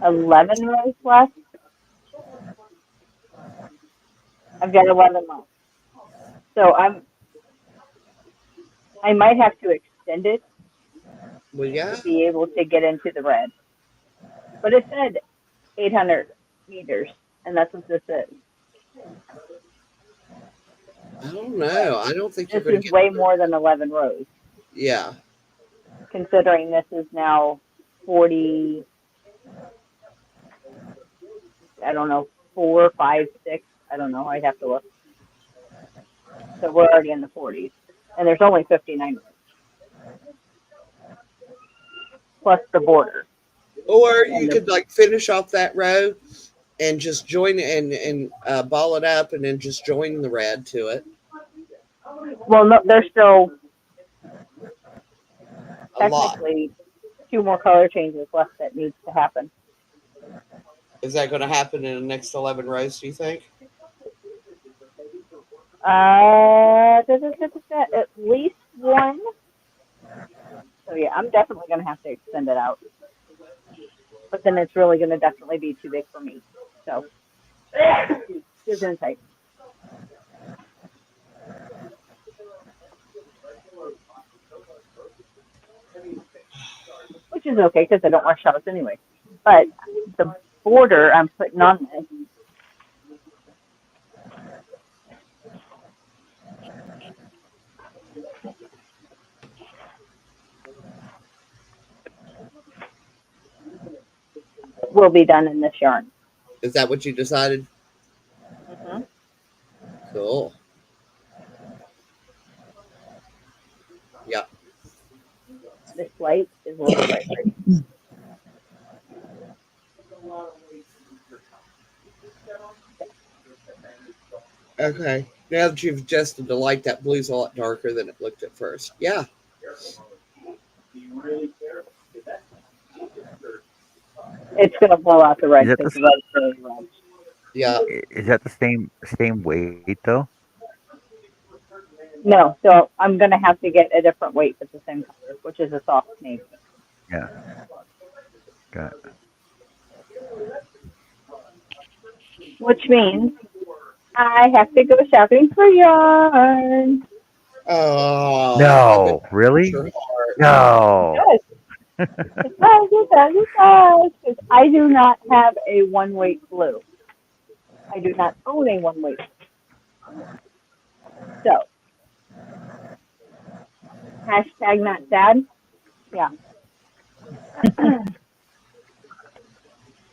11 rows left. I've got 11 left. So I might have to extend it Well, yeah. to be able to get into the red. But it said 800 meters, and that's what this is. I don't know. I don't think you're This going is to get. way more than 11 rows, Yeah. considering this is now 40, I don't know, 4, 5, 6. I don't know. I'd have to look. So we're already in the 40s, and there's only 59 rows, plus the border. Or And you could like finish off that row and just join and ball it up and then just join the red to it. Well, no, there's still A lot. technically 2 more color changes left that needs to happen. Is that going to happen in the next 11 rows, do you think? At least one. So yeah, I'm definitely going to have to extend it out. But then it's really going to definitely be too big for me. So, just in tight. Which is okay because I don't wear shorts anyway. But the border I'm putting on this. Will be done in this yarn. Is that what you decided? Mm-hmm. Cool. Yeah. This light is a little bright. Okay. Now that you've adjusted the light, that blue's a lot darker than it looked at first. Yeah. It's going to blow out the red Is that because the the red's really red. Yeah. Is that the same weight though? No, so I'm going to have to get a different weight at the same color, which is a soft navy. Yeah. Got it. Which means I have to go shopping for yarn. Oh. No, really? Your heart. No. Yes. It does. Because I do not have a one-weight blue. I do not own a one-weight. So, hashtag not sad. Yeah.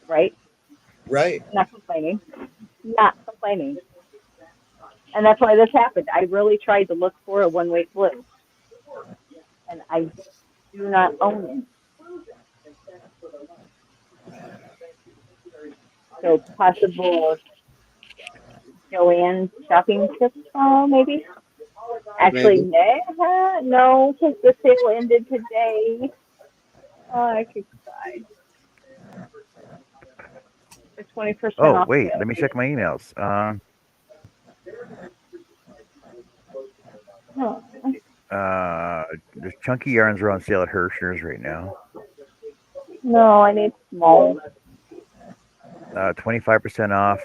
Right? Right. Not complaining. Not complaining. And that's why this happened. I really tried to look for a one-weight blue. And I do not own it. So possible Joanne shopping tips, maybe? Actually, no, because the sale ended today. Oh, I could cry. The 20% Oh, off wait. sale. Let me check my emails. The chunky yarns are on sale at Hirschner's right now. No, I need small. 25% off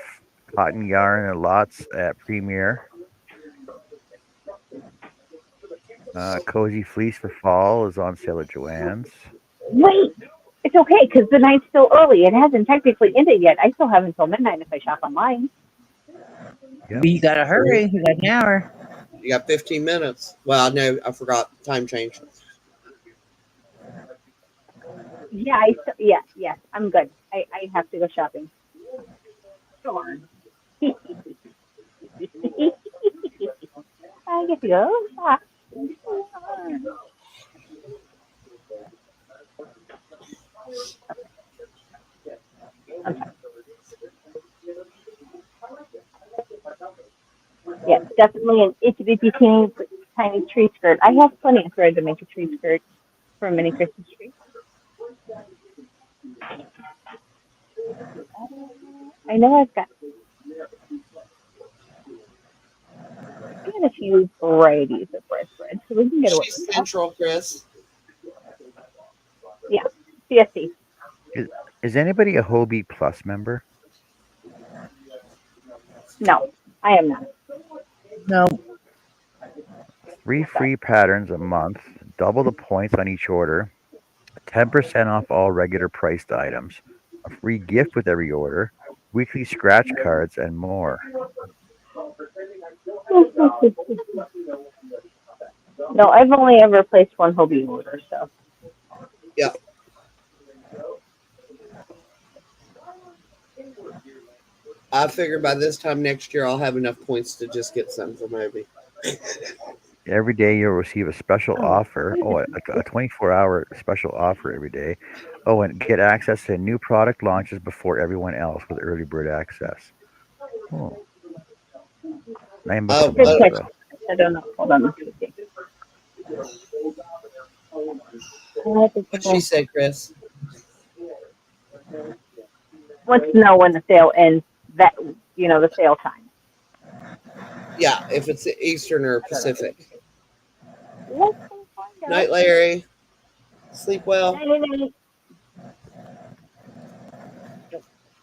cotton yarn and lots at Premier. Cozy fleece for fall is on sale at Joann's. Wait! It's okay, because the night's still early. It hasn't technically ended yet. I still have until midnight if I shop online. Yep. You gotta hurry. You got an hour. You got 15 minutes. Well, no, I forgot. Time change. Yeah, yes, I'm good. I have to go shopping. Darn. I get to go shopping. Okay. Yeah, definitely an itty bitty tiny tree skirt. I have plenty of thread to make a tree skirt for a mini Christmas tree. I know I've got a few varieties of bread thread, so we can get away She's with that. central, Chris. Yeah, CSC. Is anybody a Hobie Plus member? No, I am not. No, 3 free patterns a month, double the points on each order, 10% off all regular priced items, a free gift with every order, weekly scratch cards, and more. No, I've only ever placed one Hobie order, so. Yeah. I figure by this time next year I'll have enough points to just get something from Hobie. Every day you'll receive a special offer. Oh, like a 24-hour special offer every day. Oh, and get access to new product launches before everyone else with early bird access. Oh. $9 a Good month, catch. though. I don't know. Hold on. Let's see. What'd she say, Chris? Wants to know when the sale ends. That the sale time. Yeah, if it's Eastern or Pacific. Let's go find out. Night, Larry. Sleep well. Night.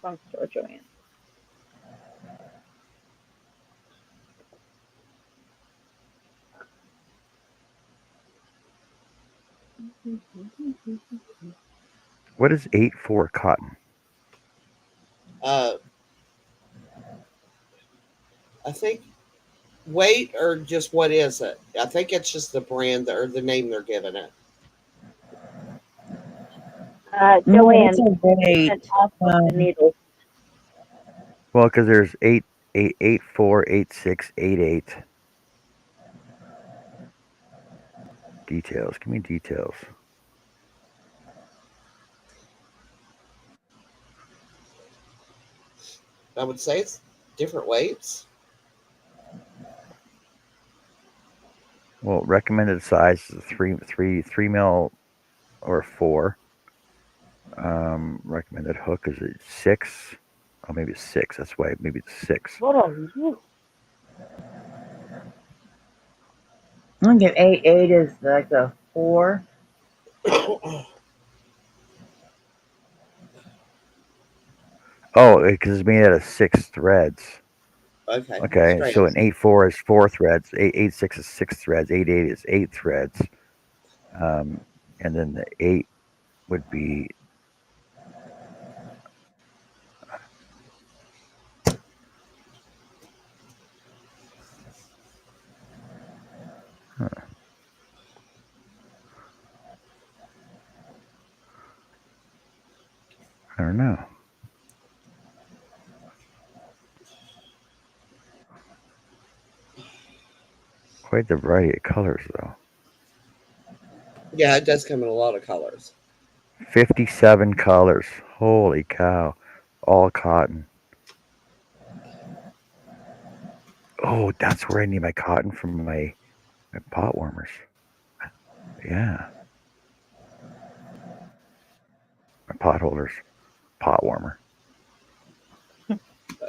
From store Joanne. What is 8-4 cotton? I think weight or just what is it? I think it's just the brand or the name they're giving it. no, Joanne, it's a weight. and also the needles. Well, because there's 8-4, 8-6, 8-8. Details. Give me details. I would say it's different weights. Well, recommended size is 3 mil or 4. Recommended hook is a 6. Oh, maybe it's 6. That's why maybe it's 6. What are you? I think an 8-8 is like a 4. Oh, because it's made out of 6 threads. Okay. Okay, Strange. so an 8-4 is 4 threads. 8-6 is 6 threads. 8-8 is 8 threads. And then the 8 would be. Huh. I don't know. Quite the variety of colors, though. Yeah, it does come in a lot of colors. 57 colors. Holy cow. All cotton. Oh, that's where I need my cotton from my pot warmers. Yeah. My pot holders. Pot warmer.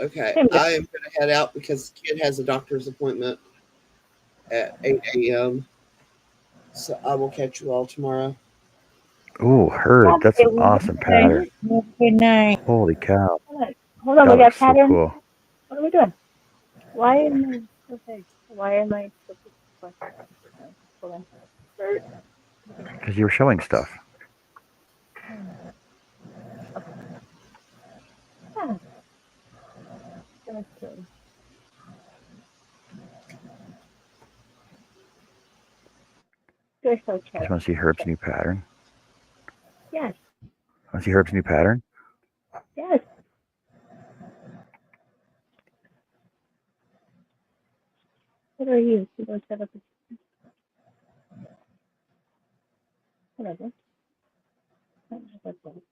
Okay. I am going to head out because the kid has a doctor's appointment at 8 a.m. So I will catch you all tomorrow. Ooh, herd. That's an awesome pattern. Good night. Holy cow. Hold on, That we got looks so pattern. cool. What are we doing? Why am I okay? Why am I? Hold on. Because you were showing stuff. Oh. That's good. You're so Just cute. want to see Herb's new pattern. Yes. Want to see Herb's new pattern? Yes. What are you? You don't set up a whatever. That's all.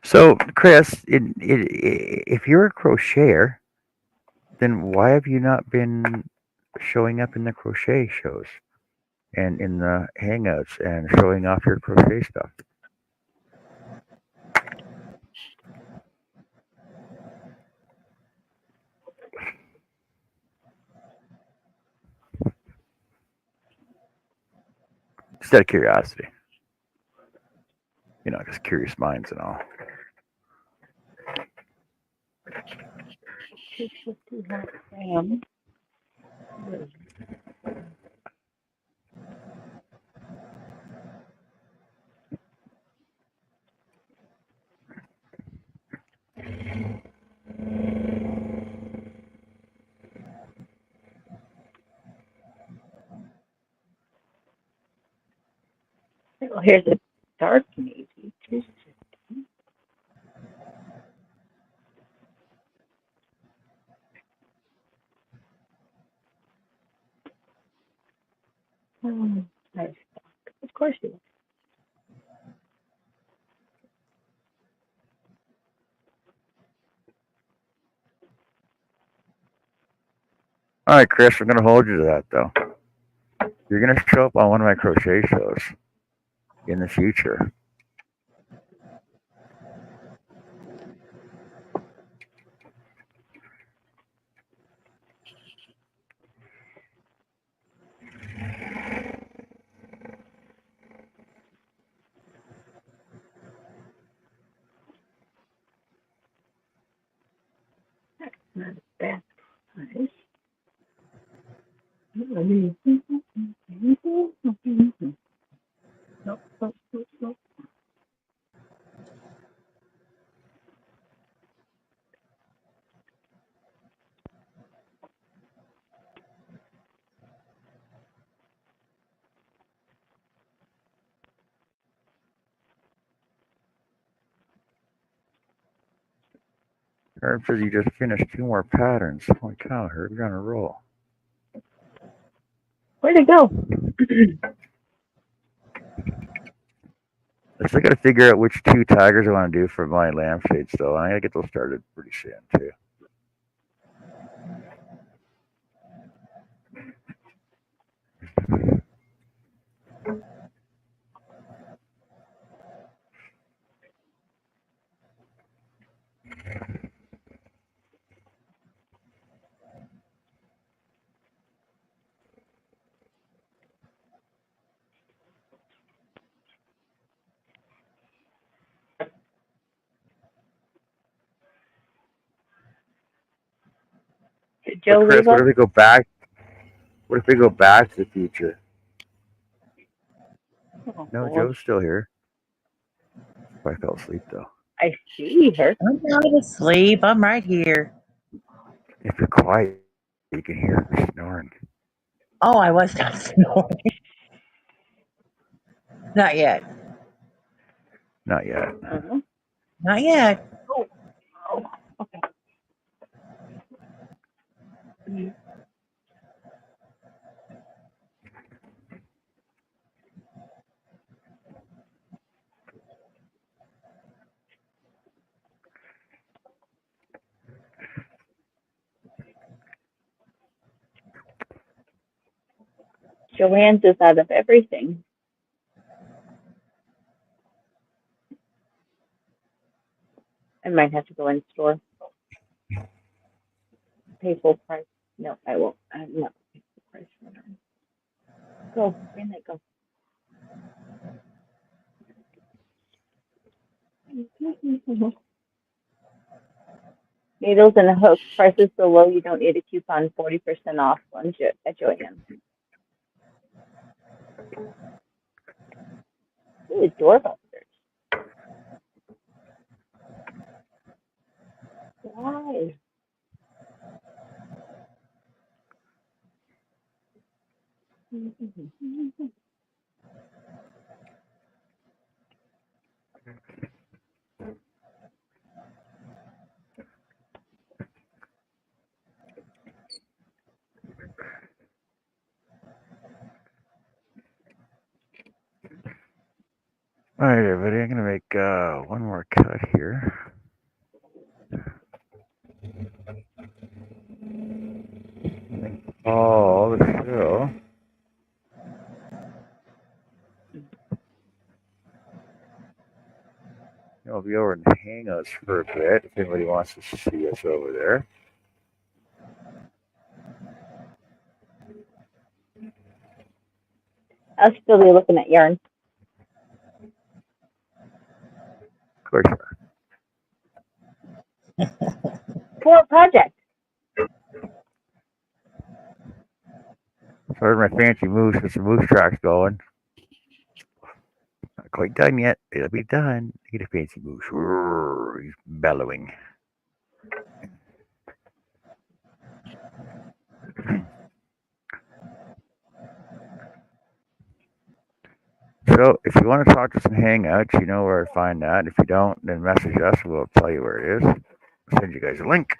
So, Chris, if you're a crocheter, then why have you not been showing up in the crochet shows and in the hangouts and showing off your crochet stuff? Just out of curiosity. Just curious minds and all. Well, here's a dark navy. Nice. Of course you will. All right, Chris, I'm going to hold you to that, though. You're going to show up on one of my crochet shows in the future. Not bad. Nice. Nope, nope, nope, nope. Herb says you just finished 2 more patterns. Holy cow, Herb, you're on a roll. Where'd it go? I still got to figure out which 2 tigers I want to do for my lampshades, though. I got to get those started pretty soon, too. Did Joe But Chris, leave what us? if we go back? What if we go back to the future? Oh, No, Lord. Joe's still here. I fell asleep, though. I see her. I'm not asleep. I'm right here. If you're quiet, you can hear her snoring. Oh, I was not snoring. Not yet. Not yet. Uh-huh. Not yet. Oh, okay. Joanne's is out of everything. I might have to go in store. Pay full price. No, I won't. I'm not pay full price for her. Go, in it, go. Needles and hooks. Prices so low you don't need a coupon. 40% off on at Joanne. Ooh, doorbusters. Why? All right, everybody. I'm gonna make one more cut here. Oh, the show. I'll be over in Hangouts for a bit if anybody wants to see us over there. I'll still be looking at yarn. Of course you are. For a project. So there's my fancy moose with some moose tracks going. Not quite done yet. It'll be done. Look at the fancy moose. Roar, he's bellowing. So if you want to talk to us in Hangouts, you know where to find that. If you don't, then message us. We'll tell you where it is. I'll send you guys a link.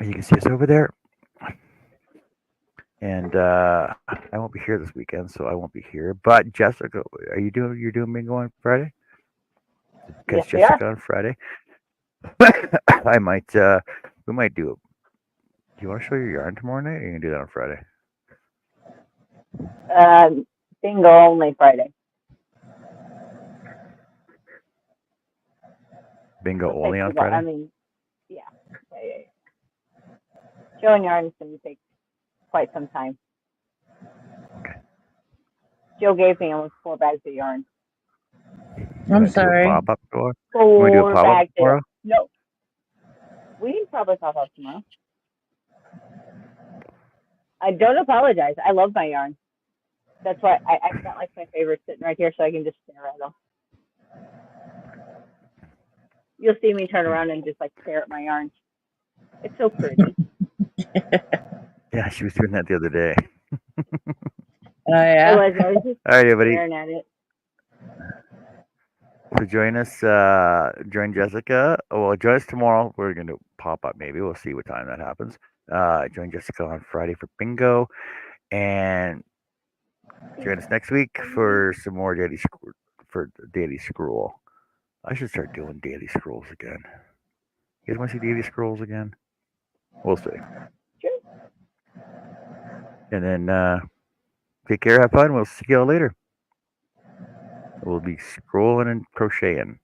You can see us over there. And I won't be here this weekend, so I won't be here. But Jessica, you're doing bingo on Friday? Because Yes, we are. Jessica on Friday. I might we might do it. Do you want to show your yarn tomorrow night, or are you gonna do that on Friday? Bingo only Friday. Bingo It'll only take on me about- Friday? I mean, yeah. Showing yarn is going to take quite some time. Okay. Jill gave me almost 4 bags of yarn. I'm sorry. Pop up tomorrow? Four Can we do a pop up bags of tomorrow? No. We can probably pop up tomorrow. I don't apologize. I love my yarn. That's why I've got like my favorite sitting right here so I can just stare at them. You'll see me turn around and just like stare at my yarn. It's so pretty. Yeah, she was doing that the other day. Oh yeah. I was just All right, everybody. staring at it. So join us. Join Jessica. Well, join us tomorrow. We're going to pop up maybe. We'll see what time that happens. Join Jessica on Friday for bingo. And join us next week for some more daily scroll. I should start doing daily scrolls again. You guys want to see daily scrolls again? We'll see. Sure. And then take care, have fun. We'll see y'all later. We'll be scrolling and crocheting.